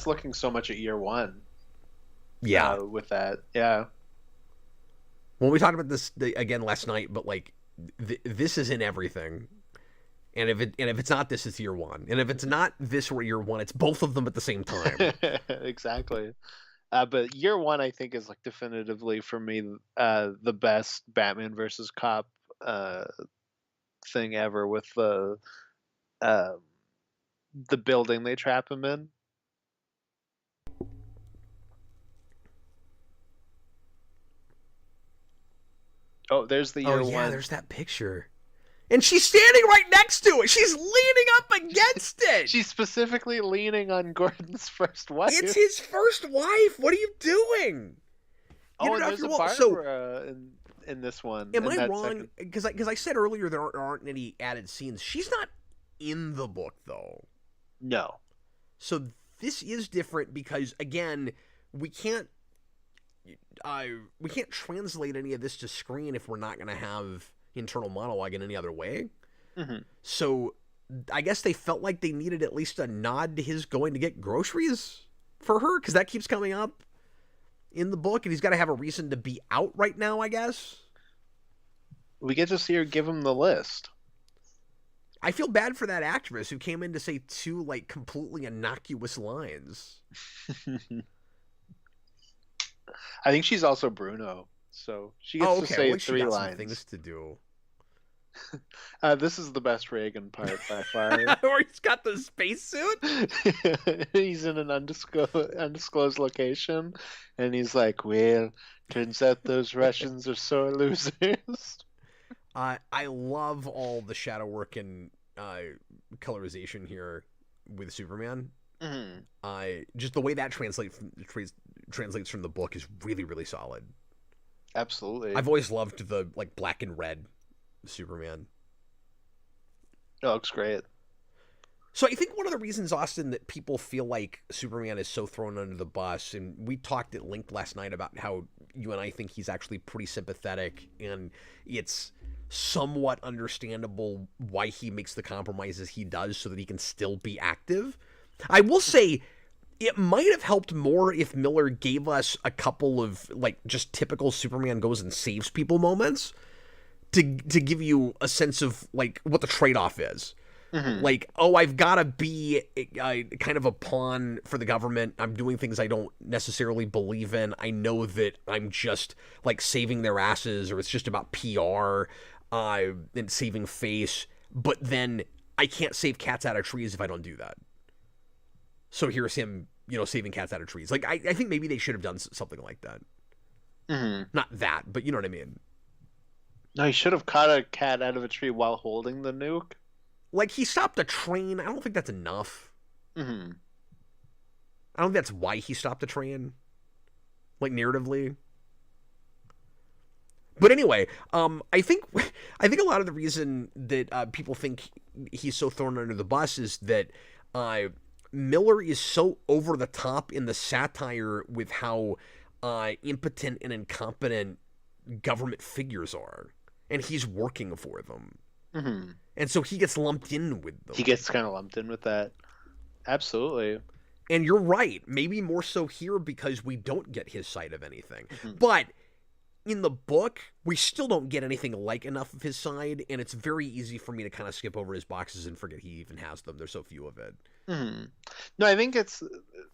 B: looking so much at year one.
A: Yeah,
B: with that, yeah.
A: Well, we talked about this again last night, but like this is in everything, and if it's not this, it's year one, and if it's not this or year one, it's both of them at the same time.
B: Exactly. But year one, I think, is like definitively for me the best Batman versus cop thing ever, with the building they trap him in. Oh, there's the year one.
A: Yeah, there's that picture. And she's standing right next to it. She's leaning up against it.
B: She's specifically leaning on Gordon's first wife.
A: It's his first wife. What are you doing?
B: And there's a Barbara in this one.
A: Am I wrong? Because I said earlier there aren't any added scenes. She's not in the book, though.
B: No.
A: So this is different because, again, we can't translate any of this to screen if we're not going to have internal monologue in any other way.
B: Mm-hmm.
A: So I guess they felt like they needed at least a nod to his going to get groceries for her, because that keeps coming up in the book, and he's got to have a reason to be out right now, I guess.
B: We get to see her give him the list.
A: I feel bad for that actress who came in to say two like completely innocuous lines.
B: I think she's also Bruno, so she gets to say three lines.
A: Some things to do.
B: This is the best Reagan part by far.
A: Where he's got the spacesuit.
B: He's in an undisclosed location, and he's like, "Well, turns out those Russians are sore losers."
A: I love all the shadow work and colorization here with Superman.
B: Mm-hmm.
A: Just the way that translates from the book is really, really solid.
B: Absolutely.
A: I've always loved the like black and red Superman.
B: It looks great.
A: So I think one of the reasons, Austin, that people feel like Superman is so thrown under the bus, and we talked at length last night about how you and I think he's actually pretty sympathetic, and it's somewhat understandable why he makes the compromises he does so that he can still be active. I will say it might have helped more if Miller gave us a couple of like just typical Superman goes and saves people moments to give you a sense of like what the trade-off is.
B: Mm-hmm.
A: Like, oh, I've got to be kind of a pawn for the government. I'm doing things I don't necessarily believe in. I know that I'm just like saving their asses, or it's just about PR and saving face. But then I can't save cats out of trees if I don't do that. So here's him, saving cats out of trees. Like, I think maybe they should have done something like that.
B: Mm-hmm.
A: Not that, but you know what I mean.
B: No, he should have caught a cat out of a tree while holding the nuke.
A: Like, he stopped a train. I don't think that's enough.
B: Mm-hmm.
A: I don't think that's why he stopped the train. Like, narratively. But anyway, I think a lot of the reason that people think he's so thrown under the bus is that Miller is so over the top in the satire with how impotent and incompetent government figures are. And he's working for them.
B: Mm-hmm.
A: And so he gets lumped in with them.
B: He gets kind of lumped in with that. Absolutely.
A: And you're right. Maybe more so here because we don't get his side of anything.
B: Mm-hmm.
A: But in the book, we still don't get anything like enough of his side. And it's very easy for me to kind of skip over his boxes and forget he even has them. There's so few of it.
B: Mm-hmm. No, I think it's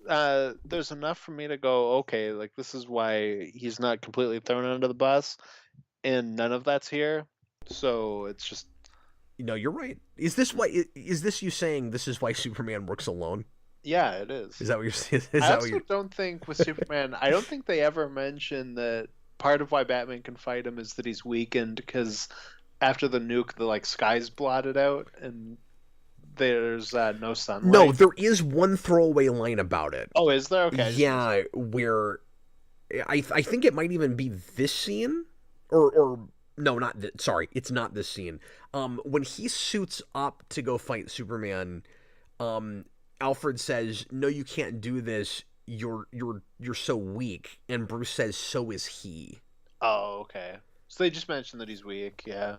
B: there's enough for me to go, okay, like this is why he's not completely thrown under the bus. And none of that's here. So it's just...
A: No, you're right. Is this you saying this is why Superman works alone?
B: Yeah, it is.
A: Is that what you're saying?
B: I also don't think with Superman, I don't think they ever mention that part of why Batman can fight him is that he's weakened because after the nuke, the like sky's blotted out and there's no sunlight.
A: No, there is one throwaway line about it.
B: Oh, is there? Okay.
A: Yeah, where I think it might even be this scene or no, not this. Sorry, it's not this scene. When he suits up to go fight Superman, Alfred says, "No, you can't do this. You're so weak." And Bruce says, "So is he."
B: Oh, okay. So they just mentioned that he's weak. Yeah.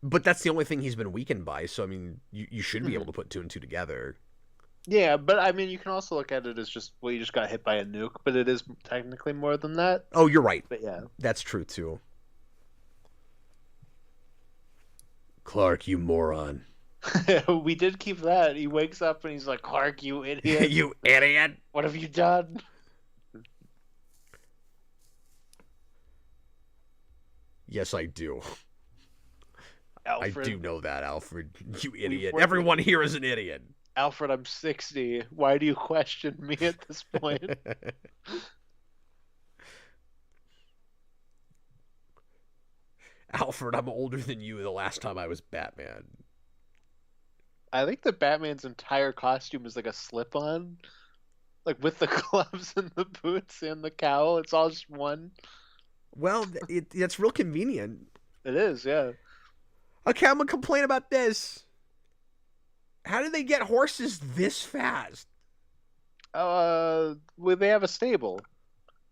A: But that's the only thing he's been weakened by. So I mean, you should be able to put two and two together.
B: Yeah, but I mean, you can also look at it as just you just got hit by a nuke, but it is technically more than that.
A: Oh, you're right.
B: But yeah,
A: that's true too. Clark, you moron.
B: We did keep that. He wakes up and he's like, Clark, you idiot.
A: You idiot.
B: What have you done?
A: Yes, I do.
B: Alfred.
A: I do know that, Alfred. You idiot. Everyone here is an idiot.
B: Alfred, I'm 60. Why do you question me at this point?
A: Alfred, I'm older than you the last time I was Batman.
B: I think that Batman's entire costume is like a slip-on. Like with the gloves and the boots and the cowl. It's all just one.
A: Well, it's real convenient.
B: It is, yeah.
A: Okay, I'm going to complain about this. How did they get horses this fast?
B: Well, they have a stable.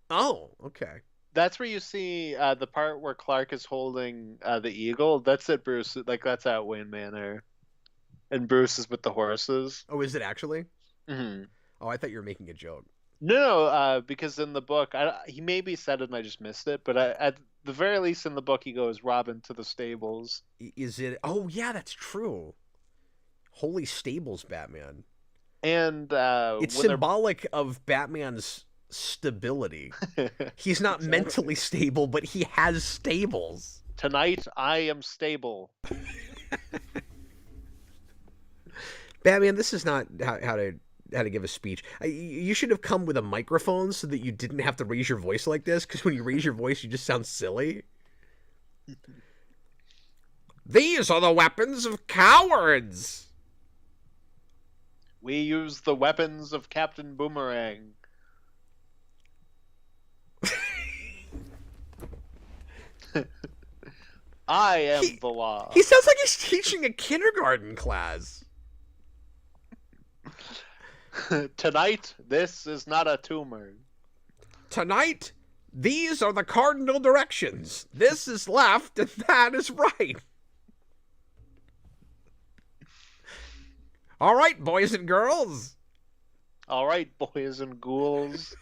A: Oh, okay.
B: That's where you see the part where Clark is holding the eagle. That's at Bruce. Like that's at Wayne Manor, and Bruce is with the horses.
A: Oh, is it actually?
B: Mm-hmm.
A: Oh, I thought you were making a joke.
B: No, because in the book, he maybe said it and I just missed it. But at the very least, in the book, he goes Robin to the stables.
A: Is it? Oh, yeah, that's true. Holy stables, Batman.
B: And
A: it's symbolic of Batman's stability. He's not
B: exactly.
A: Mentally stable, but he has stables.
B: Tonight I am stable.
A: Batman, this is not how to give a speech. You should have come with a microphone so that you didn't have to raise your voice like this, because when you raise your voice you just sound silly. These are the weapons of cowards.
B: We use the weapons of Captain Boomerang. I am the law.
A: He sounds like he's teaching a kindergarten class.
B: Tonight, this is not a tumor.
A: Tonight, these are the cardinal directions. This is left and that is right. All right, boys and girls.
B: All right, boys and ghouls.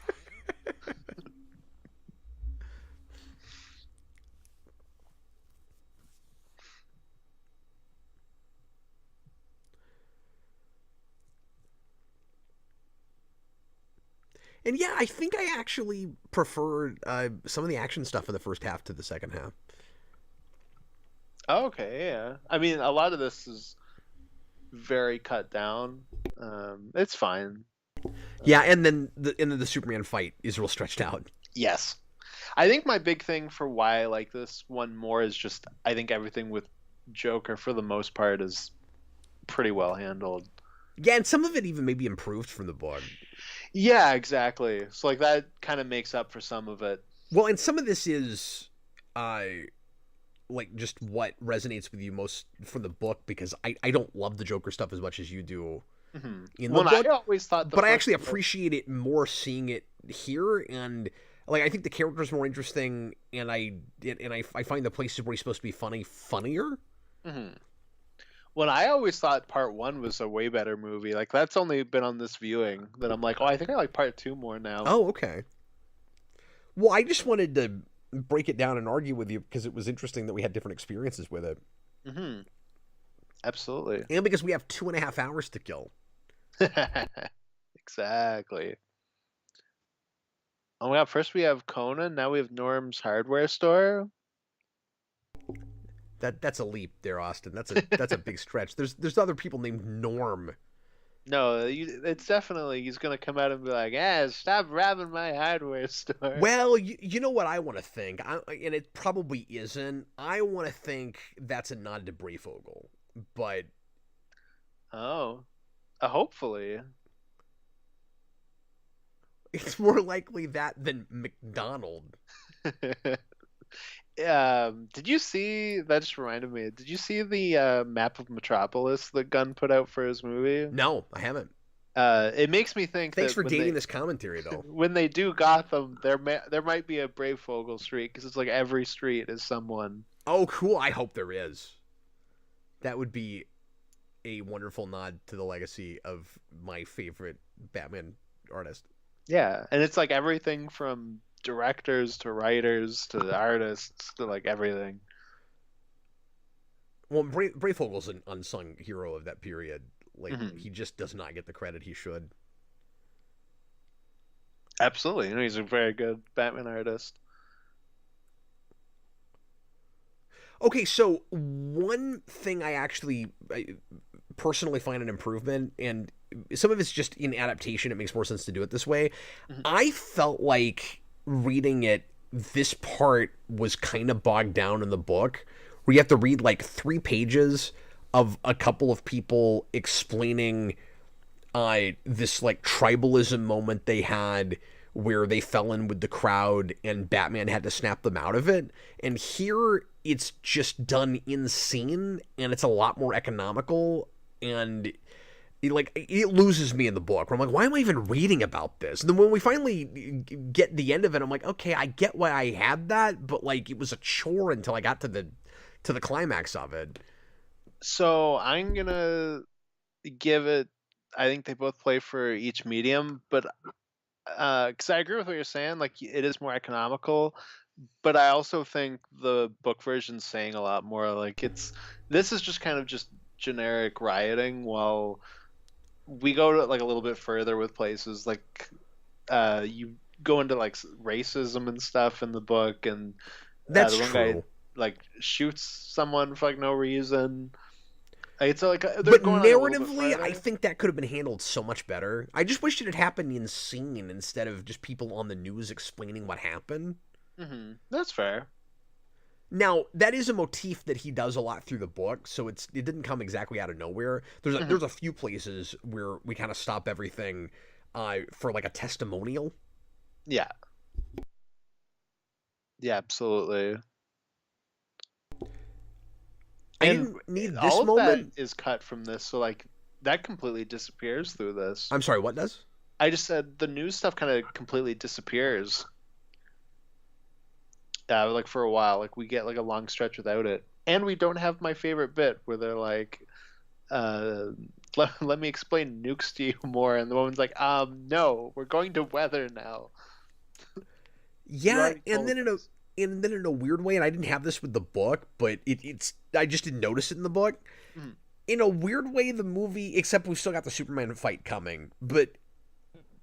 A: And yeah, I think I actually preferred some of the action stuff in the first half to the second half.
B: Okay, yeah. I mean, a lot of this is very cut down. It's fine.
A: Yeah, and then the Superman fight is real stretched out.
B: Yes. I think my big thing for why I like this one more is just I think everything with Joker for the most part is pretty well handled.
A: Yeah, and some of it even maybe improved from the book.
B: Yeah, exactly. So like that kind of makes up for some of it.
A: Well, and some of this is like just what resonates with you most from the book, because I don't love the Joker stuff as much as you do in the book.
B: I always thought
A: but I actually appreciate it more seeing it here, and like I think the character's more interesting, and I find the places where he's supposed to be funnier.
B: Mm-hmm. When I always thought part 1 was a way better movie. Like that's only been on this viewing that I'm like, oh, I think I like part 2 more now.
A: Oh, okay. Well, I just wanted to break it down and argue with you because it was interesting that we had different experiences with it.
B: Mm-hmm. Absolutely.
A: And because we have 2.5 hours to kill.
B: Exactly. Oh my god, first we have Conan, now we have Norm's hardware store.
A: That's a leap there, Austin. That's a big stretch. There's other people named Norm.
B: No, it's definitely he's gonna come out and be like, stop robbing my hardware store."
A: Well, you know what I want to think, and it probably isn't. I want to think that's a nod to Brayfogle, but
B: hopefully.
A: It's more likely that than McDonald.
B: Did you see? That just reminded me. Did you see the map of Metropolis that Gunn put out for his movie?
A: No, I haven't.
B: It makes me think.
A: Thanks for dating this commentary, though.
B: When they do Gotham, there might be a Brayfogle street because it's like every street is someone.
A: Oh, cool! I hope there is. That would be a wonderful nod to the legacy of my favorite Batman artist.
B: Yeah, and it's like everything from directors to writers to artists to like everything.
A: Well, Brayfogle's an unsung hero of that period. Like he just does not get the credit he should.
B: Absolutely, he's a very good Batman artist.
A: Okay, so one thing I personally find an improvement, and some of it's just in adaptation, it makes more sense to do it this way. I felt like reading it, this part was kind of bogged down in the book, where you have to read like 3 pages of a couple of people explaining this like tribalism moment they had where they fell in with the crowd and Batman had to snap them out of it. And here it's just done in scene, and it's a lot more economical, and it loses me in the book where I'm like, why am I even reading about this? And then when we finally get the end of it, I'm like, okay, I get why I had that, but like it was a chore until I got to the climax of it.
B: So I'm gonna give it. I think they both play for each medium, but because I agree with what you're saying, like it is more economical, but I also think the book version's saying a lot more. Like this is just kind of just generic rioting, while we go to like a little bit further with places like you go into like racism and stuff in the book, and
A: that's
B: the one
A: true.
B: guy like shoots someone for like no reason. It's like,
A: but narratively, I think that could have been handled so much better. I just wish it had happened in scene instead of just people on the news explaining what happened.
B: That's fair.
A: Now, that is a motif that he does a lot through the book, so it didn't come exactly out of nowhere. There's a few places where we kind of stop everything for like a testimonial.
B: Yeah. Yeah, absolutely.
A: I
B: And
A: didn't need this
B: all of that
A: moment.
B: is cut from this, so like that completely disappears through this.
A: I'm sorry, what does?
B: I just said the news stuff kind of completely disappears. Like for a while, like we get like a long stretch without it, and we don't have my favorite bit where they're like, uh, let me explain nukes to you more," and the woman's like, no, we're going to weather now. You
A: Yeah,
B: already told us.
A: and then in a weird way, and I didn't have this with the book, but it's I just didn't notice it in the book.
B: Mhm.
A: In a weird way, the movie, except we've still got the Superman fight coming, but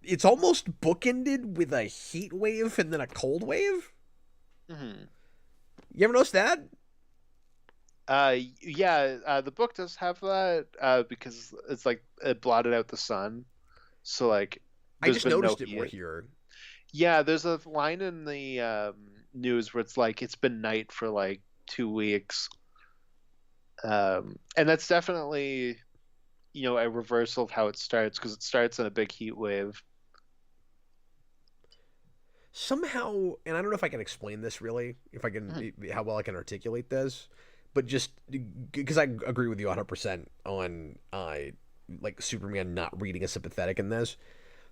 A: it's almost bookended with a heat wave and then a cold wave.
B: Mhm.
A: You ever notice that?
B: Yeah, the book does have that because it's like it blotted out the sun, so like
A: I
B: there's
A: just
B: been no
A: noticed it more
B: heat.
A: here.
B: Yeah, there's a line in the news where it's like it's been night for like 2 weeks, and that's definitely a reversal of how it starts because it starts in a big heat wave.
A: Somehow, and I don't know if I can explain this really, if I
B: Mhm.
A: can, how well I can articulate this, but just because I agree with you 100% on like Superman not reading a sympathetic in this.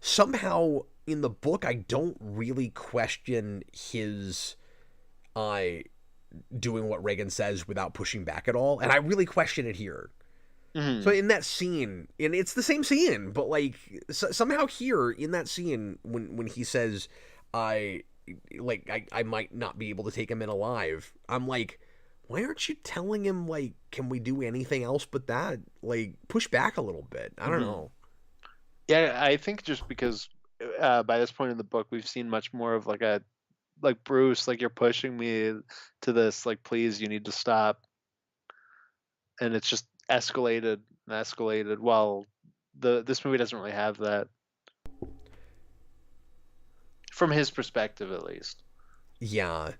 A: Somehow in the book, I don't really question his uh, doing what Reagan says without pushing back at all, and I really question it here. So
B: Mhm.
A: in that scene, and it's the same scene, but like somehow here in that scene when he says, "I I might not be able to take him in alive," I'm like, why aren't you telling him like, can we do anything else but that? Like push back a little bit. I don't
B: Mhm.
A: know.
B: Yeah, I think just because by this point in the book we've seen much more of like a like Bruce, like you're pushing me to this, like please, you need to stop, and it's just escalated and escalated. Well, this movie doesn't really have that from his perspective, at least.
A: Yeah,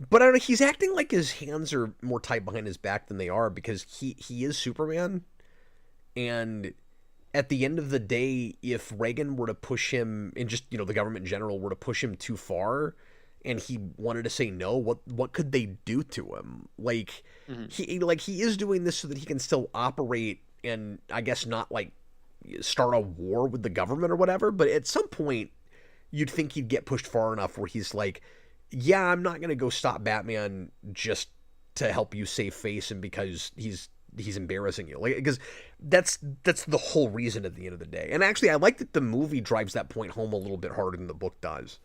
A: but I don't know. He's acting like his hands are more tied behind his back than they are because he is Superman, and at the end of the day, if Reagan were to push him, and just the government in general were to push him too far, and he wanted to say no, what could they do to him?
B: Hmm.
A: He is doing this so that he can still operate and I guess not like start a war with the government or whatever. But at some point, you'd think he'd get pushed far enough where he's like, yeah, I'm not gonna go stop Batman just to help you save face and because he's embarrassing you, like, because that's the whole reason at the end of the day. And actually I like that the movie drives that point home a little bit harder than the book does.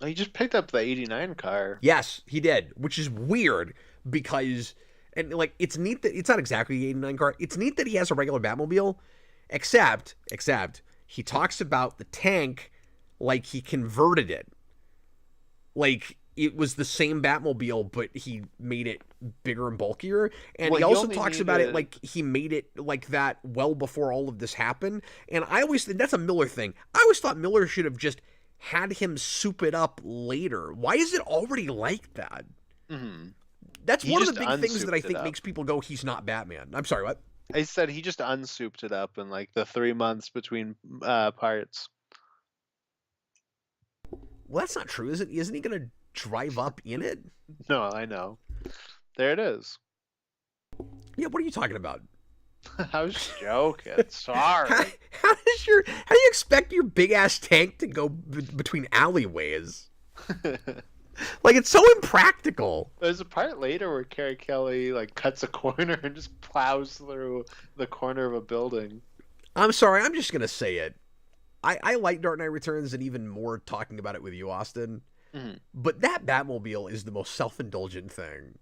B: He just picked up the '89 car.
A: Yes, he did, which is weird because, and like it's neat that it's not exactly the 89 car. It's neat that he has a regular Batmobile, except he talks about the tank like he converted it, like it was the same Batmobile, but he made it bigger and bulkier. And
B: Well,
A: he
B: he
A: also
B: only
A: talks about it
B: needed.
A: like he made it like that well before all of this happened. And I always that's a Miller thing. I always thought Miller should have just had him soup it up later. Why is it already like that?
B: Mhm.
A: That's
B: He
A: one of the
B: just
A: big things that I
B: unsouped it
A: think
B: up.
A: makes people go, he's not Batman. I'm sorry, what?
B: I said he just unsouped it up in like the 3 months between parts.
A: Well, that's not true. Isn't he going to drive up in it?
B: No, I know. There it is.
A: Yeah, what are you talking about?
B: I was joking.
A: how,
B: Sorry.
A: how do you expect your big ass tank to go between alleyways? Like it's so impractical.
B: There's a part later where Carrie Kelly like cuts a corner and just plows through the corner of a building.
A: I'm sorry, I'm just gonna say it. I like Dark Knight Returns and even more talking about it with you, Austin.
B: Mhm.
A: But that Batmobile is the most self-indulgent thing.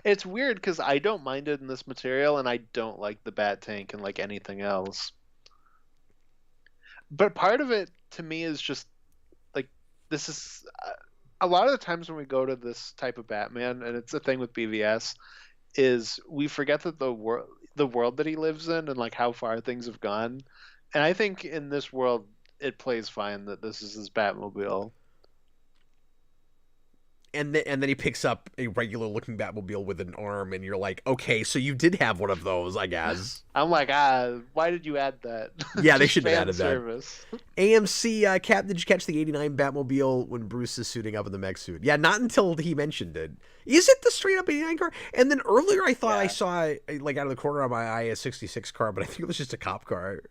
B: It's weird because I don't mind it in this material, and I don't like the Bat Tank and like anything else. But part of it to me is just like this is a lot of the times when we go to this type of Batman, and it's a thing with BVS, is we forget that the world that he lives in and like how far things have gone. And I think in this world, it plays fine that this is his Batmobile.
A: And then he picks up a regular looking Batmobile with an arm, and you're like, okay, so you did have one of those, I guess.
B: I'm like, why did you add that?
A: Yeah, they
B: Just
A: should have
B: fan
A: added
B: service.
A: that. AMC, Cap, did you catch the 89 Batmobile when Bruce is suiting up in the mech suit? Yeah, not until he mentioned it. Is it the straight up 89 car? And then earlier I thought I saw, like, out of the corner of my eye, a 66 car, but I think it was just a cop car.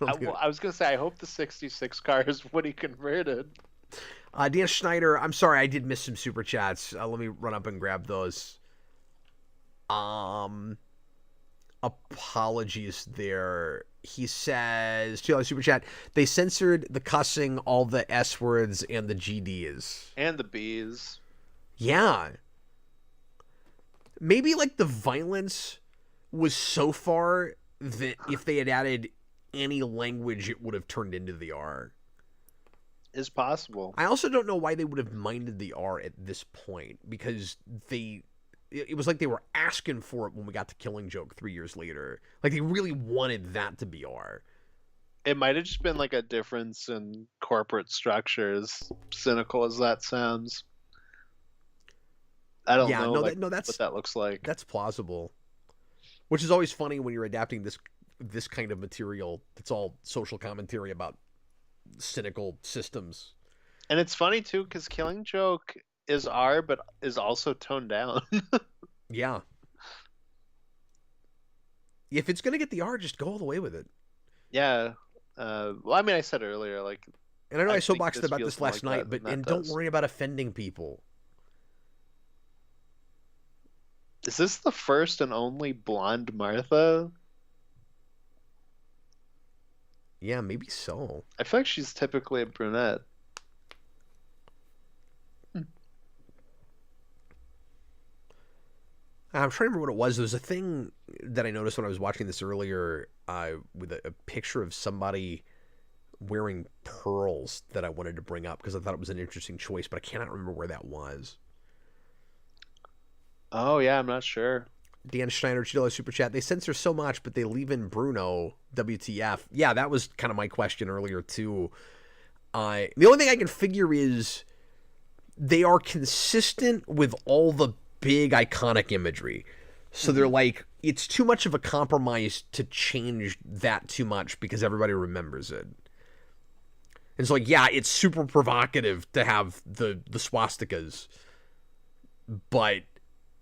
B: I was going to say, I hope the 66 car is what he converted.
A: Dan Schneider, I'm sorry, I did miss some super chats. Let me run up and grab those. Apologies there. He says, $2 super chat, they censored the cussing, all the S words, and the GDs.
B: And the Bs.
A: Yeah. Maybe, like, the violence was so far that if they had added any language, it would have turned into the R.
B: Is possible.
A: I also don't know why they would have minded the R at this point, because it was like they were asking for it when we got to Killing Joke 3 years later. Like, they really wanted that to be R.
B: It might have just been like a difference in corporate structures, cynical as that sounds. I don't know what that looks like.
A: That's plausible. Which is always funny when you're adapting this kind of material. It's all social commentary about cynical systems.
B: And it's funny too, because Killing Joke is R, but is also toned down.
A: Yeah. If it's gonna get the R, just go all the way with it.
B: Yeah. Well, I mean, I said earlier, like,
A: and I know I soapboxed about this last night, but don't worry about offending people.
B: Is this the first and only blonde Martha?
A: Yeah, maybe so.
B: I feel like she's typically a brunette.
A: I'm trying to remember what it was. There was a thing that I noticed when I was watching this earlier with a picture of somebody wearing pearls that I wanted to bring up because I thought it was an interesting choice, but I cannot remember where that was.
B: Oh, yeah, I'm not sure.
A: Dan Schneider, $2 super chat. They censor so much, but they leave in Bruno. WTF? Yeah, that was kind of my question earlier, too. The only thing I can figure is they are consistent with all the big iconic imagery. So they're like, it's too much of a compromise to change that too much because everybody remembers it. And so, like, yeah, it's super provocative to have the swastikas. But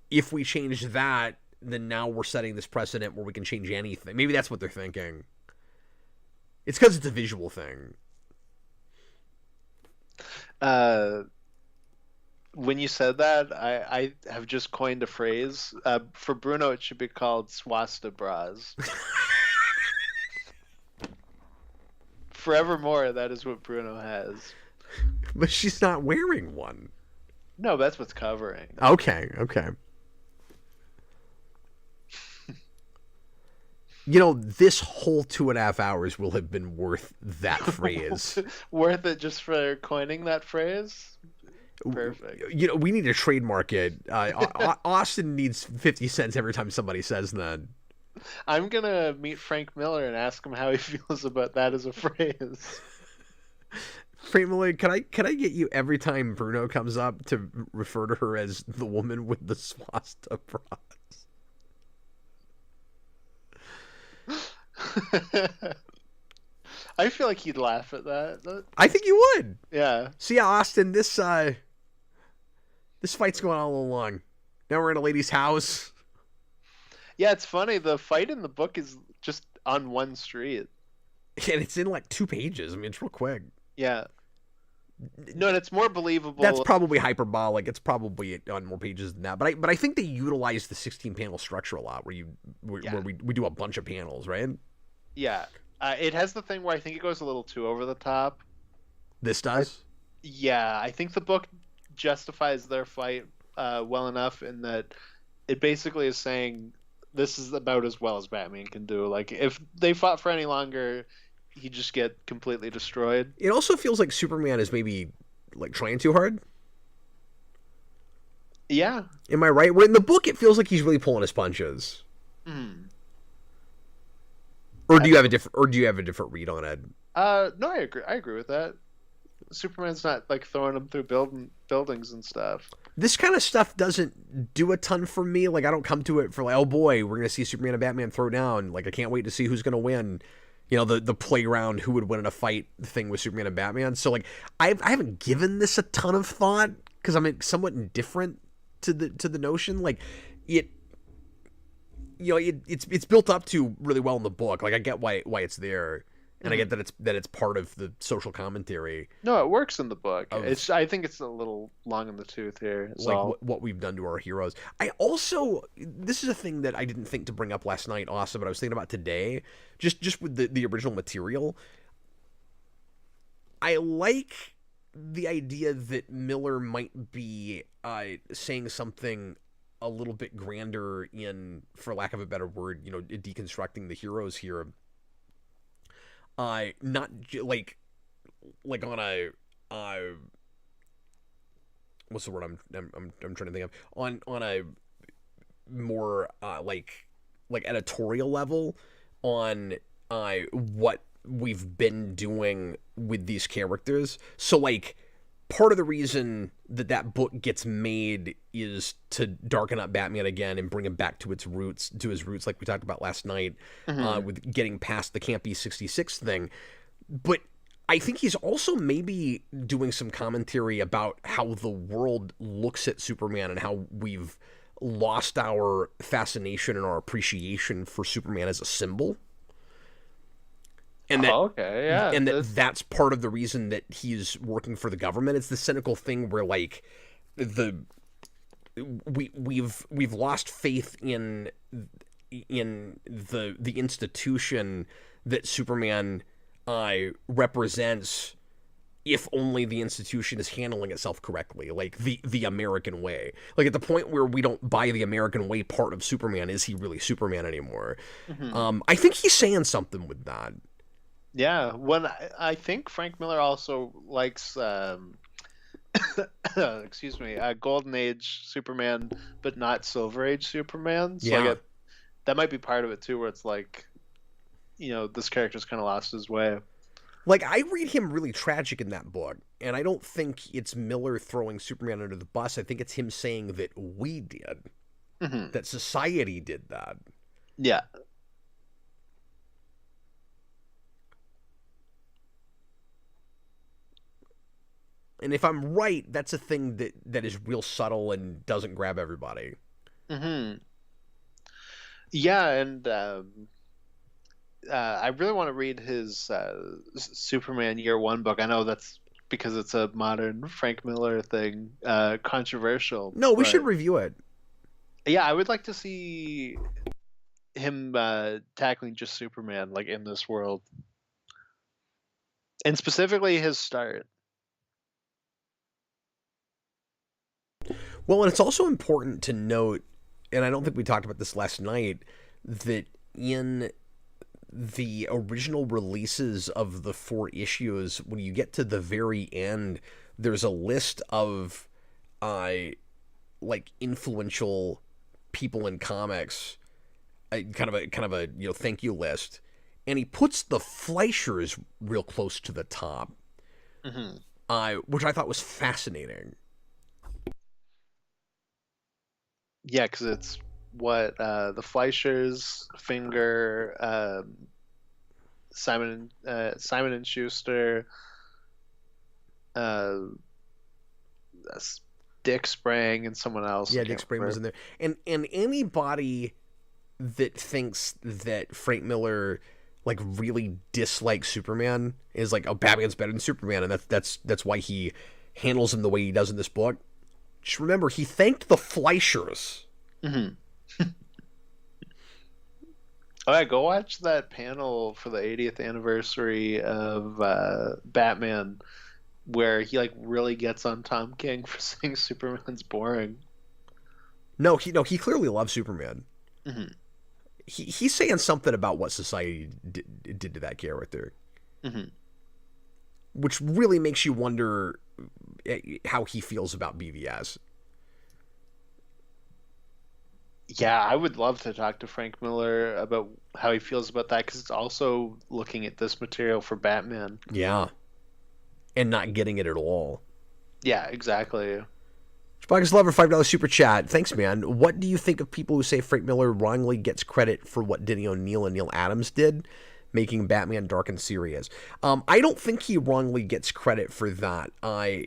A: if we change that, then now we're setting this precedent where we can change anything. Maybe that's what they're thinking. It's because it's a visual thing.
B: When you said that, I have just coined a phrase. For Bruno, it should be called swasta bras. Forevermore, that is what Bruno has.
A: But she's not wearing one.
B: No, that's what's covering.
A: Okay. You know, this whole 2.5 hours will have been worth that phrase.
B: Worth it just for coining that phrase? Perfect.
A: You know, we need to trademark it. Austin needs 50 cents every time somebody says that.
B: I'm going to meet Frank Miller and ask him how he feels about that as a phrase.
A: Frank Miller, can I get you every time Bruno comes up to refer to her as the woman with the swasta bras?
B: I feel like he'd laugh at that.
A: I think you would.
B: Yeah.
A: So yeah, Austin, this fight's going on all along. Now we're in a lady's house.
B: Yeah, it's funny. The fight in the book is just on one street.
A: And it's in like 2 pages. I mean, it's real quick.
B: Yeah. No, and it's more believable.
A: That's probably hyperbolic. It's probably on more pages than that. But I think they utilize the 16-panel structure a lot, where we do a bunch of panels, right?
B: Yeah. It has the thing where I think it goes a little too over the top.
A: This does?
B: I think the book justifies their fight well enough in that it basically is saying this is about as well as Batman can do. Like, if they fought for any longer, he'd just get completely destroyed.
A: It also feels like Superman is maybe like trying too hard.
B: Yeah.
A: Am I right? Where in the book it feels like he's really pulling his punches. Or do you have a different read on it?
B: No, I agree with that. Superman's not like throwing him through buildings and stuff.
A: This kind of stuff doesn't do a ton for me. Like, I don't come to it for like, oh boy, we're gonna see Superman and Batman throw down. Like, I can't wait to see who's gonna win. You know, the playground, who would win in a fight thing with Superman and Batman. So like, I haven't given this a ton of thought because I'm somewhat indifferent to the notion. Like, it, you know, it's built up to really well in the book. Like, I get why it's there. And I get that it's part of the social commentary.
B: No, it works in the book.
A: Of,
B: I think it's a little long in the tooth here.
A: Like what we've done to our heroes. I also, this is a thing that I didn't think to bring up last night, also, but I was thinking about today, just with the original material. I like the idea that Miller might be saying something a little bit grander in, for lack of a better word, you know, deconstructing the heroes here. Not like on a what's the word I'm trying to think of, on a more like editorial level on what we've been doing with these characters. So like, part of the reason that book gets made is to darken up Batman again and bring him back to his roots, like we talked about last night, with getting past the campy 66 thing. But I think he's also maybe doing some commentary about how the world looks at Superman and how we've lost our fascination and our appreciation for Superman as a symbol. And that, that's part of the reason that he's working for the government. It's the cynical thing where like we've lost faith in the institution that Superman represents, if only the institution is handling itself correctly, like the American way. Like, at the point where we don't buy the American way part of Superman, is he really Superman anymore? I think he's saying something with that.
B: Yeah, when I think Frank Miller also likes, excuse me, Golden Age Superman, but not Silver Age Superman. So
A: Yeah.
B: that might be part of it too, where it's like, you know, this character's kind of lost his way.
A: Like, I read him really tragic in that book, and I don't think it's Miller throwing Superman under the bus. I think it's him saying that we did, that society did that.
B: Yeah.
A: And if I'm right, that's a thing that is real subtle and doesn't grab everybody.
B: Yeah, and I really want to read his Superman Year One book. I know that's because it's a modern Frank Miller thing, controversial.
A: No, we should review it.
B: Yeah, I would like to see him tackling just Superman, like, in this world, and specifically his start.
A: Well, and it's also important to note, and I don't think we talked about this last night, that in the original releases of the 4 issues, when you get to the very end, there's a list of like influential people in comics, kind of a you know, thank you list, and he puts the Fleischers real close to the top, which I thought was fascinating.
B: Yeah, because it's what the Fleischers, Finger, Simon and Schuster, Dick Sprang, and someone else.
A: Yeah, Dick Sprang was in there, and anybody that thinks that Frank Miller like really dislikes Superman is like, oh, Batman's better than Superman, and that's why he handles him the way he does in this book. Just remember, he thanked the Fleischers.
B: Oh yeah, go watch that panel for the 80th anniversary of Batman, where he like really gets on Tom King for saying Superman's boring.
A: No, he clearly loves Superman. He's saying something about what society did to that character, which really makes you wonder how he feels about BVS.
B: Yeah, I would love to talk to Frank Miller about how he feels about that, because it's also looking at this material for Batman.
A: Yeah, and not getting it at all.
B: Yeah, exactly.
A: Spock's Lover, $5 super chat. Thanks, man. What do you think of people who say Frank Miller wrongly gets credit for what Denny O'Neil and Neil Adams did, making Batman dark and serious? I don't think he wrongly gets credit for that.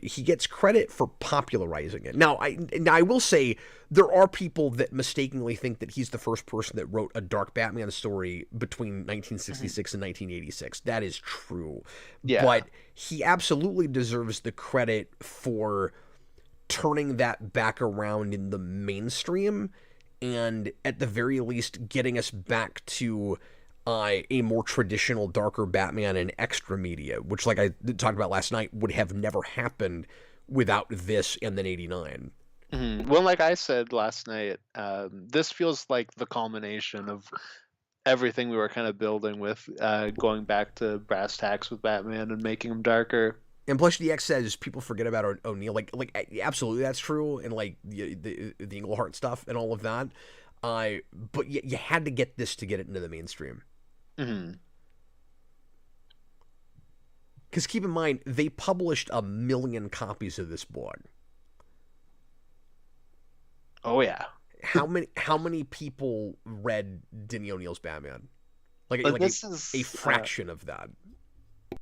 A: He gets credit for popularizing it. Now, I will say there are people that mistakenly think that he's the first person that wrote a dark Batman story between 1966 and 1986. That is true.
B: Yeah.
A: But he absolutely deserves the credit for turning that back around in the mainstream and at the very least getting us back to a more traditional, darker Batman and extra media, which, like I talked about last night, would have never happened without this and then 89.
B: Well, like I said last night, this feels like the culmination of everything we were kind of building with going back to brass tacks with Batman and making him darker.
A: And plus, DX says people forget about O'Neil. Like absolutely, that's true. And like the Englehart stuff and all of that. But you had to get this to get it into the mainstream. Because keep in mind, they published 1 million copies of this book.
B: Oh yeah.
A: How many people read Denny O'Neil's Batman? Like
B: this is
A: a fraction of that.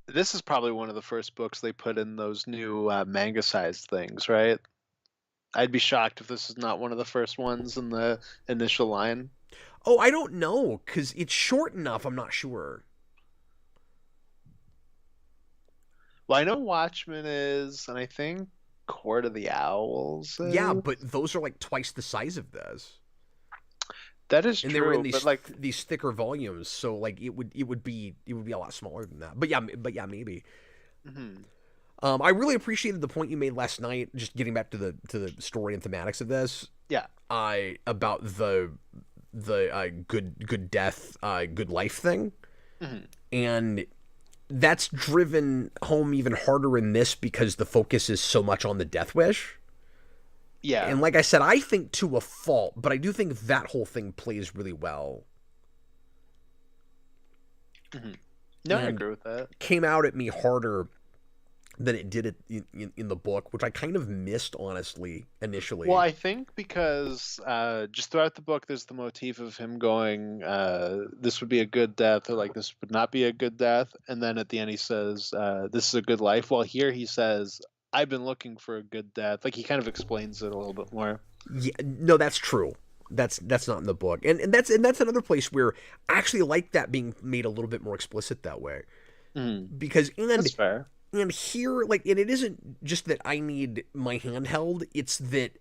B: This is probably one of the first books they put in those new manga-sized things, right? I'd be shocked if this is not one of the first ones in the initial line.
A: Oh, I don't know, because it's short enough, I'm not sure.
B: Well, I know Watchmen is, and I think Court of the Owls is.
A: Yeah, but those are like twice the size of this.
B: That is true.
A: And they were in these,
B: but like
A: these thicker volumes, so like it would be a lot smaller than that. But yeah, maybe. I really appreciated the point you made last night. Just getting back to the story and thematics of this.
B: Yeah.
A: About the good death, good life thing, and that's driven home even harder in this because the focus is so much on the death wish.
B: Yeah.
A: And like I said, I think to a fault, but I do think that whole thing plays really well.
B: No, I agree with that.
A: Came out at me harder than it did in the book, which I kind of missed, honestly, initially.
B: Well, I think because just throughout the book, there's the motif of him going, this would be a good death, or like, this would not be a good death. And then at the end, he says, this is a good life. Well, here he says, I've been looking for a good death. Like, he kind of explains it a little bit more.
A: Yeah, no, that's true. That's not in the book, and that's another place where I actually like that being made a little bit more explicit that way, because
B: That's fair.
A: And here, like, and it isn't just that I need my hand held; it's that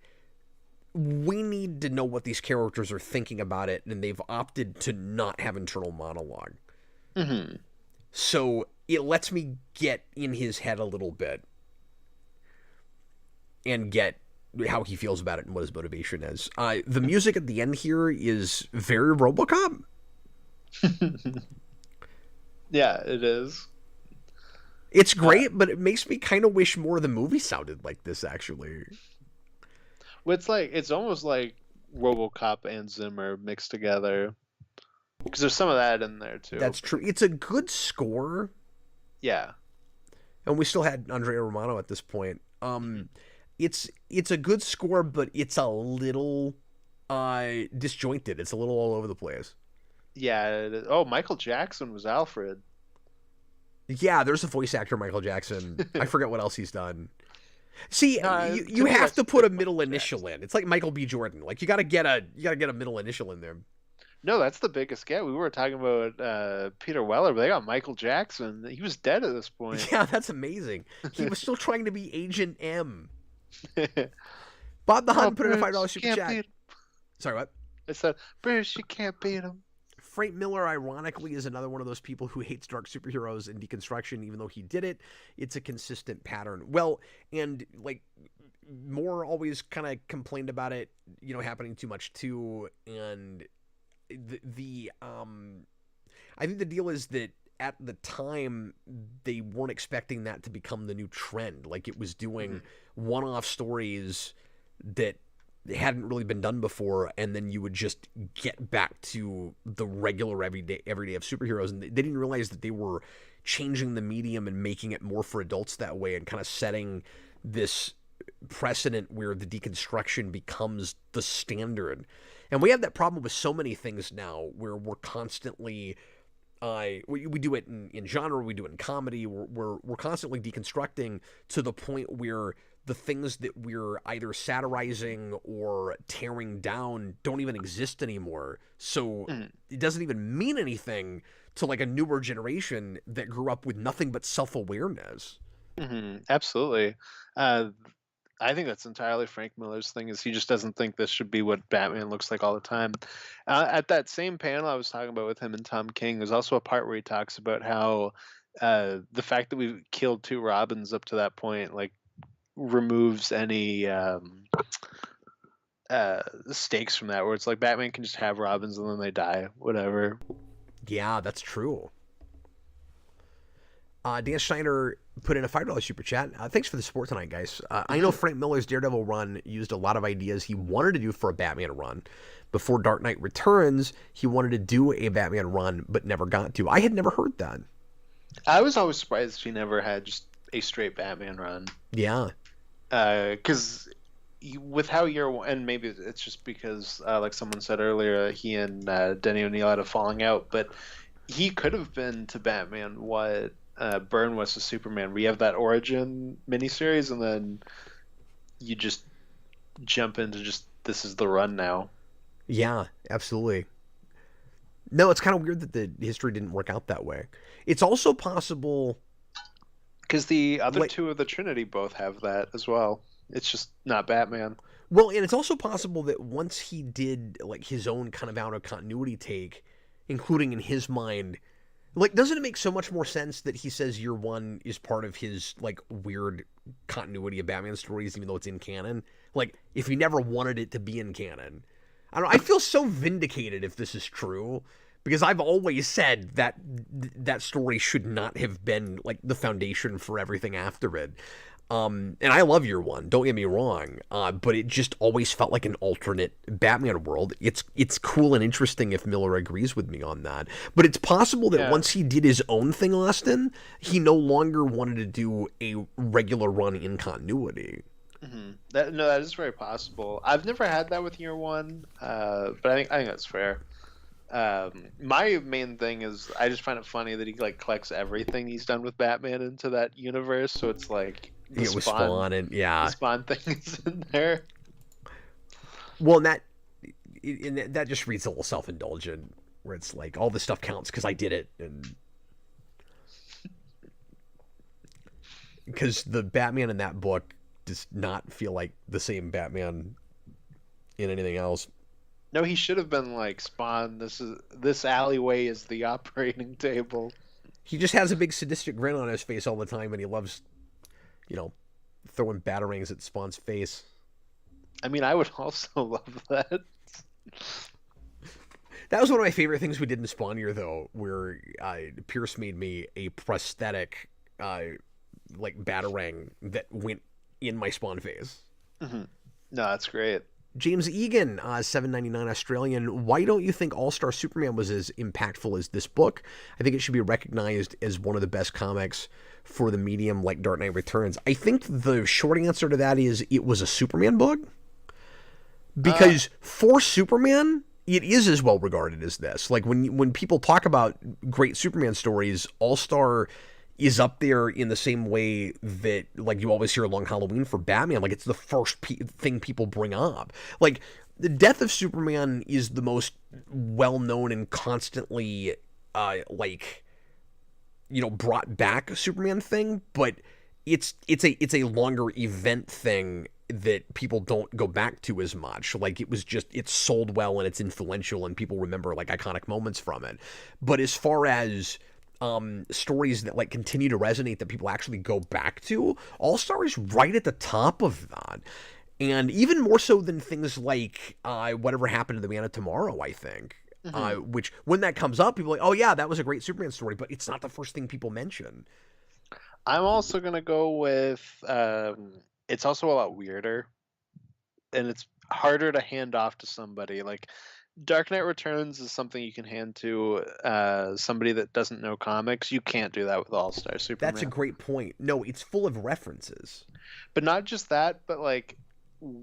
A: we need to know what these characters are thinking about it, and they've opted to not have internal monologue. So it lets me get in his head a little bit and get how he feels about it and what his motivation is. The music at the end here is very RoboCop.
B: Yeah, it is.
A: It's great, but it makes me kind of wish more of the movie sounded like this, actually.
B: Well, it's almost like RoboCop and Zimmer mixed together. Because there's some of that in there, too.
A: That's true. It's a good score.
B: Yeah.
A: And we still had Andrea Romano at this point. It's a good score, but it's a little disjointed. It's a little all over the place.
B: Yeah. Oh, Michael Jackson was Alfred.
A: Yeah, there's a voice actor, Michael Jackson. I forget what else he's done. See, you have to put a middle initial in. It's like Michael B. Jordan. Like you gotta get a middle initial in there.
B: No, that's the biggest get. We were talking about Peter Weller, but they got Michael Jackson. He was dead at this point.
A: Yeah, that's amazing. He was still trying to be Agent M. Bob the Hunt put in a $5 super chat. Sorry, what?
B: I said, Bruce, you can't beat him.
A: Frank Miller, ironically, is another one of those people who hates dark superheroes and deconstruction, even though he did it. It's a consistent pattern. Well, and like Moore always kind of complained about it, happening too much too. And I think the deal is that at the time they weren't expecting that to become the new trend. Like it was doing one-off stories that hadn't really been done before, and then you would just get back to the regular everyday of superheroes, and they didn't realize that they were changing the medium and making it more for adults that way, and kind of setting this precedent where the deconstruction becomes the standard. And we have that problem with so many things now where we're constantly we do it in genre, we do it in comedy. We're constantly deconstructing to the point where the things that we're either satirizing or tearing down don't even exist anymore. So it doesn't even mean anything to like a newer generation that grew up with nothing but self-awareness.
B: Absolutely. Uh, I think that's entirely Frank Miller's thing. Is he just doesn't think this should be what Batman looks like all the time. At that same panel I was talking about with him and Tom King, there's also a part where he talks about how the fact that we've killed two Robins up to that point, like, removes any stakes from that. Where it's like Batman can just have Robins and then they die, whatever.
A: Yeah, that's true. Dan Schneider put in a $5 super chat. Thanks for the support tonight, guys. I know Frank Miller's Daredevil run used a lot of ideas he wanted to do for a Batman run. Before Dark Knight Returns, he wanted to do a Batman run, but never got to. I had never heard that.
B: I was always surprised he never had just a straight Batman run.
A: Yeah.
B: Because with how year one, and maybe it's just because, like someone said earlier, he and Denny O'Neil had a falling out, but he could have been to Batman what Byrne was to Superman. We have that origin miniseries, and then you just jump into just this is the run now.
A: Yeah, absolutely. No, it's kind of weird that the history didn't work out that way. It's also possible
B: because the other two of the Trinity both have that as well. It's just not Batman.
A: Well, and it's also possible that once he did like his own kind of out of continuity take, including in his mind, like, doesn't it make so much more sense that he says year one is part of his like weird continuity of Batman stories, even though it's in canon? Like, if he never wanted it to be in canon, I don't know. I feel so vindicated if this is true, because I've always said that that story should not have been like the foundation for everything after it. And I love year one, don't get me wrong, but it just always felt like an alternate Batman world. It's cool and interesting if Miller agrees with me on that. But it's possible that once he did his own thing, Austin, he no longer wanted to do a regular run in continuity.
B: That is very possible. I've never had that with year one, but I think that's fair. My main thing is I just find it funny that he like collects everything he's done with Batman into that universe. So it's like
A: it was Spawn and
B: the Spawn thing is in there.
A: Well, and that just reads a little self-indulgent, where it's like all this stuff counts because I did it, and because the Batman in that book does not feel like the same Batman in anything else.
B: No, he should have been like, Spawn, this alleyway is the operating table.
A: He just has a big sadistic grin on his face all the time, and he loves, throwing batarangs at Spawn's face.
B: I mean, I would also love that.
A: That was one of my favorite things we did in Spawn year, though, where Pierce made me a prosthetic, like, batarang that went in my Spawn face.
B: No, that's great.
A: James Egan, $7.99 Australian. Why don't you think All-Star Superman was as impactful as this book? I think it should be recognized as one of the best comics for the medium, like Dark Knight Returns. I think the short answer to that is it was a Superman book. Because for Superman, it is as well regarded as this. Like, when people talk about great Superman stories, All-Star is up there in the same way that, like, you always hear Long Halloween for Batman. Like, it's the first thing people bring up. Like, the death of Superman is the most well-known and constantly, brought back Superman thing, but it's a longer event thing that people don't go back to as much. Like, it's sold well and it's influential and people remember, like, iconic moments from it. But as far as stories that like continue to resonate that people actually go back to, All-Star is right at the top of that, and even more so than things like Whatever Happened to the Man of Tomorrow, I think. Which, when that comes up, people are like, oh yeah, that was a great Superman story, but it's not the first thing people mention.
B: I'm also gonna go with it's also a lot weirder, and it's harder to hand off to somebody. Like, Dark Knight Returns is something you can hand to somebody that doesn't know comics. You can't do that with All-Star Superman.
A: That's a great point. No, it's full of references.
B: But not just that, but like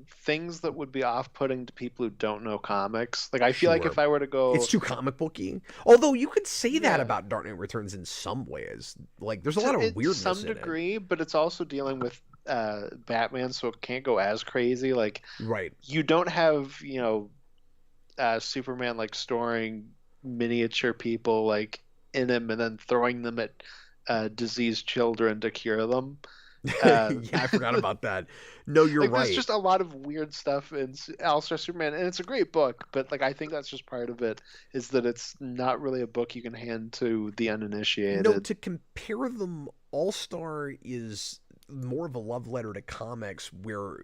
B: things that would be off-putting to people who don't know comics. Like I feel like
A: Sure.
B: if I were to
A: It's
B: go,
A: too comic booky. Although you could say that
B: yeah,
A: about Dark Knight Returns in some ways. Like there's a lot of
B: to
A: weirdness
B: some
A: in it.
B: degree, but it's also dealing with Batman, so it can't go as crazy. Like
A: Right.
B: you don't have, Superman like storing miniature people like in him and then throwing them at diseased children to cure them. Uh,
A: Yeah, I forgot about that. No, you're
B: like there's
A: right.
B: just a lot of weird stuff in All-Star Superman, and it's a great book, but like I think that's just part of it is that it's not really a book you can hand to the
A: No,
B: uninitiated.
A: to compare them, All Star is more of a love letter to comics, where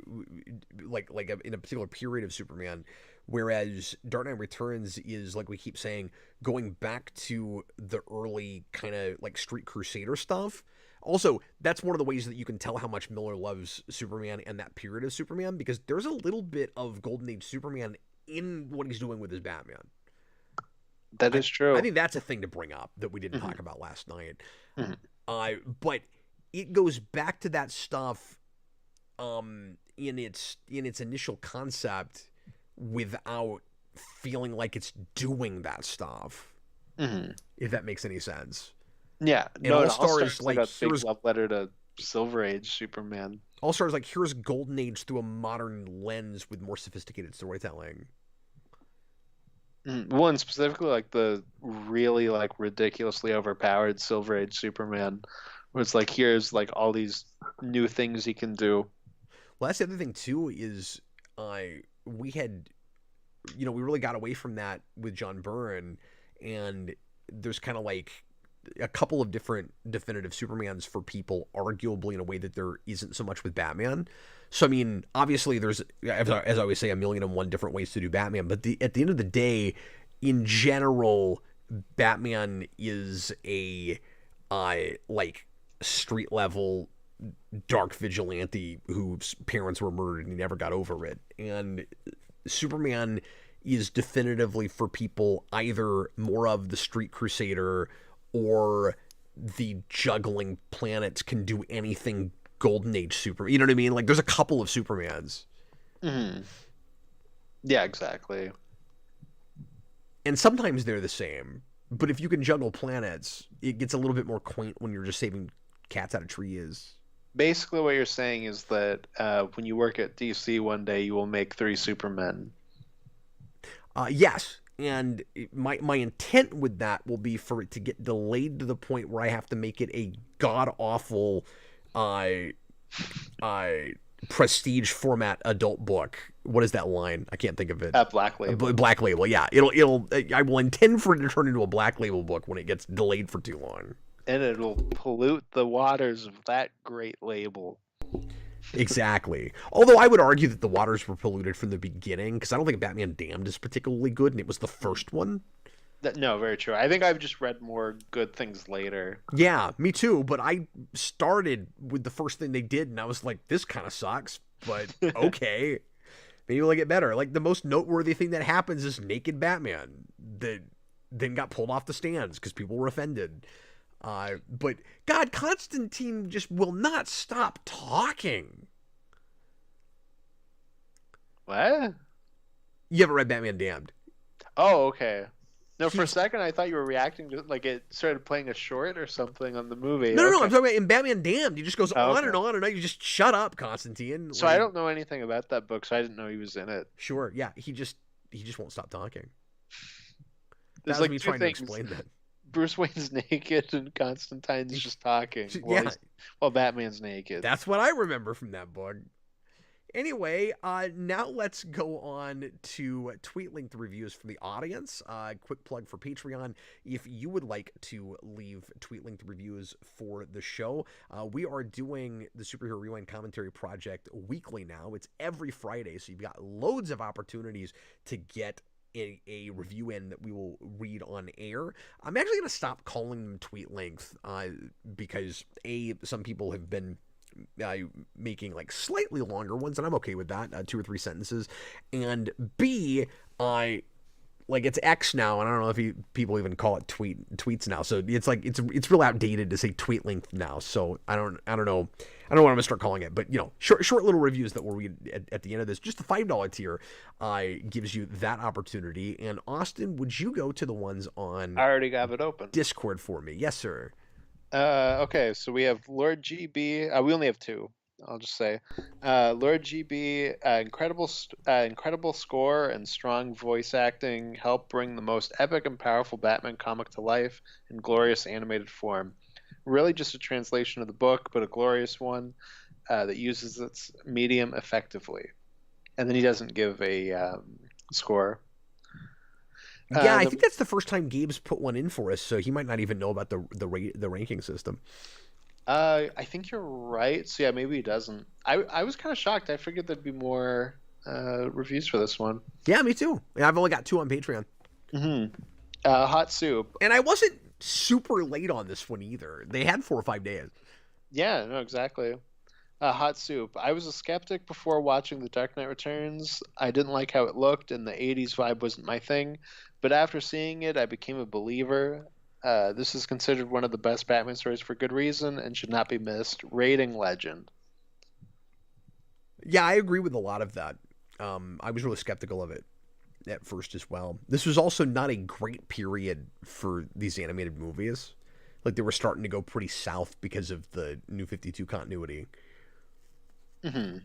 A: in a particular period of Superman, whereas Dark Knight Returns is, like we keep saying, going back to the early kind of like Street Crusader stuff. Also, that's one of the ways that you can tell how much Miller loves Superman and that period of Superman, because there's a little bit of Golden Age Superman in what he's doing with his Batman.
B: That
A: I
B: is
A: I
B: true.
A: think that's a thing to bring up that we didn't
B: Hmm.
A: talk about last night.
B: Hmm.
A: But it goes back to that stuff in its initial concept without feeling like it's doing that stuff.
B: Hmm.
A: If that makes any sense.
B: Yeah,
A: And
B: no,
A: All
B: it all
A: Stars,
B: starts like
A: like
B: a big
A: here's
B: love letter to Silver Age Superman.
A: All Stars, like here's Golden Age through a modern lens with more sophisticated storytelling.
B: Mhm. One specifically like the really like ridiculously overpowered Silver Age Superman, where it's like here's like all these new things he can do.
A: Well, that's the other thing too is we had we really got away from that with John Byrne, and there's kind of like a couple of different definitive Supermans for people, arguably in a way that there isn't so much with Batman. So I mean, obviously there's, as I always say, a million and one different ways to do Batman, but at the end of the day, in general, Batman is a like street level dark vigilante whose parents were murdered and he never got over it. And Superman is definitively for people either more of the street crusader or the juggling planets can do anything golden age super. You know what I mean? Like there's a couple of Supermans.
B: Hmm. Yeah, exactly.
A: And sometimes they're the same. But if you can juggle planets, it gets a little bit more quaint when you're just saving cats out of trees.
B: Basically, what you're saying is that when you work at DC one day, you will make three Supermen.
A: Yes, and my intent with that will be for it to get delayed to the point where I have to make it a god awful, uh, uh, prestige format adult book. What is that line? I can't think of it.
B: Black Label.
A: Black Label. Yeah, it'll. I will intend for it to turn into a Black Label book when it gets delayed for too long.
B: And it'll pollute the waters of that great label.
A: Exactly. Although I would argue that the waters were polluted from the beginning, because I don't think Batman Damned is particularly good, and it was the first one.
B: No, very true. I think I've just read more good things later.
A: Yeah, me too. But I started with the first thing they did, and I was like, this kind of sucks, but okay. Maybe it'll get better. Like, the most noteworthy thing that happens is Naked Batman that then got pulled off the stands because people were offended. But, God, Constantine just will not stop talking.
B: What?
A: You haven't read Batman Damned?
B: Oh, okay. No, for a
A: He's
B: second I thought you were reacting to like it started playing a short or something on the movie.
A: No,
B: Okay.
A: I'm talking about in Batman Damned. He just goes
B: Oh,
A: on
B: okay.
A: and on and on. You just shut up, Constantine.
B: So I don't know anything about that book, so I didn't know he was in it.
A: Sure, yeah. He just won't stop talking. That
B: There's
A: was
B: like
A: me
B: two
A: trying to
B: things.
A: explain that.
B: Bruce Wayne's naked and Constantine's just talking
A: Yeah,
B: while Batman's naked.
A: that's what I remember from that book. Anyway, now let's go on to tweet-linked reviews from the audience. Quick plug for Patreon. If you would like to leave tweet-linked reviews for the show, we are doing the Superhero Rewind Commentary Project weekly now. It's every Friday, so you've got loads of opportunities to get a review in that we will read on air. I'm actually going to stop calling them tweet length because some people have been making like slightly longer ones, and I'm okay with that, 2 or 3 sentences. And B, like it's X now, and I don't know if people even call it tweets now. So it's like it's real outdated to say tweet length now. So I don't know. I don't know what I'm gonna start calling it, but short little reviews that we'll read at the end of this. Just the $5 tier gives you that opportunity. And Austin, would you go to the ones on
B: I already have it open.
A: Discord for me? Yes, sir.
B: Okay, so we have Lord GB. We only have two. I'll just say, Lord GB, incredible score and strong voice acting help bring the most epic and powerful Batman comic to life in glorious animated form. Really, just a translation of the book, but a glorious one that uses its medium effectively. And then he doesn't give a score.
A: Yeah, I think that's the first time Gabe's put one in for us, so he might not even know about the ranking system.
B: I think you're right. So yeah, maybe he doesn't. I was kind of shocked. I figured there'd be more reviews for this one.
A: Yeah, me too. I've only got 2 on Patreon.
B: Mm-hmm. Hot Soup.
A: And I wasn't super late on this one either. They had 4 or 5 days.
B: Yeah, no, exactly. Hot Soup. I was a skeptic before watching The Dark Knight Returns. I didn't like how it looked, and the 80s vibe wasn't my thing. But after seeing it, I became a believer. This is considered one of the best Batman stories for good reason and should not be missed. Rating legend.
A: Yeah, I agree with a lot of that. I was really skeptical of it at first as well. This was also not a great period for these animated movies. Like, they were starting to go pretty south because of the New 52 continuity.
B: Mm-hmm.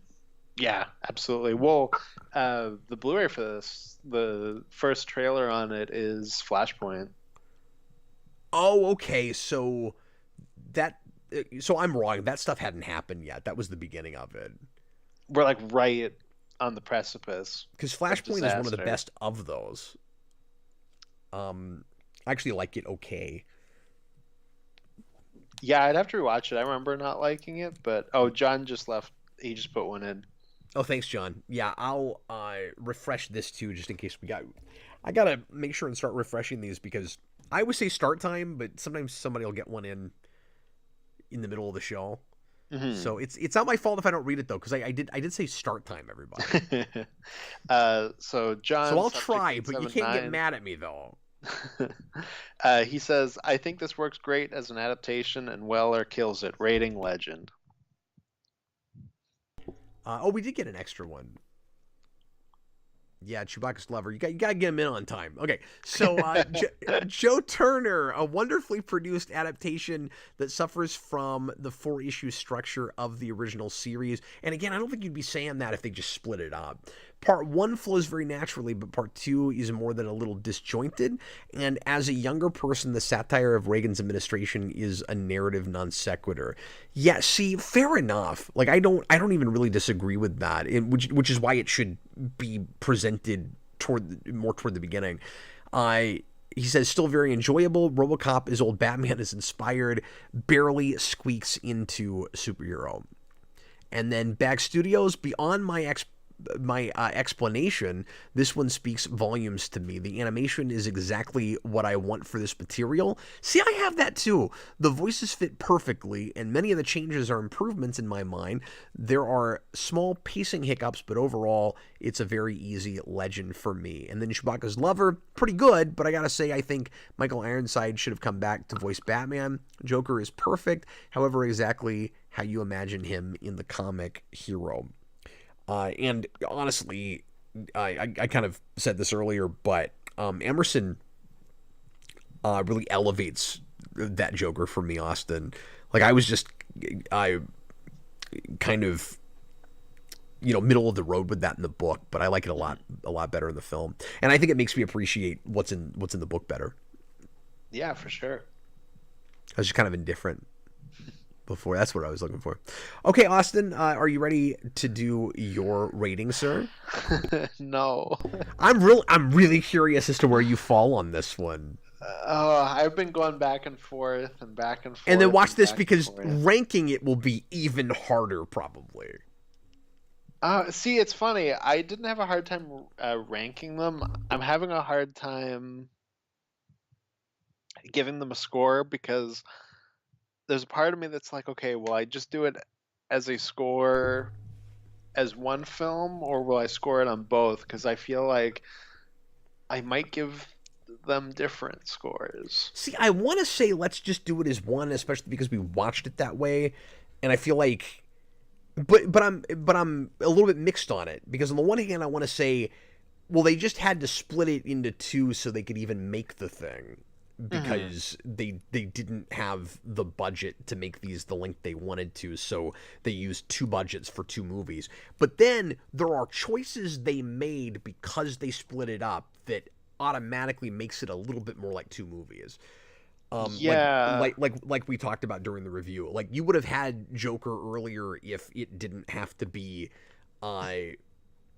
B: Yeah, absolutely. Well, the Blu-ray for this, the first trailer on it is Flashpoint.
A: Oh, okay. So I'm wrong. That stuff hadn't happened yet. That was the beginning of it.
B: We're like right on the precipice.
A: Because Flashpoint is one of the best of those. I actually like it okay.
B: Yeah, I'd have to rewatch it. I remember not liking it, but John just left. He just put one in.
A: Oh, thanks, John. Yeah, I'll refresh this too, just in case I gotta make sure and start refreshing these because I would say start time, but sometimes somebody will get one in the middle of the show. Mm-hmm. So it's not my fault if I don't read it though, because I did say start time, everybody.
B: So John.
A: So I'll try, but you can't get mad at me though.
B: He says, "I think this works great as an adaptation, and Weller kills it. Rating legend."
A: We did get an extra one. Yeah, Chewbacca's lover. You got to get him in on time. Okay, so Joe Turner, a wonderfully produced adaptation that suffers from the 4-issue structure of the original series. And again, I don't think you'd be saying that if they just split it up. Part 1 flows very naturally, but Part 2 is more than a little disjointed. And as a younger person, the satire of Reagan's administration is a narrative non sequitur. Yeah, see, fair enough. Like I don't even really disagree with that, which is why it should be presented more toward the beginning. He says, still very enjoyable. RoboCop is old Batman is inspired, barely squeaks into superhero. And then Bag Studios, beyond my explanation, this one speaks volumes to me. The animation is exactly what I want for this material. See, I have that too. The voices fit perfectly, and many of the changes are improvements in my mind. There are small pacing hiccups, but overall, it's a very easy legend for me. And then Chewbacca's lover, pretty good, but I gotta say, I think Michael Ironside should have come back to voice Batman. Joker is perfect, however, exactly how you imagine him in the comic hero. And honestly, I kind of said this earlier, but Emerson really elevates that Joker for me, Austin. Like I kind of middle of the road with that in the book, but I like it a lot better in the film, and I think it makes me appreciate what's in the book better.
B: Yeah, for sure.
A: I was just kind of indifferent before. That's what I was looking for. Okay, Austin, are you ready to do your rating, sir?
B: No.
A: I'm really curious as to where you fall on this one.
B: I've been going back and forth and back and forth.
A: And then watch this, because ranking it will be even harder, probably.
B: See, it's funny. I didn't have a hard time ranking them. I'm having a hard time giving them a score because there's a part of me that's like, okay, will I just do it as a score as one film, or will I score it on both? Because I feel like I might give them different scores.
A: See, I want to say let's just do it as one, especially because we watched it that way, and I feel like, but I'm a little bit mixed on it because on the one hand I want to say, well, they just had to split it into two so they could even make the thing
B: Hmm.
A: because they didn't have the budget to make these the length they wanted to, so they used two budgets for two movies. But then there are choices they made because they split it up that automatically makes it a little bit more like two movies. Like
B: Yeah.
A: we talked about during the review. Like you would have had Joker earlier if it didn't have to be, uh,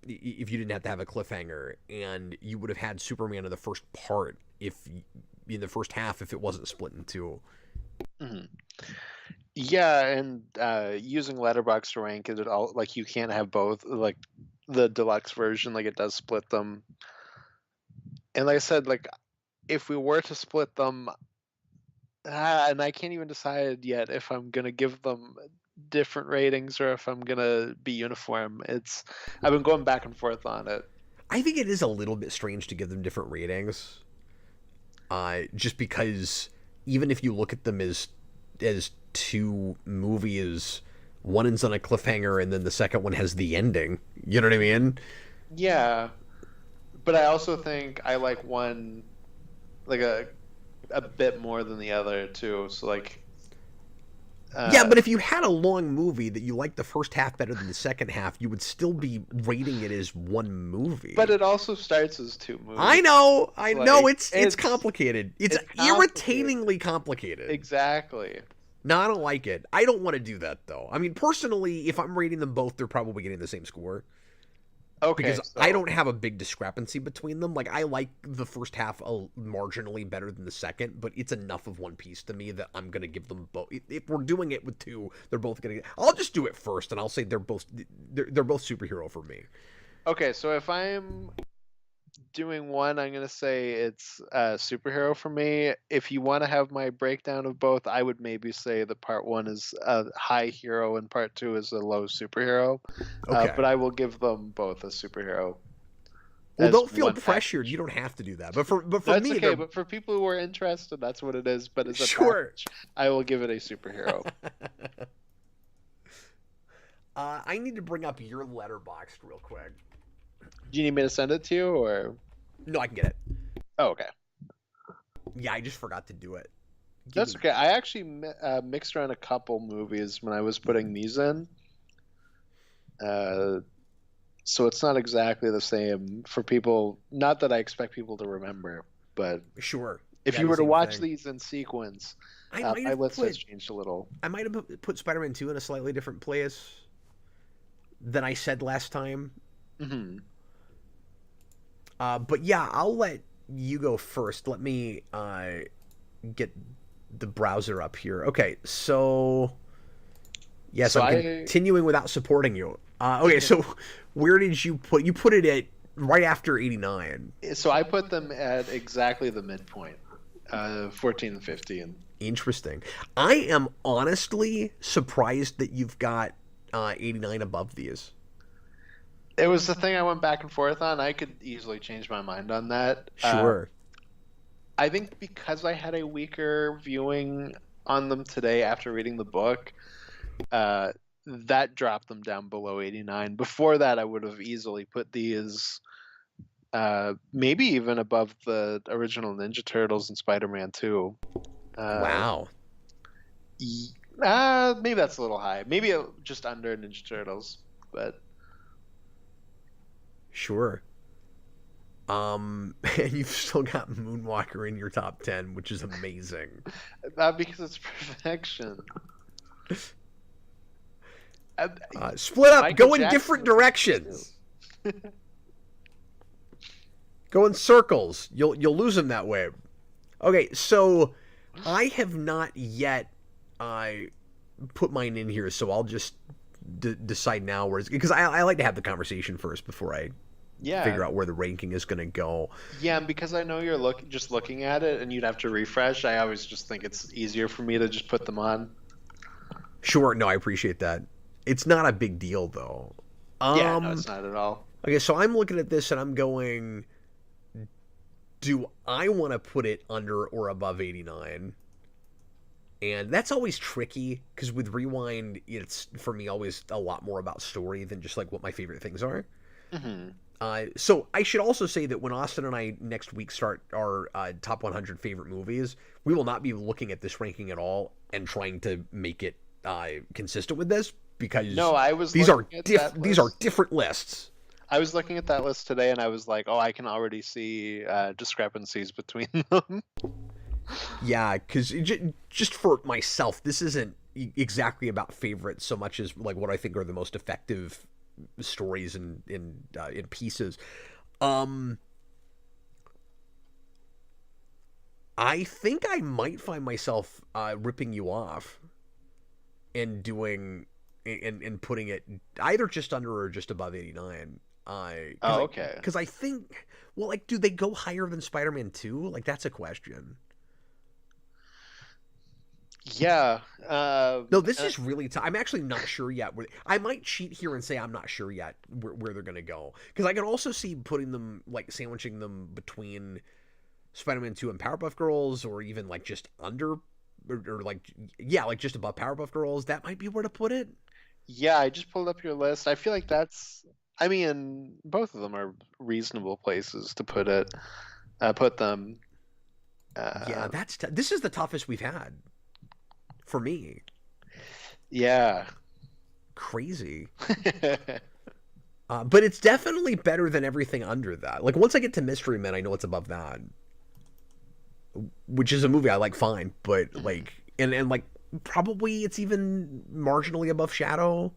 A: if you didn't have to have a cliffhanger, and you would have had Superman in the first part if in the first half if it wasn't split in two.
B: Mhm. Yeah, and using Letterboxd to rank it all, like you can't have both. Like the deluxe version, like it does split them. And like I said, like if we were to split them, and I can't even decide yet if I'm gonna give them different ratings or if I'm gonna be uniform. I've been going back and forth on it.
A: I think it is a little bit strange to give them different ratings, just because even if you look at them as two movies, one is on a cliffhanger and then the second one has the ending. You know what I mean?
B: Yeah, but I also think I like one like a bit more than the other too. So like,
A: Yeah,
B: uh,
A: but if you had a long movie that you liked the first half better than the second half, you would still be rating it as one
B: but
A: movie.
B: it also starts as two
A: I
B: movies.
A: know, I
B: It's
A: know.
B: like
A: It's complicated. It's
B: it's complicated.
A: irritatingly complicated.
B: Exactly.
A: No, I don't like it. I don't want to do that though. I mean, personally, if I'm rating them both, they're probably getting the same score
B: Okay,
A: because I
B: so
A: don't have a big discrepancy between them. Like I like the first half marginally better than the second, but it's enough of one piece to me that I'm gonna give them both. If we're doing it with two, they're both gonna. I'll just do it first, and I'll say they're both superhero for me.
B: okay, so if I'm doing one, I'm gonna say it's superhero for me. If you want to have my breakdown of both, I would maybe say that part one is a high hero and part two is a low superhero.
A: Okay.
B: But I will give them both a superhero
A: Well,
B: as
A: don't feel
B: one
A: pressured. You
B: package.
A: don't have to do that. But for
B: That's
A: me,
B: okay,
A: they're
B: but for people who are interested, that's what it is. But as a
A: sure.
B: package, I will give it a superhero.
A: I need to bring up your letterbox real quick.
B: Do you need me to send it to you, or
A: No, I can get it.
B: oh, okay,
A: Yeah, I just forgot to do it. Give
B: that's
A: me.
B: okay. I actually mixed around a couple movies when I was putting these in, uh, so it's not exactly the same for people. Not that I expect people to remember, but
A: Sure.
B: if
A: Yeah,
B: you
A: the
B: were to
A: same
B: watch
A: thing.
B: these in sequence,
A: I might
B: my
A: have
B: list has
A: put
B: changed a little.
A: I might have put Spider-Man 2 in a slightly different place than I said last time.
B: Hmm.
A: But yeah, I'll let you go first. Let me get the browser up here. Okay, so yes,
B: So
A: I'm
B: I
A: continuing without supporting you. Okay, so where did you put? You put it at right after 89.
B: I put them at exactly the midpoint, 14 and 15.
A: Interesting. I am honestly surprised that you've got 89 above these.
B: It was the thing I went back and forth on. I could easily change my mind on that.
A: Sure.
B: I think because I had a weaker viewing on them today after reading the book, uh, that dropped them down below 89. Before that, I would have easily put these maybe even above the original Ninja Turtles and Spider-Man 2. Uh,
A: Wow.
B: Maybe that's a little high. Maybe just under Ninja Turtles, but
A: Sure. And you've still got Moonwalker in your top 10, which is amazing.
B: not because it's perfection. Uh,
A: Split up,
B: Michael
A: go in
B: Jackson
A: different
B: was in this too.
A: directions. Go in circles. You'll lose them that way. Okay, so I have not yet put mine in here, so I'll just decide now where it's because I like to have the conversation first before I
B: Yeah,
A: figure out where the ranking is going to go.
B: yeah, and because I know you're just looking at it and you'd have to refresh, I always just think it's easier for me to just put them on.
A: Sure, no, I appreciate that. It's not a big deal though.
B: Yeah, no,
A: Um,
B: it's not at all.
A: okay, so I'm looking at this and I'm going do I want to put it under or above 89? And that's always tricky because with Rewind, it's for me always a lot more about story than just like what my favorite things are.
B: Hmm.
A: So I should also say that when Austin and I next week start our top 100 favorite movies, we will not be looking at this ranking at all and trying to make it consistent with this because
B: No, I was
A: these are
B: looking at that
A: these are
B: list.
A: different lists.
B: I was looking at that list today, and I was like, oh, I can already see discrepancies between them.
A: Yeah, because just for myself, this isn't exactly about favorites so much as like what I think are the most effective stories in pieces. Um, I think I might find myself ripping you off and doing and putting it either just under or just above 89.
B: Oh, okay.
A: Because I think, well, like, do they go higher than Spider-Man 2? Like, that's a question.
B: Yeah.
A: No, this is really tough. I'm actually not sure yet. I might cheat here and say I'm not sure yet where they're gonna go because I can also see putting them like sandwiching them between Spider-Man 2 and Powerpuff Girls, or even like just under, or like yeah, like just above Powerpuff Girls. That might be where to put it.
B: Yeah, I just pulled up your list. I feel like that's. I mean, both of them are reasonable places to put it. Put them.
A: Yeah,
B: Uh,
A: this is the toughest we've had for me.
B: yeah.
A: Crazy. But it's definitely better than everything under that. Like once I get to Mystery Men, I know it's above that, which is a movie I like fine, but like and like probably it's even marginally above Shadow.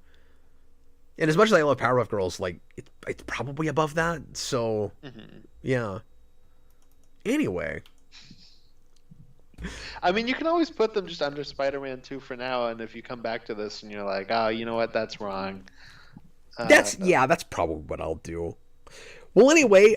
A: And as much as I love Powerpuff Girls, like it's probably above that. So
B: Mhm.
A: yeah. Anyway,
B: I mean, you can always put them just under Spider-Man 2 for now, and if you come back to this and you're like, oh, you know what, that's wrong. Uh,
A: that's probably what I'll do. Well, anyway,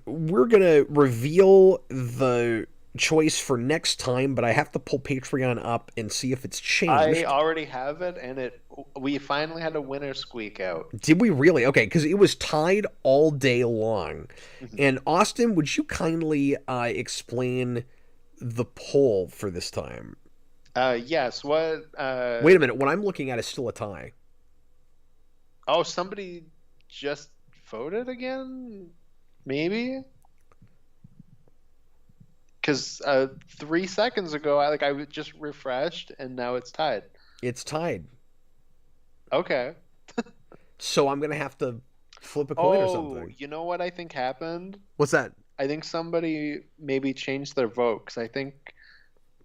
A: we're gonna reveal the choice for next time, but I have to pull Patreon up and see if it's
B: I
A: changed.
B: already have it, and we finally had a winner squeak out.
A: Did we really? Okay, because it was tied all day long.
B: Mhm.
A: And Austin, would you kindly explain the poll for this time?
B: Yes, what?
A: Wait a minute. What I'm looking at is still a tie.
B: Oh, somebody just voted again? Maybe? Because 3 seconds ago, I just refreshed, and now it's tied.
A: It's tied.
B: Okay.
A: So I'm gonna have to flip a coin or
B: Oh,
A: something.
B: you know what I think happened?
A: What's that?
B: I think somebody maybe changed their vote because I think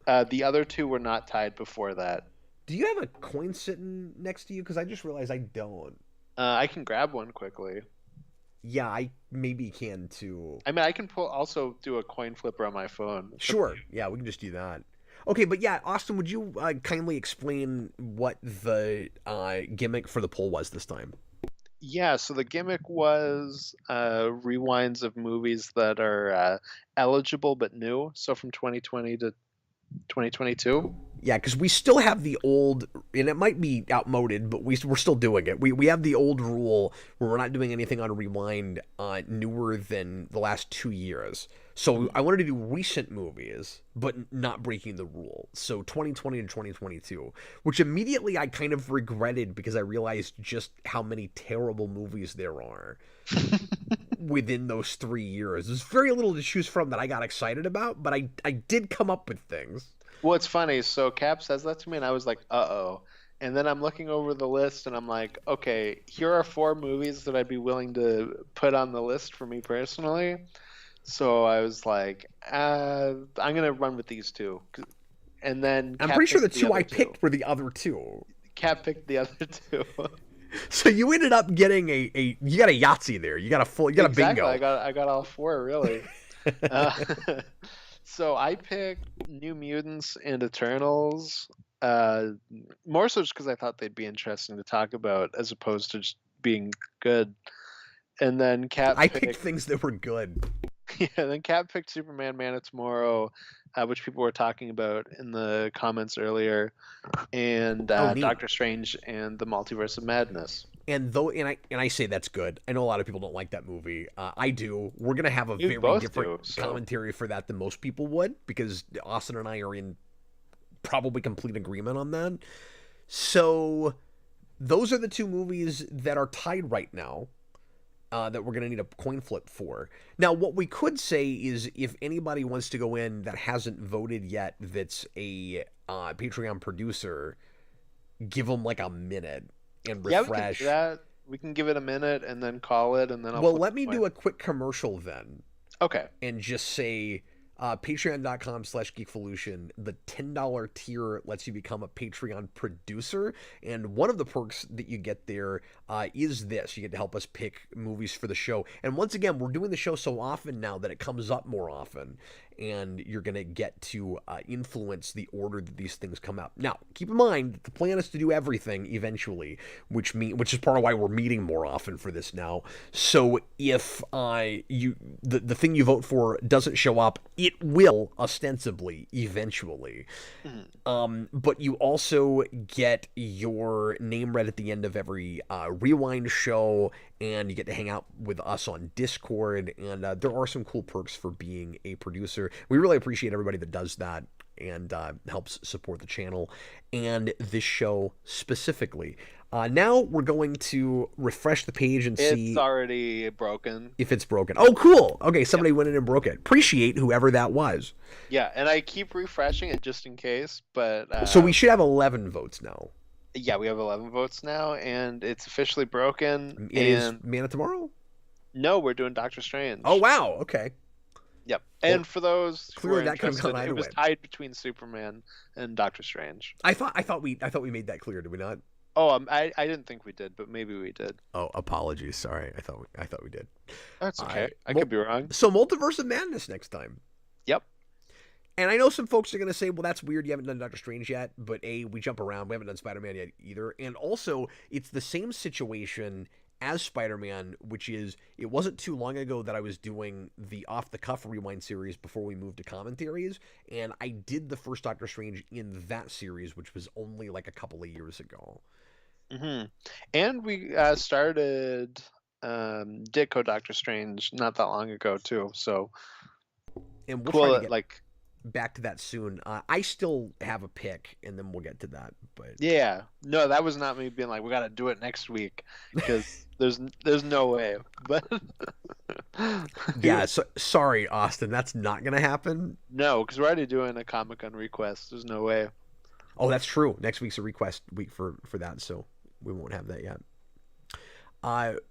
B: the other two were not tied before that.
A: Do you have a coin sitting next to you? Because I just realized I don't.
B: I can grab one quickly.
A: Yeah, I maybe can too.
B: I mean, I can also do a coin flipper on my phone.
A: Sure. Yeah, we can just do that. Okay, but yeah, Austin, would you kindly explain what the gimmick for the poll was this time?
B: Yeah, so the gimmick was rewinds of movies that are eligible but new. So from 2020 to 2022.
A: Yeah, because we still have the old, and it might be outmoded, but we're still doing it. We have the old rule where we're not doing anything on Rewind newer than the last 2 years. So I wanted to do recent movies, but not breaking the rule. So 2020 to 2022, which immediately I kind of regretted because I realized just how many terrible movies there are within those 3 years. There's very little to choose from that I got excited about, but I did come up with things.
B: Well, it's funny. So Cap says that to me, and I was like, "Uh-oh." And then I'm looking over the list, and I'm like, "Okay, here are 4 movies that I'd be willing to put on the list for me personally." So I was like, "I'm gonna run with these two." And then
A: I'm
B: Cap
A: pretty sure the
B: picked the
A: two
B: other
A: I
B: two.
A: picked were the other two.
B: Cap picked the other two.
A: So you ended up getting you got a Yahtzee there. You got a
B: Exactly.
A: bingo.
B: I got all 4 really. Uh, so I picked New Mutants and Eternals, uh, more so just because I thought they'd be interesting to talk about as opposed to just being good. And then Cap
A: I picked
B: picked,
A: things that were good.
B: yeah, then Cap picked Superman, Man of Tomorrow, which people were talking about in the comments earlier, and
A: Neat.
B: Doctor Strange and the Multiverse of Madness.
A: And I say that's good. I know a lot of people don't like that movie. I do. We're gonna have a
B: You
A: very
B: both
A: different
B: do, so.
A: commentary for that than most people would, because Austin and I are in probably complete agreement on that. So those are the two movies that are tied right now. That we're going to need a coin flip for. Now, what we could say is if anybody wants to go in that hasn't voted yet, that's a Patreon producer, give them like a minute and refresh.
B: Yeah, we can do that. We can give it a minute and then call it, and then I'll
A: let me do a quick commercial then.
B: Okay.
A: And just say patreon.com/geekvolution. The $10 tier lets you become a Patreon producer, and one of the perks that you get there is this: you get to help us pick movies for the show. And once again, we're doing the show so often now that it comes up more often, and you're gonna get to influence the order that these things come out. Now, keep in mind that the plan is to do everything eventually, which is part of why we're meeting more often for this now. So if the thing you vote for doesn't show up, it will ostensibly eventually. But you also get your name read at the end of every rewind show, and you get to hang out with us on Discord, and there are some cool perks for being a producer. We really appreciate everybody that does that and helps support the channel and this show specifically. Now we're going to refresh the page and see...
B: It's already broken.
A: If it's broken. Oh, cool! Okay, somebody went in and broke it. Appreciate whoever that was.
B: Yeah, and I keep refreshing it just in case, but...
A: So we should have 11 votes now.
B: Yeah, we have 11 votes now, and it's officially broken.
A: It is Man of Tomorrow?
B: No, we're doing Doctor Strange.
A: Oh, wow, okay.
B: Yep. And for those who are
A: that could have
B: interested,
A: gone either
B: it was
A: way.
B: tied between Superman and Doctor Strange.
A: I thought we made that clear, did we not?
B: Oh, I didn't think we did, but maybe we did.
A: Oh, apologies. Sorry. I thought we did.
B: That's okay. I could be wrong.
A: So Multiverse of Madness next time.
B: Yep.
A: And I know some folks are going to say, well, that's weird. You haven't done Doctor Strange yet. But A, we jump around. We haven't done Spider-Man yet either. And also, it's the same situation as Spider-Man, which is, it wasn't too long ago that I was doing the off-the-cuff rewind series before we moved to commentaries. And I did the first Doctor Strange in that series, which was only like a couple of years ago.
B: Mm-hmm. And we started Ditko Doctor Strange not that long ago, too. So,
A: and we'll try to get back to that soon. I still have a pick, and then we'll get to that. But
B: yeah, no, that was not me being like, we got to do it next week, because there's no way. But
A: yeah, so, sorry, Austin, that's not gonna happen.
B: No, because we're already doing a Comic-Con request. There's no way.
A: Oh, that's true. Next week's a request week for that, so we won't have that yet.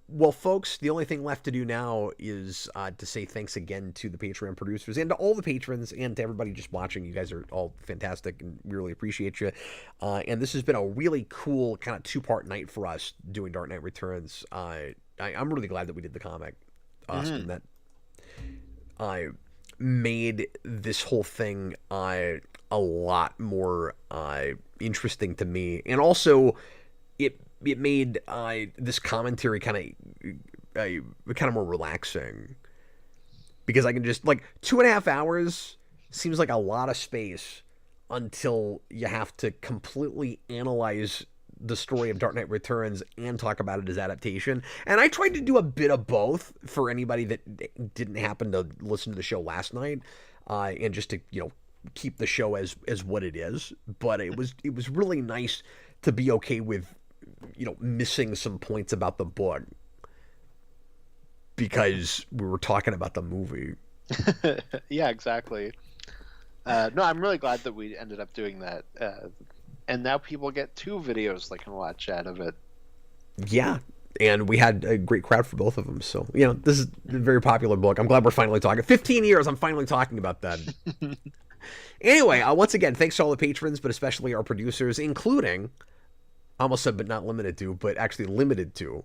A: Well, folks, the only thing left to do now is to say thanks again to the Patreon producers and to all the patrons and to everybody just watching. You guys are all fantastic, and we really appreciate you. And this has been a really cool kind of two-part night for us doing Dark Knight Returns. I'm really glad that we did the comic, Austin. That I made this whole thing a lot more interesting to me, and also it made this commentary kind of more relaxing, because I can just, like, 2.5 hours seems like a lot of space until you have to completely analyze the story of Dark Knight Returns and talk about it as adaptation. And I tried to do a bit of both for anybody that didn't happen to listen to the show last night, and just to, keep the show as what it is. But it was really nice to be okay with missing some points about the book because we were talking about the movie.
B: Yeah, exactly. No, I'm really glad that we ended up doing that. And now people get 2 videos they can watch out of it. Yeah.
A: And we had a great crowd for both of them. So, this is a very popular book. I'm glad we're finally talking. 15 years, I'm finally talking about that. Anyway, once again, thanks to all the patrons, but especially our producers, including, I almost said but not limited to, but actually limited to,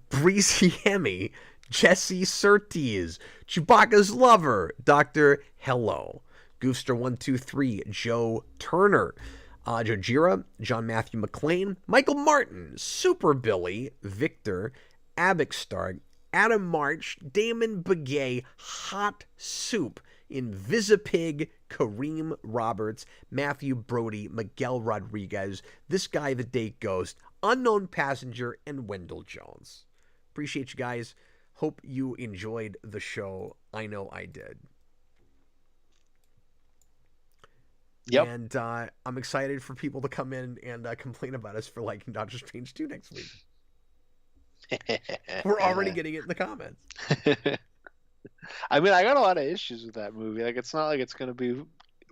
A: Breezy Hemi, Jesse Surtees, Chewbacca's Lover, Dr. Hello, Goofster123, Joe Turner, Jojira, John Matthew McLean, Michael Martin, Super Billy, Victor, Abic Stark, Adam March, Damon Begay, Hot Soup, Invisipig, Kareem Roberts, Matthew Brody, Miguel Rodriguez, This Guy the Date Ghost, Unknown Passenger, and Wendell Jones. Appreciate you guys. Hope you enjoyed the show. I know I did.
B: Yep.
A: And I'm excited for people to come in and complain about us for liking Doctor Strange 2 next week. We're already getting it in the comments.
B: I mean, I got a lot of issues with that movie. Like, it's not like it's going to be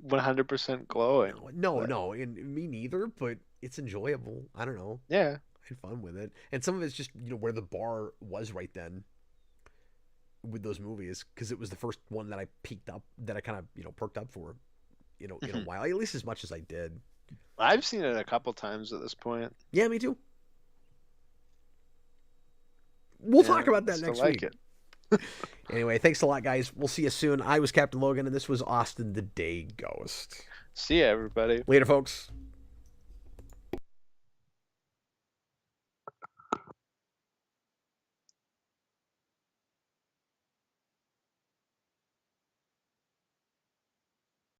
B: 100% glowing.
A: No, and me neither, but it's enjoyable. I don't know.
B: Yeah.
A: I had fun with it. And some of it's just, where the bar was right then with those movies, because it was the first one that I kind of, perked up for, in a while, at least as much as I did.
B: I've seen it a couple times at this point.
A: Yeah, me too. We'll talk about that next week. Anyway, thanks a lot, guys. We'll see you soon. I was Captain Logan, and this was Austin the Day Ghost.
B: See ya, everybody.
A: Later, folks.